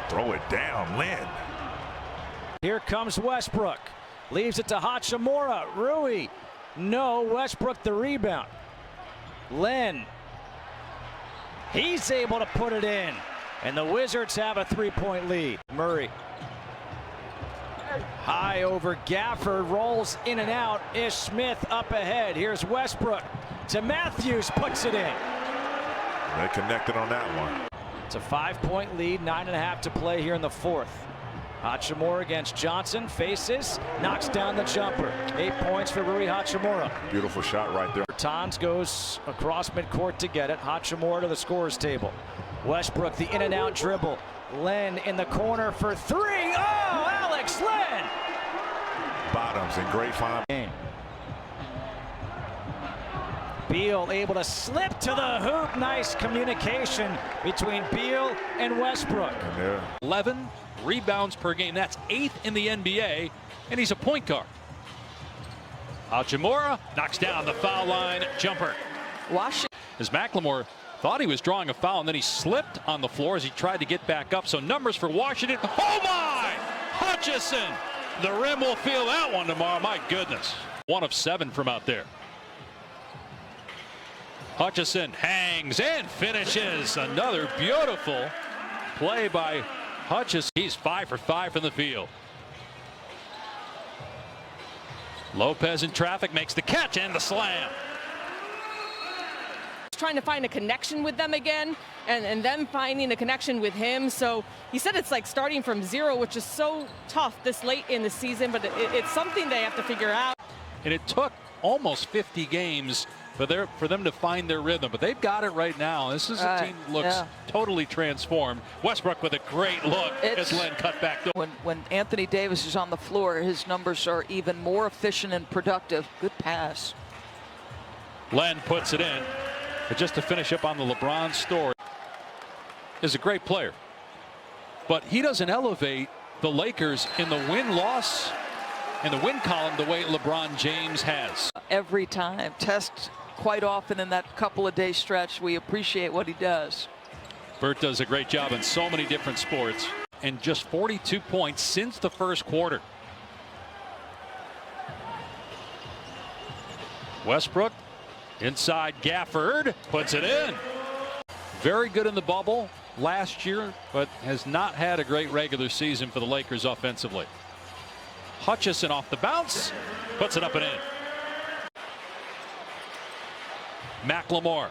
Throw it down, Len. Here comes Westbrook. Leaves it to Hachimura. Rui. No, Westbrook the rebound. Len. He's able to put it in. And the Wizards have a 3-point lead. Murray. High over Gafford. Rolls in and out. Ish Smith up ahead. Here's Westbrook to Matthews. Puts it in. They connected on that one. It's a 5-point lead. 9.5 to play here in the fourth. Hachimura against Johnson, faces, knocks down the jumper. 8 points for Rui Hachimura. Beautiful shot right there. Bertans goes across midcourt to get it. Hachimura to the scorer's table. Westbrook, the in and out dribble. Len in the corner for 3. Oh, Alex Len! Bottoms in great form. Beal able to slip to the hoop. Nice communication between Beal and Westbrook. 11 rebounds per game. That's 8th in the NBA, and he's a point guard. Hachimura knocks down the foul line jumper. As McLemore thought he was drawing a foul, and then he slipped on the floor as he tried to get back up. So numbers for Washington. Oh my! Hutchison! The rim will feel that one tomorrow. My goodness. 1 of 7 from out there. Hutchison hangs and finishes. Another beautiful play by Hutchison. He's 5 for 5 from the field. Lopez in traffic makes the catch and the slam. Trying to find a connection with them again, and them finding a connection with him. So he said it's like starting from 0, which is so tough this late in the season, but it's something they have to figure out. And it took almost 50 games for them to find their rhythm, but they've got it right now. This is a team that looks totally transformed. Westbrook with a great look as Len cut back. When Anthony Davis is on the floor, his numbers are even more efficient and productive. Good pass. Len puts it in. But just to finish up on the LeBron story, is a great player, but he doesn't elevate the Lakers in the win-loss and the win column the way LeBron James has. Every time, test quite often in that couple of day stretch. We appreciate what he does. Bert does a great job in so many different sports, and just 42 points since the first quarter. Westbrook inside, Gafford puts it in. Very good in the bubble last year, but has not had a great regular season for the Lakers offensively. Hutchison off the bounce, puts it up and in. McLemore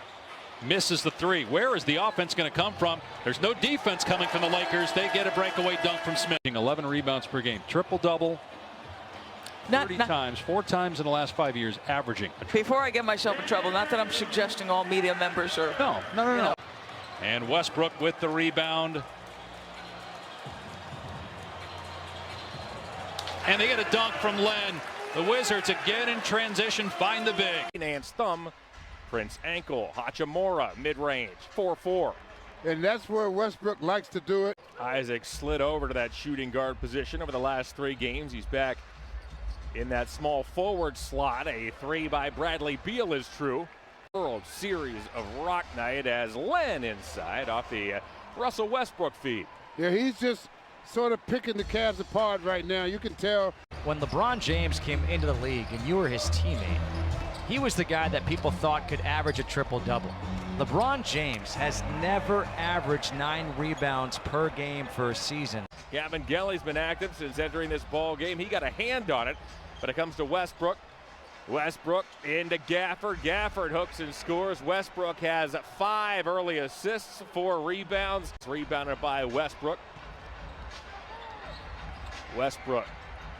misses the 3. Where is the offense going to come from? There's no defense coming from the Lakers. They get a breakaway dunk from Smith. 11 rebounds per game, triple-double. 30 times, 4 times in the last 5 years, averaging. Before I get myself in trouble, not that I'm suggesting all media members are. No. And Westbrook with the rebound. And they get a dunk from Len. The Wizards again in transition, find the big. Nance thumb, Prince ankle, Hachimura mid-range, 4-4. And that's where Westbrook likes to do it. Isaac slid over to that shooting guard position over the last 3 games. He's back in that small forward slot. A 3 by Bradley Beal is true. World Series of Rock Night as Len inside off the Russell Westbrook feed. Yeah, he's just sort of picking the Cavs apart right now. You can tell. When LeBron James came into the league and you were his teammate, he was the guy that people thought could average a triple-double. LeBron James has never averaged 9 rebounds per game for a season. Gavin Gelly's been active since entering this ball game. He got a hand on it, but it comes to Westbrook. Westbrook into Gafford. Gafford hooks and scores. Westbrook has 5 early assists, 4 rebounds. It's rebounded by Westbrook. Westbrook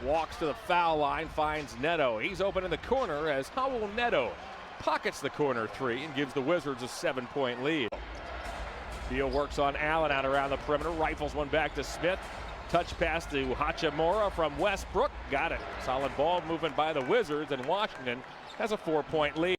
walks to the foul line, finds Neto. He's open in the corner as Howell Neto pockets the corner 3 and gives the Wizards a 7-point lead. Beal works on Allen out around the perimeter, rifles one back to Smith. Touch pass to Hachimura from Westbrook. Got it. Solid ball movement by the Wizards, and Washington has a 4-point lead.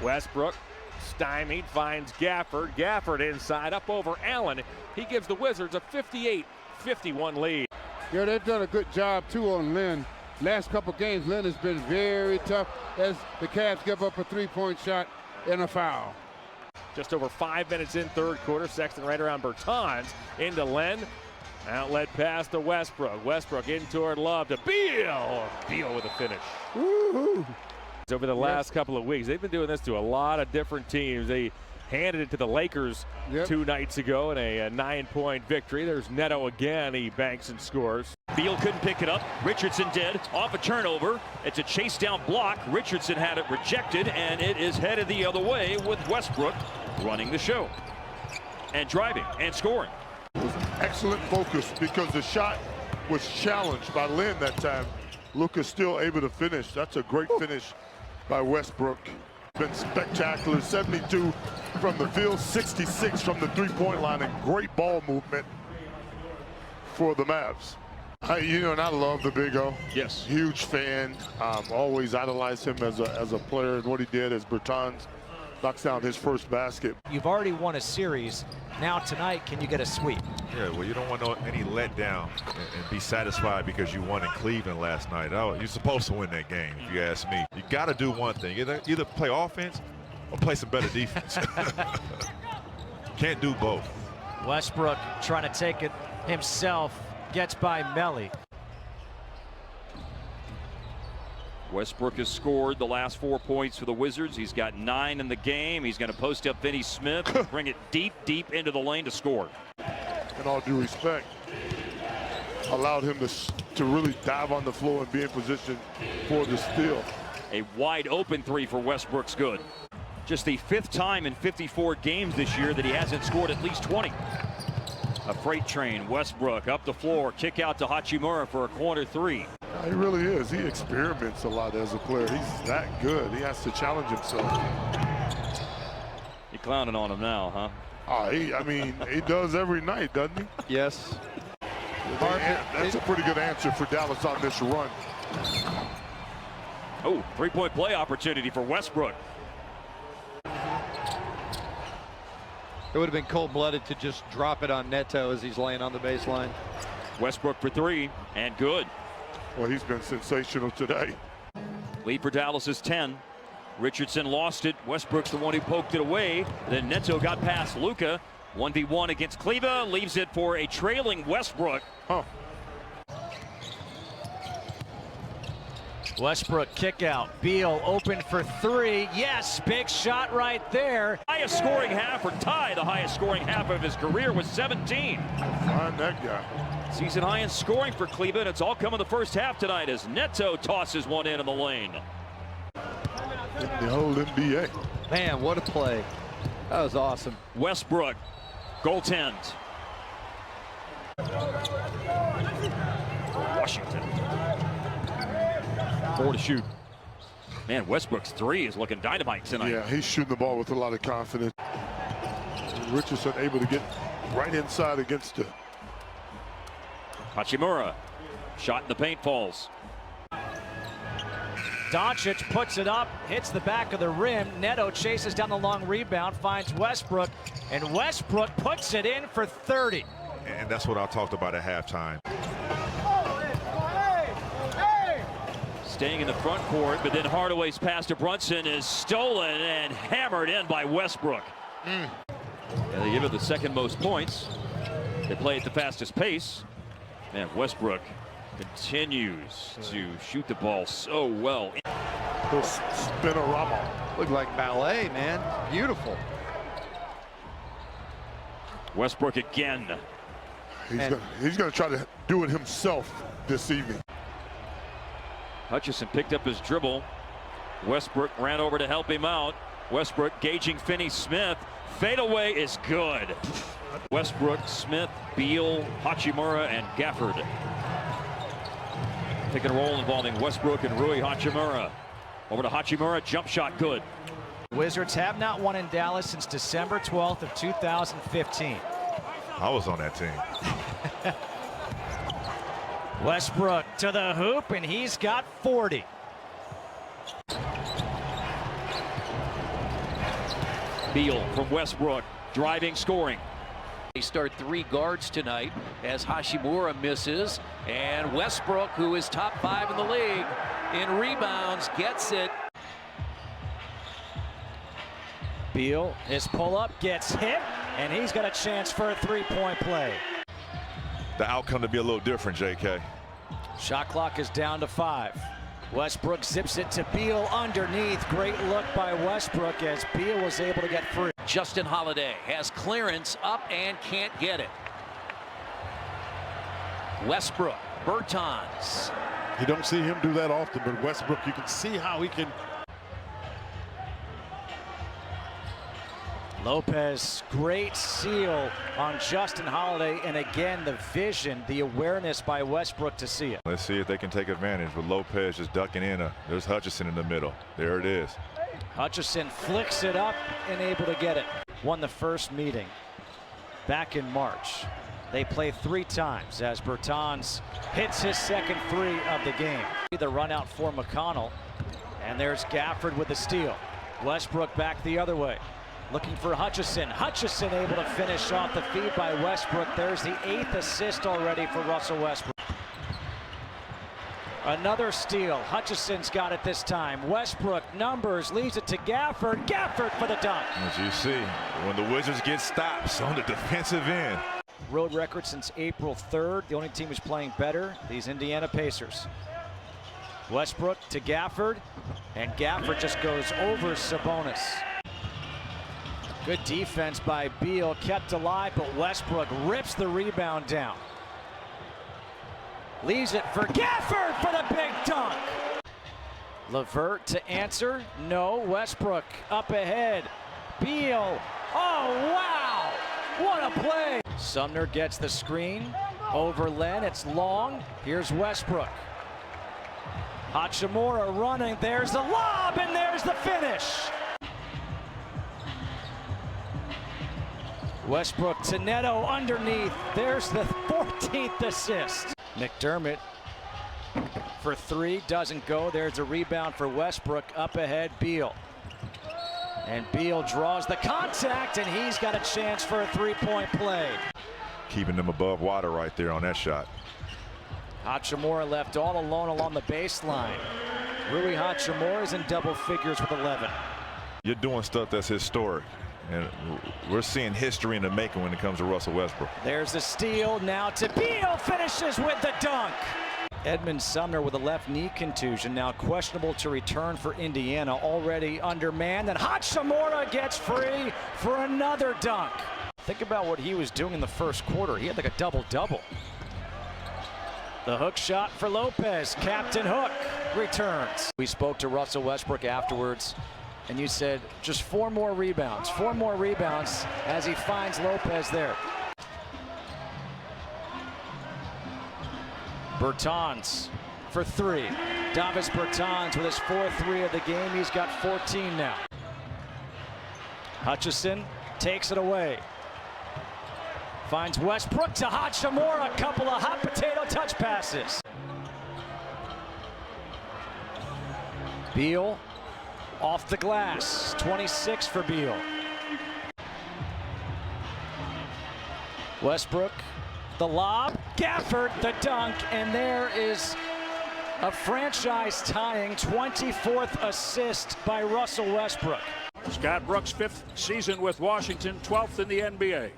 Westbrook stymied, finds Gafford. Gafford inside, up over Allen. He gives the Wizards a 58-51 lead. Yeah, they've done a good job, too, on Lynn. Last couple games, Lynn has been very tough as the Cavs give up a three-point shot and a foul. Just over 5 minutes in third quarter. Sexton right around Bertans. Into Len. Outlet pass to Westbrook. Westbrook in toward Love to Beal. Beal with a finish. Woo-hoo. Over the last couple of weeks, they've been doing this to a lot of different teams. They handed it to the Lakers 2 nights ago in a 9-point victory. There's Neto again. He banks and scores. Beal couldn't pick it up. Richardson did. Off a turnover. It's a chase down block. Richardson had it rejected, and it is headed the other way with Westbrook running the show and driving and scoring. It was excellent focus because the shot was challenged by Lynn that time. Luka's still able to finish. That's a great finish by Westbrook. Been spectacular. 72 from the field, 66 from the three-point line, and great ball movement for the Mavs. And I love the Big O. Yes. Huge fan. Always idolized him as a player and what he did as Bertans knocks down his first basket. You've already won a series. Now tonight, can you get a sweep? Yeah, well, you don't want any letdown and be satisfied because you won in Cleveland last night. You're supposed to win that game, if you ask me. You got to do one thing. Either play offense or play some better defense. Can't do both. Westbrook trying to take it himself. Gets by Melly. Westbrook has scored the last 4 points for the Wizards. He's got 9 in the game. He's going to post up Finney Smith, bring it deep into the lane to score. In all due respect, allowed him to really dive on the floor and be in position for the steal. A wide open three for Westbrook's good. Just the 5th time in 54 games this year that he hasn't scored at least 20. A freight train. Westbrook up the floor, kick out to Hachimura for a corner 3. He really is. He experiments a lot as a player. He's that good. He has to challenge himself. You're clowning on him now, huh? He does every night, doesn't he? Yes. That's a pretty good answer for Dallas on this run. Oh, 3-point play opportunity for Westbrook. It would have been cold-blooded to just drop it on Neto as he's laying on the baseline. Westbrook for 3, and good. Well, he's been sensational today. Lead for Dallas is 10. Richardson lost it. Westbrook's the one who poked it away. Then Neto got past Luka. 1v1 against Kleba. Leaves it for a trailing Westbrook. Westbrook kick out. Beal open for 3. Yes, big shot right there. Highest scoring half, or tie the highest scoring half of his career with 17. Find that guy. Season high in scoring for Cleveland. It's all come in the first half tonight as Neto tosses one in the lane. In the whole NBA. Man, what a play. That was awesome. Westbrook, goaltend. Washington. 4 to shoot. Man, Westbrook's 3 is looking dynamite tonight. Yeah, he's shooting the ball with a lot of confidence. Richardson able to get right inside against the Hachimura. Shot in the paint falls. Doncic puts it up, hits the back of the rim. Neto chases down the long rebound, finds Westbrook, and Westbrook puts it in for 30. And that's what I talked about at halftime. Staying in the front court, but then Hardaway's pass to Brunson is stolen and hammered in by Westbrook. And they give it the second most points. They play at the fastest pace. Man, Westbrook continues to shoot the ball so well. Spinorama. Looked like ballet, man. Beautiful. Westbrook again. He's going to try to do it himself this evening. Hutchison picked up his dribble. Westbrook ran over to help him out. Westbrook gauging Finney Smith. Fadeaway is good. Westbrook, Smith, Beal, Hachimura, and Gafford. Pick and roll involving Westbrook and Rui Hachimura. Over to Hachimura, jump shot good. Wizards have not won in Dallas since December 12th of 2015. I was on that team. Westbrook to the hoop, and he's got 40. Beal from Westbrook, driving, scoring. They start 3 guards tonight as Hachimura misses, and Westbrook, who is top 5 in the league in rebounds, gets it. Beal, his pull-up gets hit, and he's got a chance for a 3-point play. The outcome to be a little different, JK. Shot clock is down to 5. Westbrook zips it to Beal underneath. Great look by Westbrook as Beal was able to get free. Justin Holiday has clearance up and can't get it. Westbrook, Bertans. You don't see him do that often, but Westbrook, you can see how he can. Lopez, great seal on Justin Holiday, and again the vision, the awareness by Westbrook to see it. Let's see if they can take advantage with Lopez just ducking in. There's Hutchison in the middle. There it is. Hutchison flicks it up and able to get it. Won the first meeting back in March. They play 3 times as Bertans hits his second 3 of the game. The run out for McConnell, and there's Gafford with the steal. Westbrook back the other way. Looking for Hutchison. Hutchison able to finish off the feed by Westbrook. There's the 8th assist already for Russell Westbrook. Another steal. Hutchison's got it this time. Westbrook numbers, leaves it to Gafford. Gafford for the dunk. As you see, when the Wizards get stops on the defensive end. Road record since April 3rd. The only team who's playing better, these Indiana Pacers. Westbrook to Gafford, and Gafford just goes over Sabonis. Good defense by Beal, kept alive, but Westbrook rips the rebound down. Leaves it for Gafford for the big dunk. LeVert to answer, no. Westbrook up ahead. Beal, oh wow, what a play. Sumner gets the screen over Len, it's long. Here's Westbrook. Hachimura running, there's the lob, and there's the finish. Westbrook to Neto underneath. There's the 14th assist. McDermott for 3, doesn't go. There's a rebound for Westbrook. Up ahead, Beal. And Beal draws the contact, and he's got a chance for a 3-point play. Keeping them above water right there on that shot. Hachimura left all alone along the baseline. Rui Hachimura is in double figures with 11. You're doing stuff that's historic. And we're seeing history in the making when it comes to Russell Westbrook. There's the steal, now to Beal, finishes with the dunk. Edmund Sumner with a left knee contusion, now questionable to return for Indiana, already undermanned, and Hachimura gets free for another dunk. Think about what he was doing in the first quarter. He had like a double-double. The hook shot for Lopez, Captain Hook returns. We spoke to Russell Westbrook afterwards, and you said just 4 more rebounds as he finds Lopez there. Bertans for 3. Davis Bertans with his 4th 3 of the game. He's got 14 now. Hutchison takes it away. Finds Westbrook to Hachimura, a couple of hot potato touch passes. Beal off the glass, 26 for Beal. Westbrook, the lob, Gafford, the dunk, and there is a franchise-tying 24th assist by Russell Westbrook. Scott Brooks' 5th season with Washington, 12th in the NBA.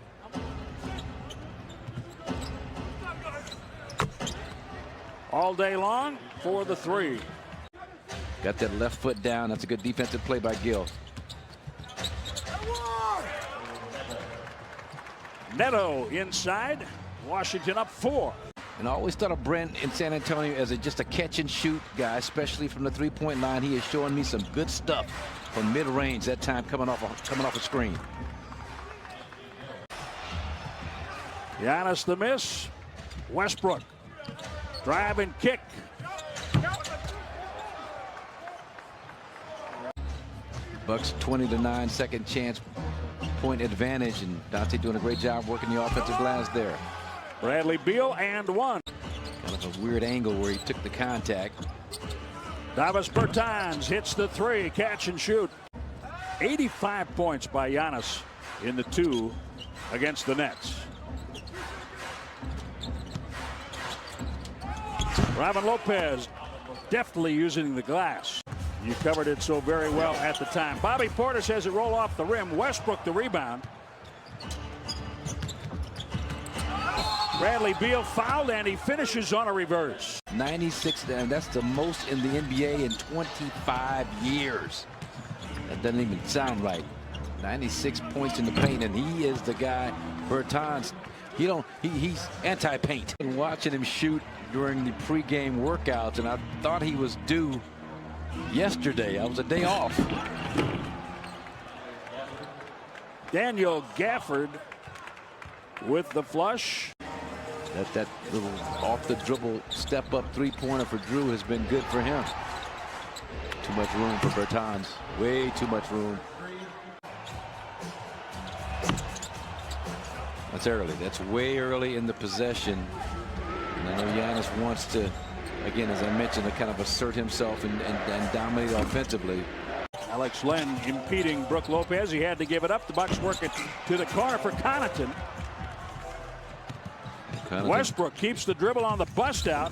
All day long for the 3. Got that left foot down. That's a good defensive play by Gill. Neto inside. Washington up 4. And I always thought of Brent in San Antonio as just a catch and shoot guy, especially from the 3-point line. He is showing me some good stuff from mid-range that time coming off a screen. Giannis the miss. Westbrook. Drive and kick. Bucks 20-9, second chance 3-point advantage, and Dante doing a great job working the offensive glass there. Bradley Beal and one. Kind of a weird angle where he took the contact. Davis Bertans hits the three, catch and shoot. 85 points by Giannis in the 2 against the Nets. Robin Lopez deftly using the glass. You covered it so very well at the time. Bobby Portis has it roll off the rim. Westbrook the rebound. Bradley Beal fouled and he finishes on a reverse. 96, and that's the most in the NBA in 25 years. That doesn't even sound right. 96 points in the paint, and he is the guy. Bertans, he's anti-paint. And watching him shoot during the pregame workouts, and I thought he was due yesterday. I was a day off. Daniel Gafford with the flush. That little off the dribble step up 3-pointer for Drew has been good for him. Too much room for Bertans. Way too much room. That's early. That's way early in the possession. And I know Giannis wants to, again, as I mentioned, to kind of assert himself and dominate offensively. Alex Len impeding Brook Lopez. He had to give it up. The Bucks work it to the corner for Connaughton. Westbrook keeps the dribble on the bust out.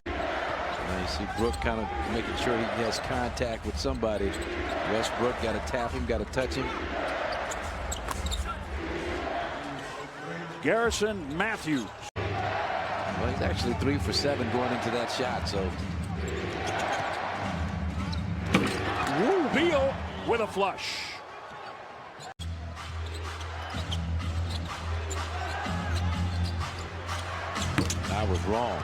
Now you see Brook kind of making sure he has contact with somebody. Westbrook got to tap him, got to touch him. Garrison Matthews. Well, he's actually 3 for 7 going into that shot, so. Beal with a flush. I was wrong.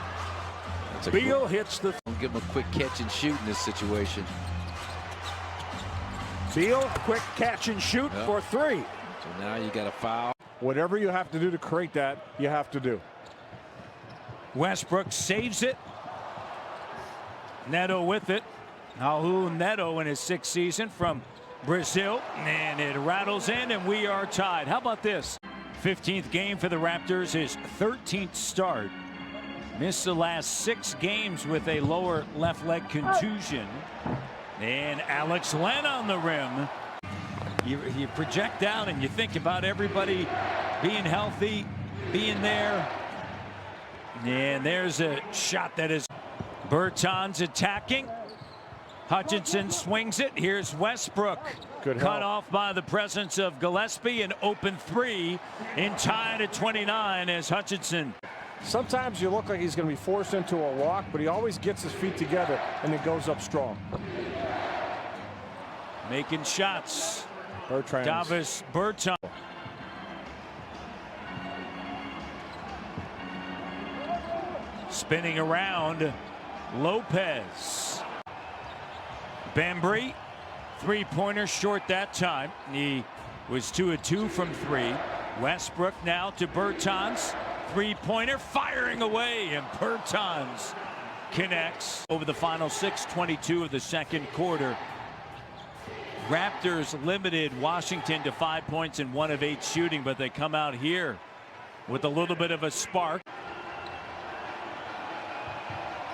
Beal hits the. Don't give him a quick catch and shoot in this situation. Beal, quick catch and shoot for 3. So now you got a foul. Whatever you have to do to create that, you have to do. Westbrook saves it. Neto with it. Raul Neto in his 6th season from Brazil. And it rattles in, and we are tied. How about this? 15th game for the Raptors, his 13th start. Missed the last 6 games with a lower left leg contusion. And Alex Len on the rim. You project down and you think about everybody being healthy, being there. And there's a shot that is Bertans attacking. Hutchinson swings it. Here's Westbrook. Good cut off by the presence of Gillespie. An open 3 in tied at 29 as Hutchinson. Sometimes you look like he's going to be forced into a walk, but he always gets his feet together and then goes up strong. Making shots. Bertans. Davis Bertans. Spinning around. Lopez. Bembry. 3-pointer short that time. He was 2 of 2 from 3. Westbrook now to Bertans. 3-pointer firing away, and Bertans connects over the final 6:22 of the second quarter. Raptors limited Washington to 5 points and 1 of 8 shooting, but they come out here with a little bit of a spark.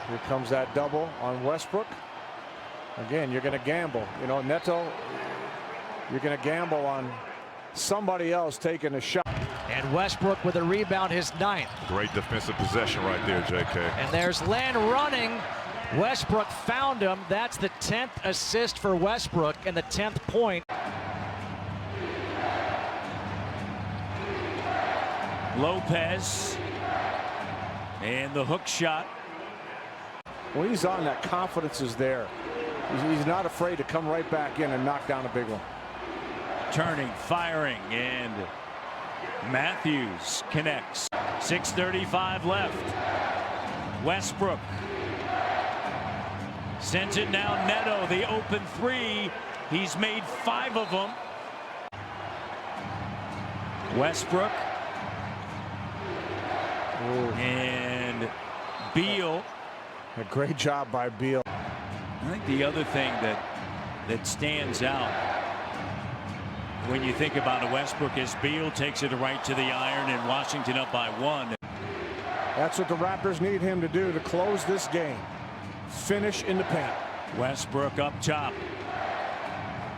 Here comes that double on Westbrook. Again, you're going to gamble. You know, Neto, you're going to gamble on somebody else taking a shot. And Westbrook with a rebound, his 9th. Great defensive possession right there, JK. And there's Len running. Westbrook found him. That's the 10th assist for Westbrook and the 10th point. Lopez. And the hook shot. When he's on, that confidence is there. He's not afraid to come right back in and knock down a big one. Turning, firing, and Matthews connects. 6:35 left. Westbrook sends it now. Neto, the open 3. He's made 5 of them. Westbrook. And Beal. A great job by Beal. I think the other thing that stands out when you think about it, Westbrook, as Beal takes it right to the iron and Washington up by 1. That's what the Raptors need him to do to close this game. Finish in the paint. Westbrook up top.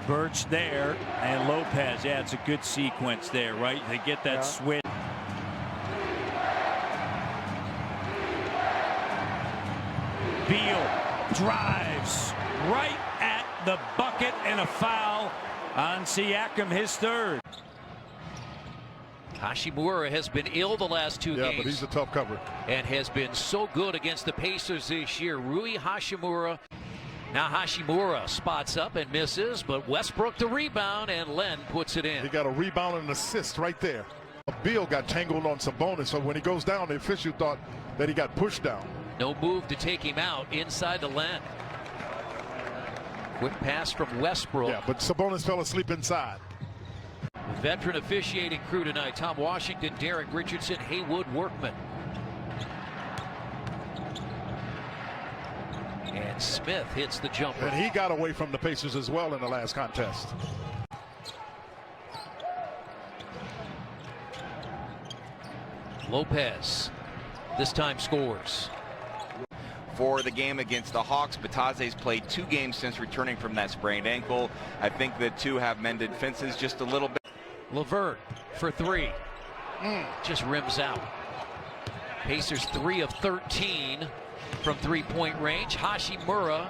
Birch there, and Lopez. Yeah, it's a good sequence there, right? They get that switch. Beal drives right at the bucket, and a foul on Siakam, his third. Hashimura has been ill the last 2 games. Yeah, but he's a tough cover. And has been so good against the Pacers this year. Rui Hashimura. Now Hashimura spots up and misses, but Westbrook the rebound, and Len puts it in. He got a rebound and an assist right there. Beal got tangled on Sabonis, so when he goes down, the official thought that he got pushed down. No move to take him out inside the Len. Quick pass from Westbrook. Yeah, but Sabonis fell asleep inside. Veteran officiating crew tonight: Tom Washington, Derek Richardson, Haywood Workman. And Smith hits the jumper. And he got away from the Pacers as well in the last contest. Lopez this time scores. For the game against the Hawks, Batase's played 2 games since returning from that sprained ankle. I think the two have mended fences just a little bit. LeVert for 3. Just rims out. Pacers 3 of 13 from 3-point range. Hashimura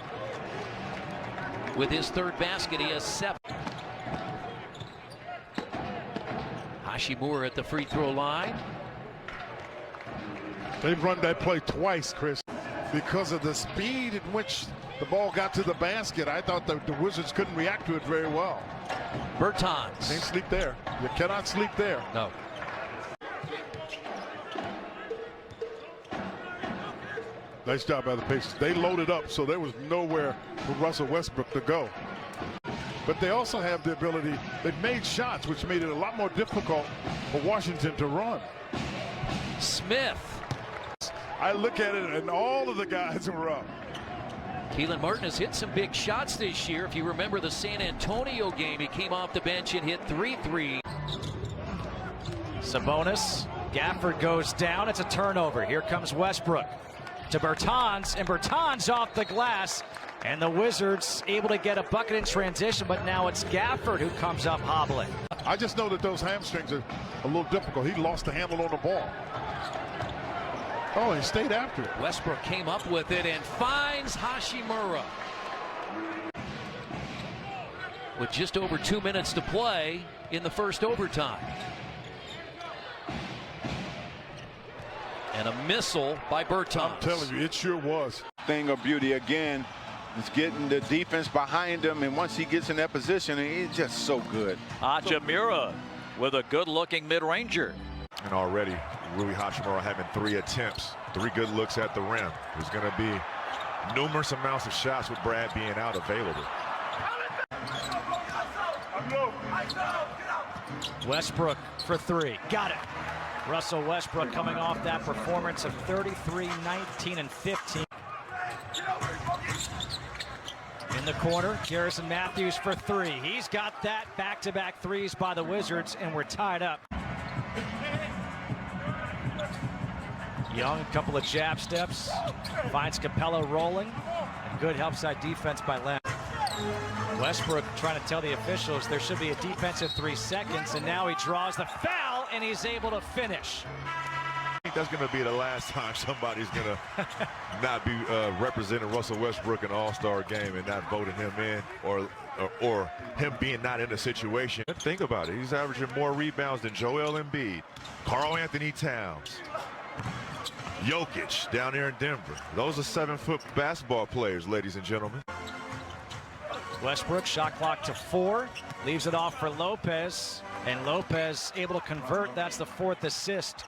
with his 3rd basket. He has 7. Hashimura at the free throw line. They've run that play twice, Chris. Because of the speed in which the ball got to the basket, I thought the Wizards couldn't react to it very well. Bertans. Can't sleep there. You cannot sleep there. No. Nice job by the Pacers. They loaded up, so there was nowhere for Russell Westbrook to go. But they also have the ability, they've made shots, which made it a lot more difficult for Washington to run. Smith. I look at it, and all of the guys were up. Keelan Martin has hit some big shots this year. If you remember the San Antonio game, he came off the bench and hit 3 threes. Sabonis. Gafford goes down. It's a turnover. Here comes Westbrook to Bertans, and Bertans off the glass. And the Wizards able to get a bucket in transition, but now it's Gafford who comes up hobbling. I just know that those hamstrings are a little difficult. He lost the handle on the ball. Oh, he stayed after it. Westbrook came up with it and finds Hashimura. With just over 2 minutes to play in the first overtime. And a missile by Bertans. I'm telling you, it sure was. Thing of beauty again is getting the defense behind him, and once he gets in that position, he's just so good. Hachimura with a good-looking mid-ranger. And already, Rui Hachimura having 3 attempts, 3 good looks at the rim. There's going to be numerous amounts of shots with Brad being out available. Westbrook for 3. Got it. Russell Westbrook coming off that performance of 33, 19, and 15. In the corner, Garrison Matthews for 3. He's got that back-to-back threes by the Wizards, and we're tied up. Young, a couple of jab steps, finds Capella rolling, and good help side defense by Len. Westbrook trying to tell the officials there should be a defensive 3 seconds, and now he draws the foul, and he's able to finish. I think that's going to be the last time somebody's going to not be representing Russell Westbrook in an All-Star game and not voting him in, or him being not in the situation. Think about it. He's averaging more rebounds than Joel Embiid, Karl Anthony Towns, Jokic down there in Denver. Those are 7-foot basketball players, ladies and gentlemen. Westbrook, shot clock to 4, leaves it off for Lopez, and Lopez able to convert. That's the 4th assist.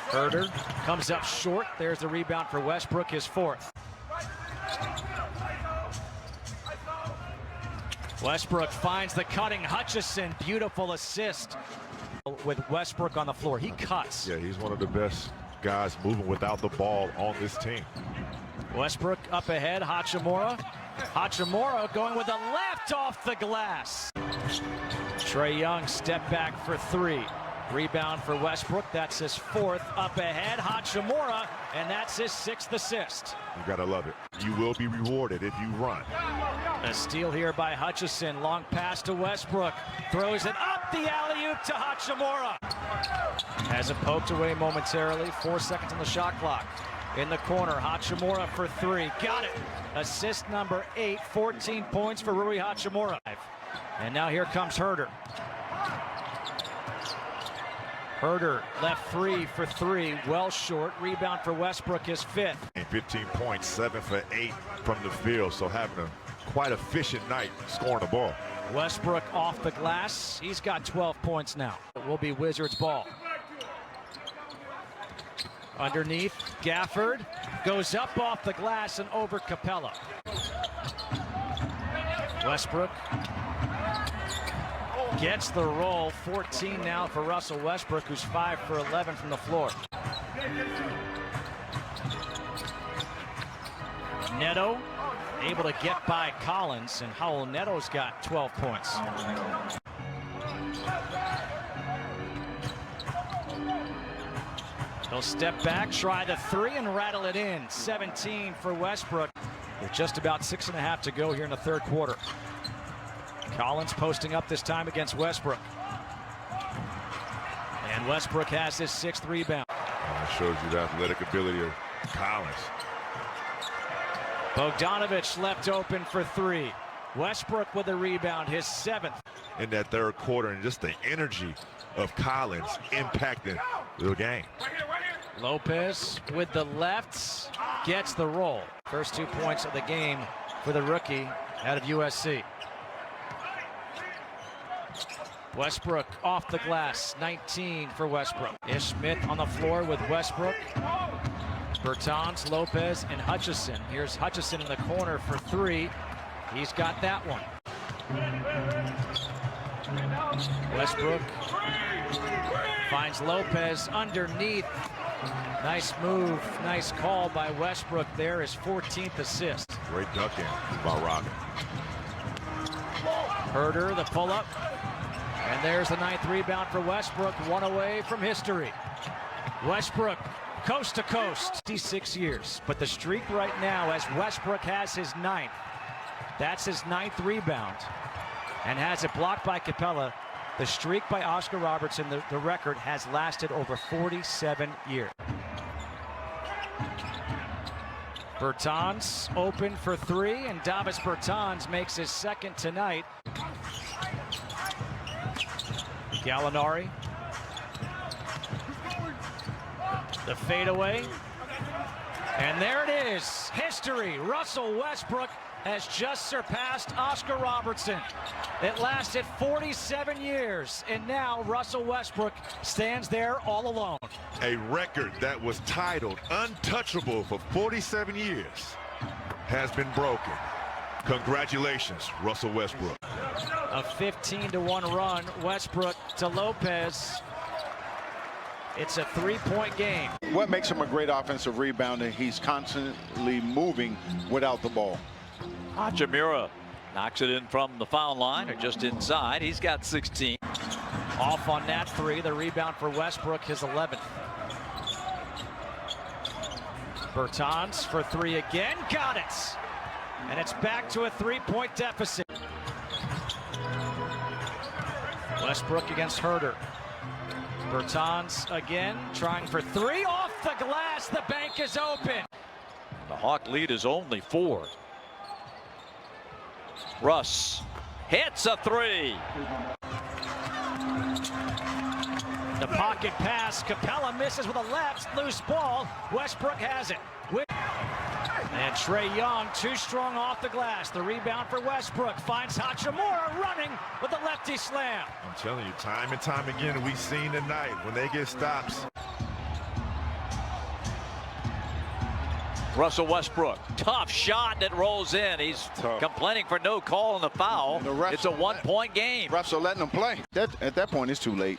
Herder comes up short. There's the rebound for Westbrook, his 4th. Westbrook finds the cutting Hutchison. Beautiful assist with Westbrook on the floor. He cuts. Yeah, he's one of the best guys moving without the ball on this team. Westbrook up ahead, Hachimura. Hachimura going with a left off the glass. Trae Young step back for three. Rebound for Westbrook. That's his fourth. Up ahead, Hachimura, and that's his sixth assist. You gotta love it. You will be rewarded if you run. A steal here by Hutchison. Long pass to Westbrook. Throws it up the alley-oop to Hachimura. Has it poked away momentarily. 4 seconds on the shot clock. In the corner, Hachimura for three. Got it. Assist number 8. 14 points for Rui Hachimura. And now here comes Herder. Herder left free for three, well short. Rebound for Westbrook, his fifth. 15 points, 7 for 8 from the field, so having a quite efficient night scoring the ball. Westbrook off the glass. He's got 12 points now. It will be Wizards ball. Underneath, Gafford goes up off the glass and over Capella. Westbrook gets the roll. 14 now for Russell Westbrook, who's 5 for 11 from the floor. Neto able to get by Collins, and Howell Neto's got 12 points. He'll step back, try the three, and rattle it in. 17 for Westbrook, with just about 6.5 to go here in the third quarter. Collins posting up this time against Westbrook. And Westbrook has his 6th rebound. That shows you the athletic ability of Collins. Bogdanovich left open for three. Westbrook with a rebound, his 7th. In that third quarter, and just the energy of Collins impacting the game. Lopez with the left, gets the roll. First 2 points of the game for the rookie out of USC. Westbrook off the glass, 19 for Westbrook. Ish Smith on the floor with Westbrook. Bertans, Lopez, and Hutchison. Here's Hutchison in the corner for three. He's got that one. Westbrook finds Lopez underneath. Nice move, nice call by Westbrook there, his 14th assist. Great duck in by Robin. Herder, the pull-up. And there's the 9th rebound for Westbrook, one away from history. Westbrook, coast to coast, 56 years. But the streak right now, as Westbrook has his 9th, that's his 9th rebound, and has it blocked by Capella. The streak by Oscar Robertson, the record, has lasted over 47 years. Bertans open for three, and Davis Bertans makes his 2nd tonight. Gallinari. The fadeaway. And there it is. History. Russell Westbrook has just surpassed Oscar Robertson. It lasted 47 years, and now Russell Westbrook stands there all alone. A record that was titled untouchable for 47 years has been broken. Congratulations, Russell Westbrook. A 15-1 run, Westbrook to Lopez. It's a 3-point game. What makes him a great offensive rebounder? He's constantly moving without the ball. Hachimura knocks it in from the foul line or just inside. He's got 16. Off on that three, the rebound for Westbrook, his 11th. Bertans for three again, got it. And it's back to a 3-point deficit. Westbrook against Herder. Bertans again, trying for three, off the glass, the bank is open. The Hawk lead is only 4. Russ hits a three. The pocket pass, Capella misses with a left, loose ball. Westbrook has it. And Trae Young, too strong off the glass. The rebound for Westbrook, finds Hachimura running with a lefty slam. I'm telling you, time and time again, we've seen tonight when they get stops. Russell Westbrook, tough shot that rolls in. He's complaining for no call on the foul. It's a 1-point game. Refs are letting him play. At that point, it's too late.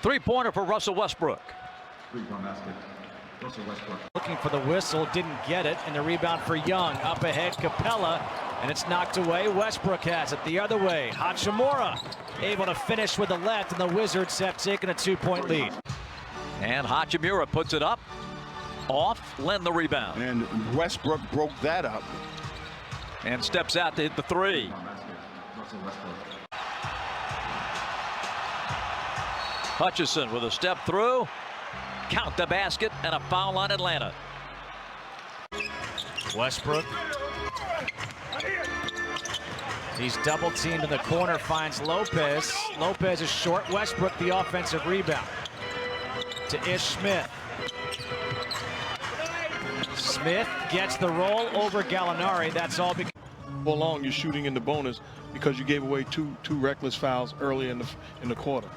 3-pointer for Russell Westbrook. Looking for the whistle, didn't get it, and the rebound for Young. Up ahead, Capella, and it's knocked away. Westbrook has it the other way. Hachimura able to finish with the left, and the Wizards have taken a 2-point lead. And Hachimura puts it up. Off, Len the rebound. And Westbrook broke that up. And steps out to hit the three. Hutchison with a step through. Count the basket and a foul on Atlanta. Westbrook. He's double teamed in the corner, finds Lopez. Lopez is short. Westbrook the offensive rebound. To Ish Smith. Smith gets the roll over Gallinari. That's all because along you're shooting in the bonus because you gave away two reckless fouls early in the quarter.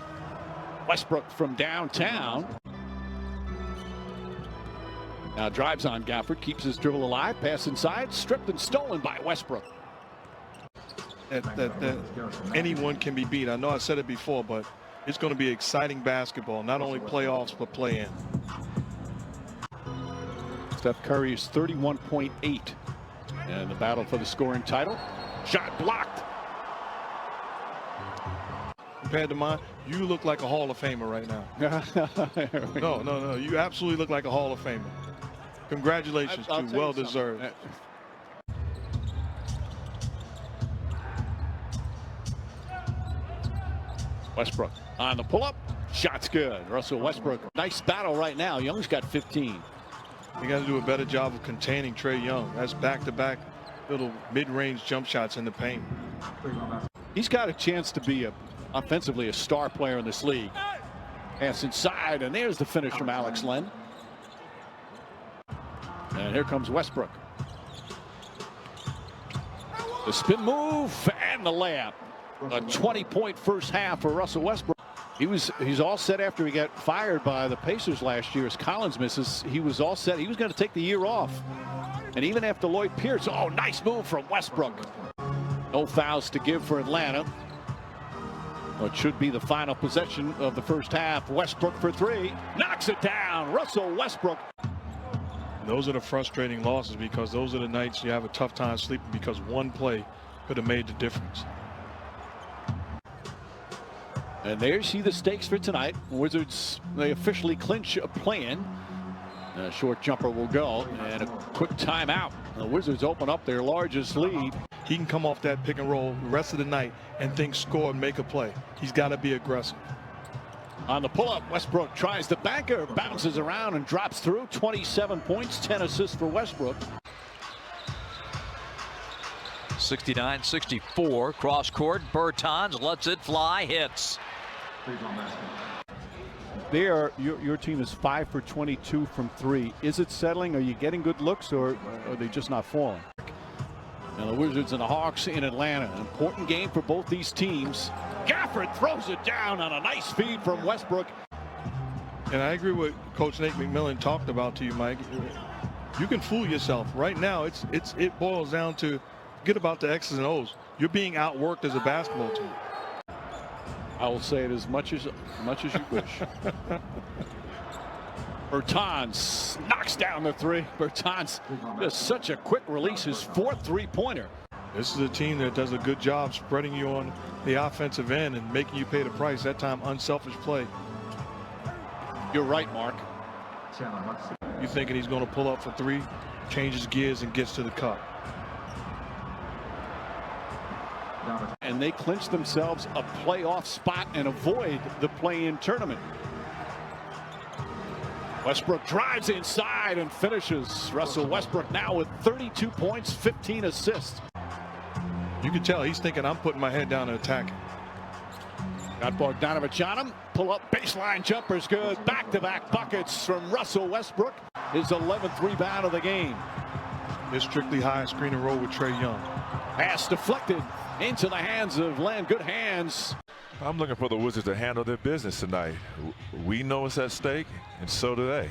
Westbrook from downtown. Now drives on Gafford, keeps his dribble alive, pass inside, stripped and stolen by Westbrook. That anyone can be beat. I know I said it before, but it's going to be exciting basketball, not only playoffs but play-in. Steph Curry is 31.8 in the battle for the scoring title. Shot blocked. Compared to mine, you look like a Hall of Famer right now. No. You absolutely look like a Hall of Famer. Congratulations, too. Well deserved. Westbrook on the pull-up. Shot's good. Russell Westbrook. Nice battle right now. Young's got 15. You got to do a better job of containing Trae Young. That's back-to-back little mid-range jump shots in the paint. He's got a chance to be offensively a star player in this league. Pass inside, and there's the finish from Alex Len. And here comes Westbrook. The spin move and the layup. A 20-point first half for Russell Westbrook. He's all set after he got fired by the Pacers last year as Collins misses. He was all set. He was going to take the year off. And even after Lloyd Pierce, oh, nice move from Westbrook. No fouls to give for Atlanta. What should be the final possession of the first half. Westbrook for three. Knocks it down. Russell Westbrook. Those are the frustrating losses because those are the nights you have a tough time sleeping because one play could have made the difference. And there you see the stakes for tonight. Wizards, they officially clinch a play-in. A short jumper will go, and a quick timeout. The Wizards open up their largest lead. He can come off that pick and roll the rest of the night and think score and make a play. He's got to be aggressive. On the pull-up, Westbrook tries the banker, bounces around and drops through. 27 points, 10 assists for Westbrook. 69-64, cross court. Bertans lets it fly, hits. Your team is 5 for 22 from three. Is it settling? Are you getting good looks, or are they just not falling? And the Wizards and the Hawks in Atlanta. An important game for both these teams. Gafford throws it down on a nice feed from Westbrook. And I agree with Coach Nate McMillan talked about to you, Mike. You can fool yourself. Right now, it boils down to forget about the X's and O's. You're being outworked as a basketball team. I will say it as much as you wish. Bertans knocks down the three. Bertans does such a quick release. His fourth three-pointer. This is a team that does a good job spreading you on the offensive end and making you pay the price. That time, unselfish play. You're right, Mark. You thinking he's going to pull up for three, changes gears and gets to the cup. And they clinch themselves a playoff spot and avoid the play-in tournament. Westbrook drives inside and finishes. Russell Westbrook now with 32 points, 15 assists. You can tell he's thinking I'm putting my head down and attacking. Got Bogdanovich on him. Pull up baseline jumper's good. Back-to-back buckets from Russell Westbrook. His 11th rebound of the game. It's strictly high screen and roll with Trae Young. Pass deflected into the hands of Len. Good hands. I'm looking for the Wizards to handle their business tonight. We know it's at stake, and so do they.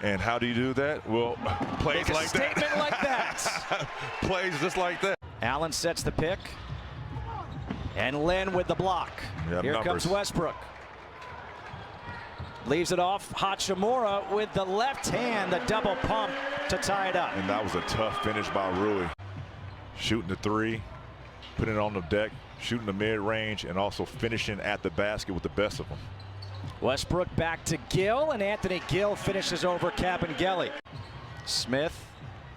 And how do you do that? Well, plays like that. Statement like that. Plays just like that. Allen sets the pick. And Len with the block. Yeah, Here numbers. comes Westbrook. Leaves it off. Hachimura with the left hand, the double pump to tie it up. And that was a tough finish by Rui. Shooting the three, putting it on the deck, shooting the mid-range, and also finishing at the basket with the best of them. Westbrook back to Gill, and Anthony Gill finishes over Kabengele. Smith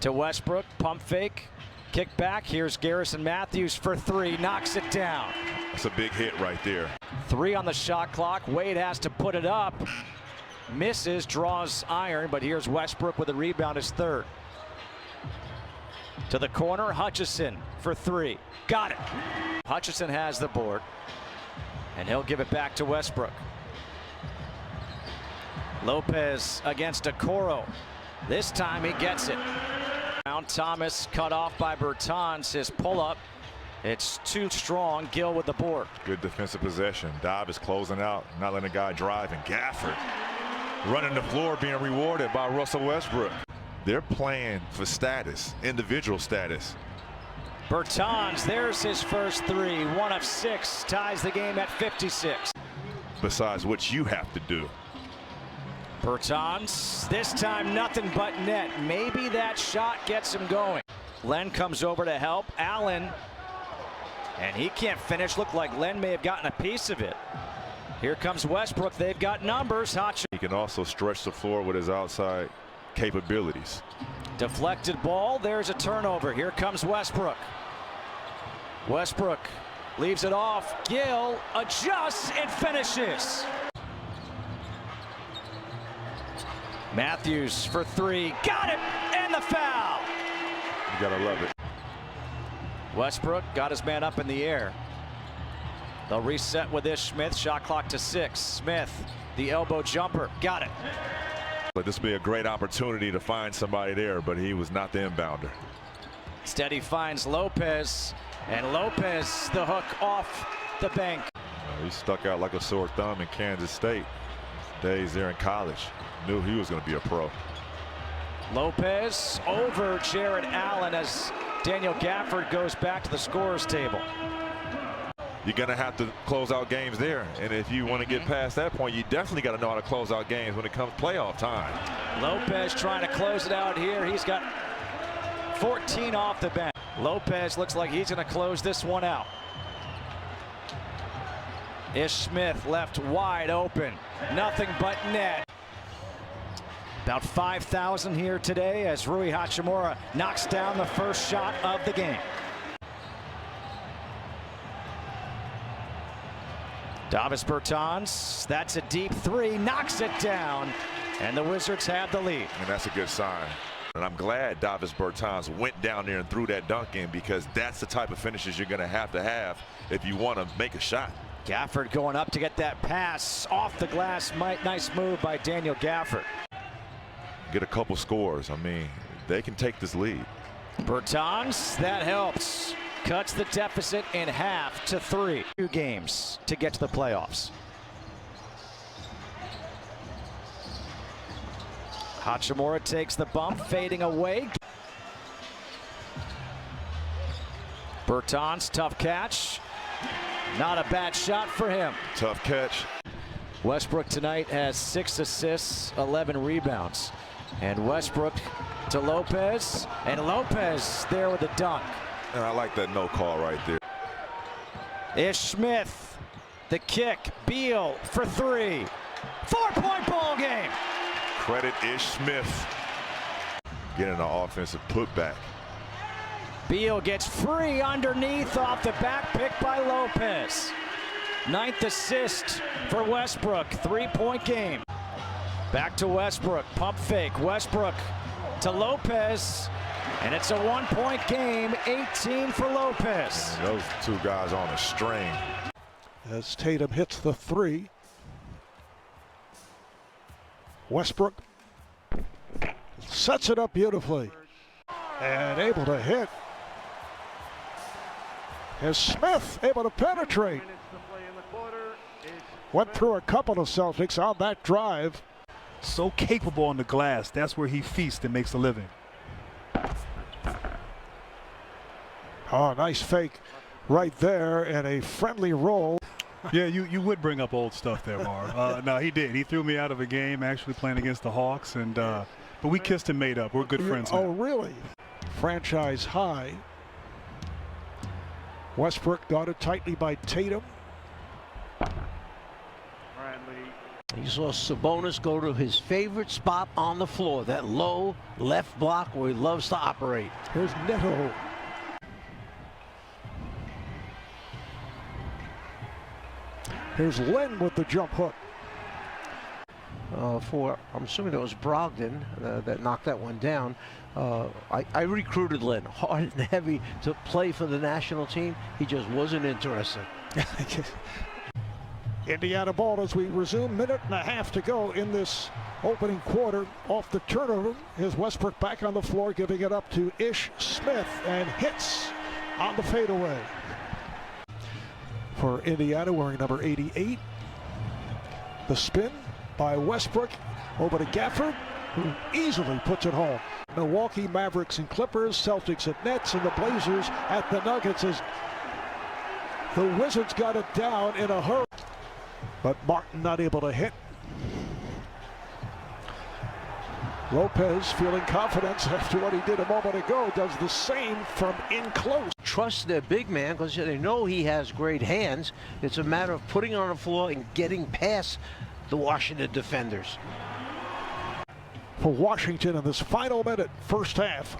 to Westbrook, pump fake, kick back. Here's Garrison Matthews for three, knocks it down. That's a big hit right there. 3 on the shot clock. Wade has to put it up. Misses, draws iron, but here's Westbrook with a rebound, his third. To the corner, Hutchison for 3. Got it. Hutchison has the board, and he'll give it back to Westbrook. Lopez against Okoro. This time he gets it. Thomas cut off by Bertans. His pull-up, it's too strong. Gill with the board. Good defensive possession. Davis closing out, not letting the guy drive. And Gafford running the floor, being rewarded by Russell Westbrook. They're playing for status, individual status. Bertans, there's his first 3. 1 of 6, ties the game at 56. Besides what you have to do. Bertans, this time nothing but net. Maybe that shot gets him going. Len comes over to help. Allen, and he can't finish. Looked like Len may have gotten a piece of it. Here comes Westbrook. They've got numbers. He can also stretch the floor with his outside capabilities. Deflected ball. There's a turnover. Here comes Westbrook. Westbrook leaves it off. Gill adjusts and finishes. Matthews for 3. Got it! And the foul! You gotta love it. Westbrook got his man up in the air. They'll reset with Ish Smith. Shot clock to 6. Smith, the elbow jumper. Got it. But this would be a great opportunity to find somebody there, but he was not the inbounder. Instead, he finds Lopez, and Lopez the hook off the bank. He stuck out like a sore thumb in Kansas State. Days there in college. Knew he was going to be a pro. Lopez over Jared Allen as Daniel Gafford goes back to the scorer's table. You're going to have to close out games there. And if you want to get past that point, you definitely got to know how to close out games when it comes playoff time. Lopez trying to close it out here. He's got 14 off the bench. Lopez looks like he's going to close this one out. Ish Smith left wide open. Nothing but net. About 5,000 here today as Rui Hachimura knocks down the first shot of the game. Davis Bertans, that's a deep 3, knocks it down, and the Wizards have the lead. And that's a good sign. And I'm glad Davis Bertans went down there and threw that dunk in, because that's the type of finishes you're going to have if you want to make a shot. Gafford going up to get that pass off the glass. Nice move by Daniel Gafford. Get a couple scores. I mean, they can take this lead. Bertans, that helps. Cuts the deficit in half to 3. 2 games to get to the playoffs. Hachimura takes the bump, fading away. Bertans, tough catch. Not a bad shot for him. Tough catch. Westbrook tonight has 6 assists, 11 rebounds. And Westbrook to Lopez, and Lopez there with a dunk. And I like that no call right there. Ish Smith, the kick, Beal for 3. 4-point ball game. Credit Ish Smith getting an offensive putback. Beal gets free underneath off the back pick by Lopez. 9th assist for Westbrook, 3-point game. Back to Westbrook, pump fake, Westbrook to Lopez, and it's a 1-point game, 18 for Lopez. Those 2 guys on a string. As Tatum hits the 3. Westbrook sets it up beautifully and able to hit. As Smith able to penetrate. Went through a couple of Celtics on that drive. So capable on the glass. That's where he feasts and makes a living. Oh, nice fake right there and a friendly roll. Yeah, you would bring up old stuff there, Mar. No, he did. He threw me out of a game actually playing against the Hawks, and but we kissed and made up. We're good friends now. Oh, really? Franchise high. Westbrook guarded tightly by Tatum. You saw Sabonis go to his favorite spot on the floor, that low left block where he loves to operate. Here's Neto. Here's Len with the jump hook. I'm assuming it was Brogdon that knocked that one down. I recruited Len hard and heavy to play for the national team. He just wasn't interested. Indiana ball as we resume. Minute and a half to go in this opening quarter. Off the turnover, here's Westbrook back on the floor, giving it up to Ish Smith, and hits on the fadeaway. For Indiana, wearing number 88. The spin by Westbrook over to Gafford, who easily puts it home. Milwaukee, Mavericks and Clippers, Celtics at Nets, and the Blazers at the Nuggets as the Wizards got it down in a hurry. But Martin not able to hit. Lopez, feeling confidence after what he did a moment ago, does the same from in close. Trust their big man because they know he has great hands. It's a matter of putting it on the floor and getting past the Washington defenders. For Washington in this final minute, first half.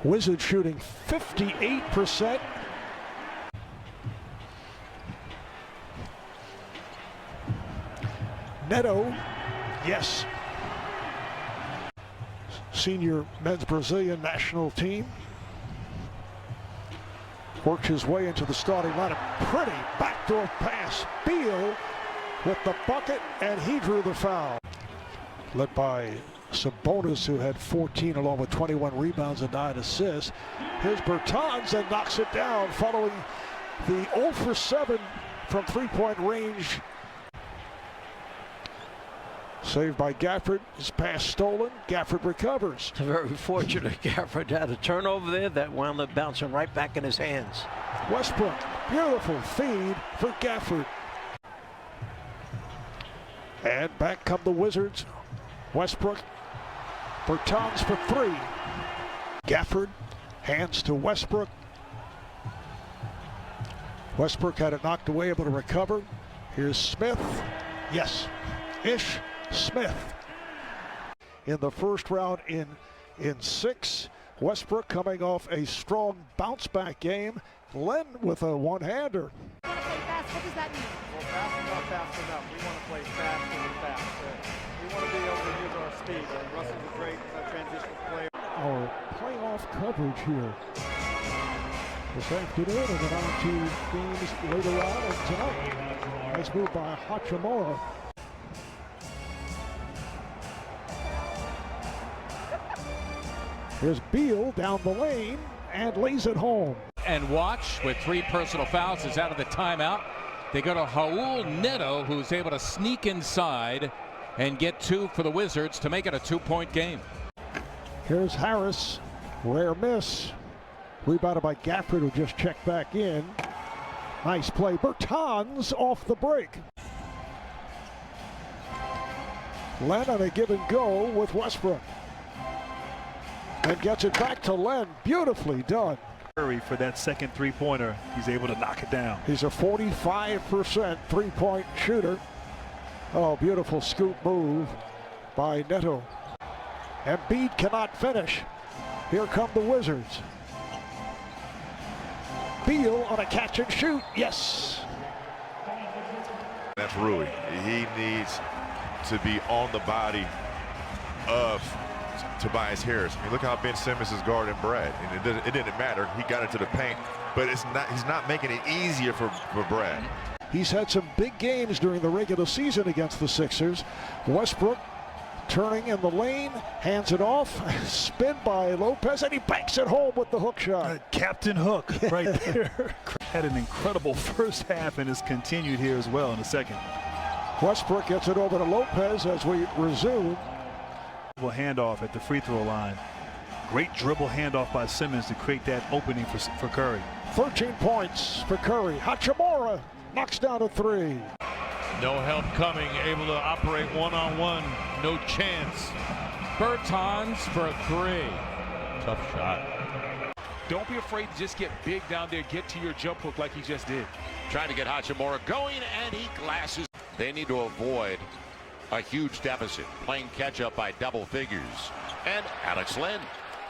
Wizards shooting 58%. Neto, yes. Senior men's Brazilian national team. Works his way into the starting lineup. Pretty backdoor pass. Beal with the bucket, and he drew the foul. Led by Sabonis, who had 14 along with 21 rebounds and 9 assists. Here's Bertans and knocks it down following the 0 for 7 from three-point range. Saved by Gafford. His pass stolen. Gafford recovers. Very fortunate. Gafford had a turnover there that wound up bouncing right back in his hands. Westbrook, beautiful feed for Gafford. And back come the Wizards. Westbrook, Bertans for 3. Gafford, hands to Westbrook. Westbrook had it knocked away, able to recover. Here's Smith. Yes, Ish Smith. In the first round in 6. Westbrook coming off a strong bounce back game. Len with a one-hander. What does that mean? Well, fast is not fast enough. We want to play faster and faster. We want to be able to use our speed. And Russell's a great transition player. Our playoff coverage here this afternoon, and then on to games later on and tonight. Nice move by Hachimura. Here's Beal down the lane and lays it home. And watch, with 3 personal fouls, is out of the timeout. They go to Raul Neto, who's able to sneak inside and get 2 for the Wizards to make it a 2-point game. Here's Harris, rare miss. Rebounded by Gafford, who just checked back in. Nice play. Bertans off the break. Len on a give and go with Westbrook. And gets it back to Len. Beautifully done. For that second three-pointer, he's able to knock it down. He's a 45% three-point shooter. Oh, beautiful scoop move by Neto. Embiid cannot finish. Here come the Wizards. Beal on a catch and shoot. Yes. That's Rui. He needs to be on the body of Tobias Harris. I mean, look how Ben Simmons is guarding Brad. And it didn't matter. He got into the paint, but he's not making it easier for Brad. He's had some big games during the regular season against the Sixers. Westbrook turning in the lane, hands it off, spin by Lopez, and he banks it home with the hook shot. Captain Hook right there. Had an incredible first half and has continued here as well in the second. Westbrook gets it over to Lopez as we resume. Handoff at the free throw line. Great dribble handoff by Simmons to create that opening for Curry. 13 points for Curry. Hachimura knocks down a three. No help coming, able to operate one-on-one, no chance. Bertans for three. Tough shot. Don't be afraid to just get big down there, get to your jump hook like he just did. Trying to get Hachimura going, and he glasses. They need to avoid a huge deficit, playing catch up by double figures. And Alex Len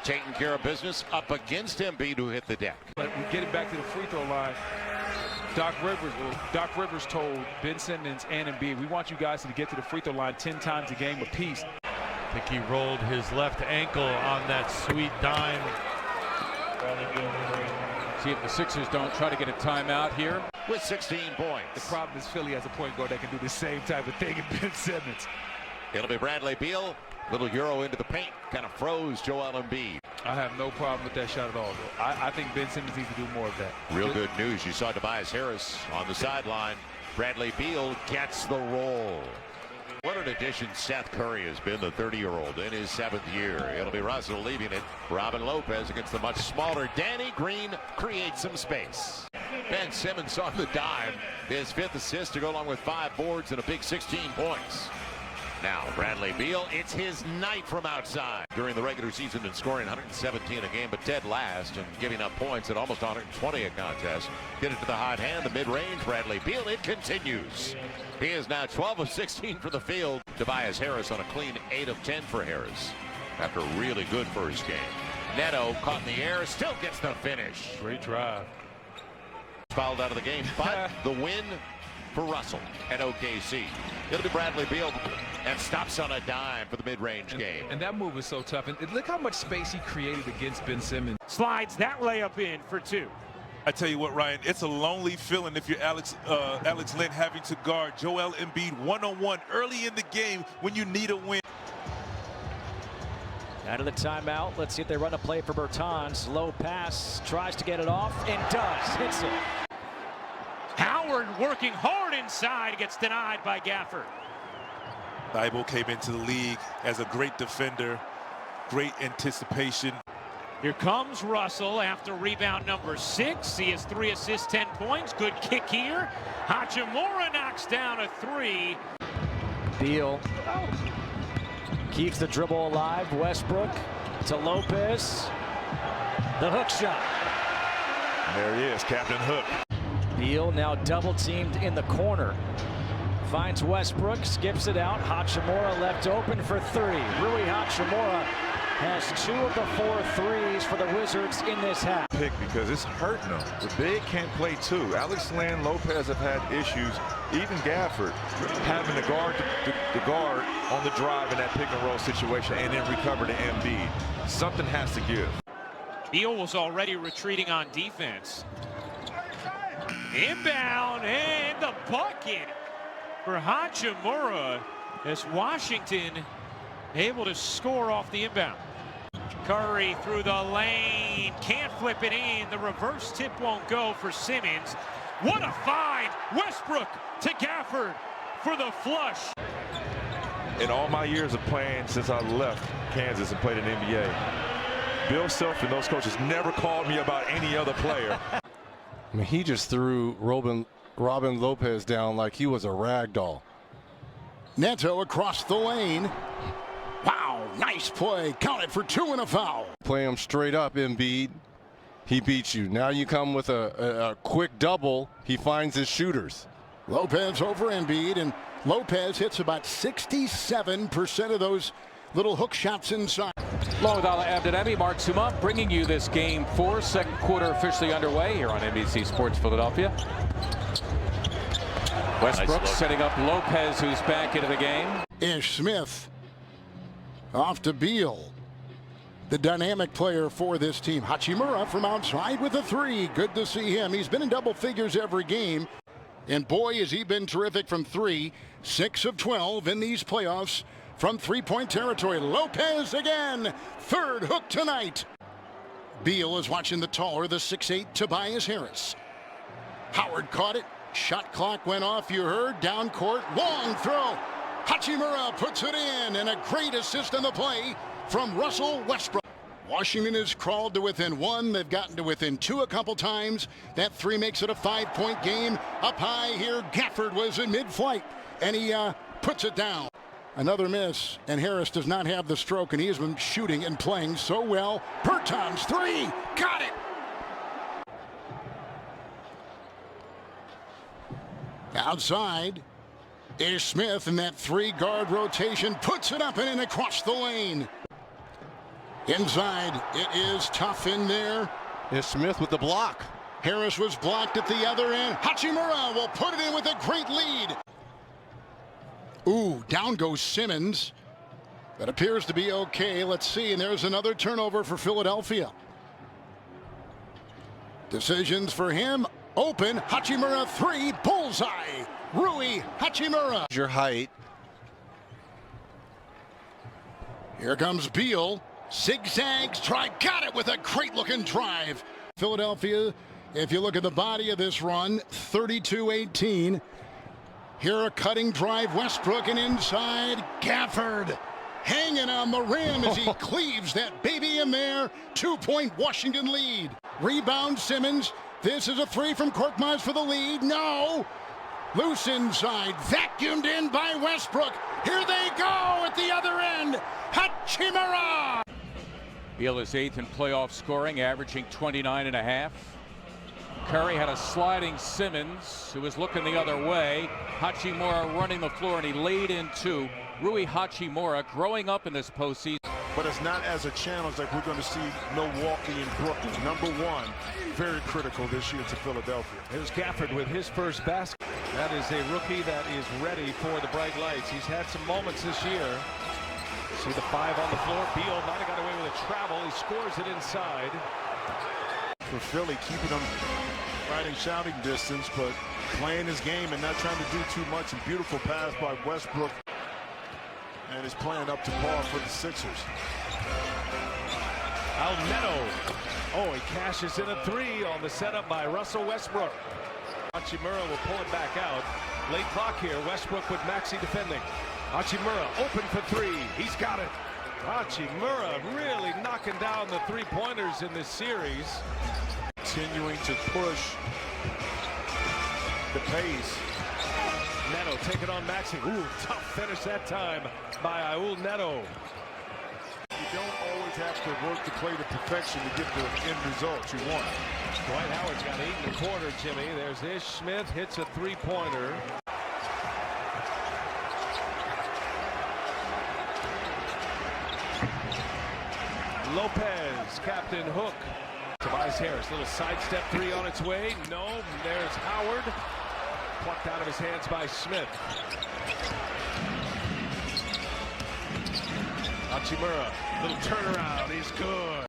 taking care of business up against Embiid, who hit the deck. But we get it back to the free throw line. Doc Rivers told Ben Simmons and Embiid, we want you guys to get to the free throw line 10 times a game apiece. I think he rolled his left ankle on that sweet dime. See if the Sixers don't try to get a timeout here. With 16 points. The problem is Philly has a point guard that can do the same type of thing as Ben Simmons. It'll be Bradley Beal. Little euro into the paint. Kind of froze Joel Embiid. I have no problem with that shot at all, though. I think Ben Simmons needs to do more of that. Real good news. You saw Tobias Harris on the sideline. Bradley Beal gets the roll. What an addition Seth Curry has been, the 30-year-old, in his 7th year. It'll be Russell leaving it. Robin Lopez against the much smaller Danny Green creates some space. Ben Simmons on the dime. His 5th assist to go along with 5 boards and a big 16 points. Now Bradley Beal, it's his night from outside. During the regular season and scoring 117 a game, but dead last and giving up points at almost 120 a contest. Get it to the hot hand, the mid-range. Bradley Beal, it continues. He is now 12 of 16 for the field. Tobias Harris on a clean 8 of 10 for Harris after a really good first game. Neto caught in the air, still gets the finish. Great drive. Fouled out of the game, but the win for Russell at OKC. It'll be Bradley Beal and stops on a dime for the mid-range game. And that move was so tough. And look how much space he created against Ben Simmons. Slides that layup in for 2. I tell you what, Ryan, it's a lonely feeling if you're Alex Len having to guard Joel Embiid one-on-one early in the game when you need a win. Out of the timeout, let's see if they run a play for Bertans. Low pass, tries to get it off, and does. Hits it. Howard working hard inside, gets denied by Gafford. Thibault came into the league as a great defender, great anticipation. Here comes Russell after rebound number 6. He has 3 assists, 10 points. Good kick here. Hachimura knocks down a 3. Beal keeps the dribble alive. Westbrook to Lopez. The hook shot. And there he is, Captain Hook. Beal now double teamed in the corner. Finds Westbrook, skips it out. Hachimura left open for 3. Rui Hachimura has 2 of the 4 threes for the Wizards in this half. Pick because it's hurting them. The big can't play too. Alex Len, Lopez have had issues. Even Gafford having to guard the guard on the drive in that pick and roll situation and then recover to Embiid. Something has to give. Beal was already retreating on defense. Inbound and the bucket for Hachimura as Washington able to score off the inbound. Curry through the lane, can't flip it in. The reverse tip won't go for Simmons. What a find! Westbrook to Gafford for the flush. In all my years of playing since I left Kansas and played in the NBA, Bill Self and those coaches never called me about any other player. I mean, he just threw Robin Lopez down like he was a rag doll. Neto across the lane. Wow, nice play. Counted for 2 and a foul. Play him straight up, Embiid. He beats you. Now you come with a quick double. He finds his shooters. Lopez over Embiid, and Lopez hits about 67% of those little hook shots inside. Along with Ala Abdelhami, Mark Suma, bringing you this Game 4, second quarter officially underway here on NBC Sports Philadelphia. Westbrook nice setting up Lopez, who's back into the game. Ish Smith off to Beal, the dynamic player for this team. Hachimura from outside with a 3. Good to see him. He's been in double figures every game. And boy, has he been terrific from 3. 6 of 12 in these playoffs from 3-point territory. Lopez again. 3rd hook tonight. Beal is watching the taller, the 6'8" Tobias Harris. Howard caught it. Shot clock went off, you heard. Down court, long throw. Hachimura puts it in, and a great assist on the play from Russell Westbrook. Washington has crawled to within 1. They've gotten to within 2 a couple times. That 3 makes it a 5-point game. Up high here, Gafford was in mid-flight, and he puts it down. Another miss, and Harris does not have the stroke, and he has been shooting and playing so well. Bertans 3, got it! Outside, Ish Smith in that 3-guard rotation puts it up and in across the lane. Inside, it is tough in there. Ish Smith with the block. Harris was blocked at the other end. Hachimura will put it in with a great lead. Ooh, down goes Simmons. That appears to be okay. Let's see, and there's another turnover for Philadelphia. Decisions for him. Open, Hachimura 3, bullseye. Rui Hachimura. Your height. Here comes Beal. Zigzags, got it with a great looking drive. Philadelphia, if you look at the body of this run, 32-18. Here a cutting drive, Westbrook, and inside, Gafford. Hanging on the rim as he cleaves that baby in there. 2-point Washington lead. Rebound Simmons. This is a 3 from Korkmaz for the lead. No. Loose inside, vacuumed in by Westbrook. Here they go at the other end. Hachimura. Beal is 8th in playoff scoring, averaging 29.5. Curry had a sliding Simmons, who was looking the other way. Hachimura running the floor, and he laid in 2. Rui Hachimura growing up in this postseason. But it's not as a challenge like we're going to see Milwaukee and Brooklyn. Number 1, very critical this year to Philadelphia. Here's Gafford with his first basket. That is a rookie that is ready for the bright lights. He's had some moments this year. See the 5 on the floor. Beal might have got away with a travel. He scores it inside. For Philly, keeping them right in shouting distance, but playing his game and not trying to do too much. A beautiful pass by Westbrook. And is playing up to par for the Sixers. Al Neto. Oh, he cashes in a 3 on the setup by Russell Westbrook. Hachimura will pull it back out. Late clock here. Westbrook with Maxey defending. Hachimura open for 3. He's got it. Hachimura really knocking down the 3-pointers in this series. Continuing to push the pace. Neto taking on Maxey. Ooh, tough finish that time by Aul Neto. You don't always have to work the play to perfection to get the end result you want. Dwight Howard's got 8 1/4, Jimmy. There's Ish Smith, hits a 3-pointer. Lopez, Captain Hook. Tobias Harris, little sidestep 3 on its way. No, there's Howard. Plucked out of his hands by Smith. Hachimura, little turnaround, he's good.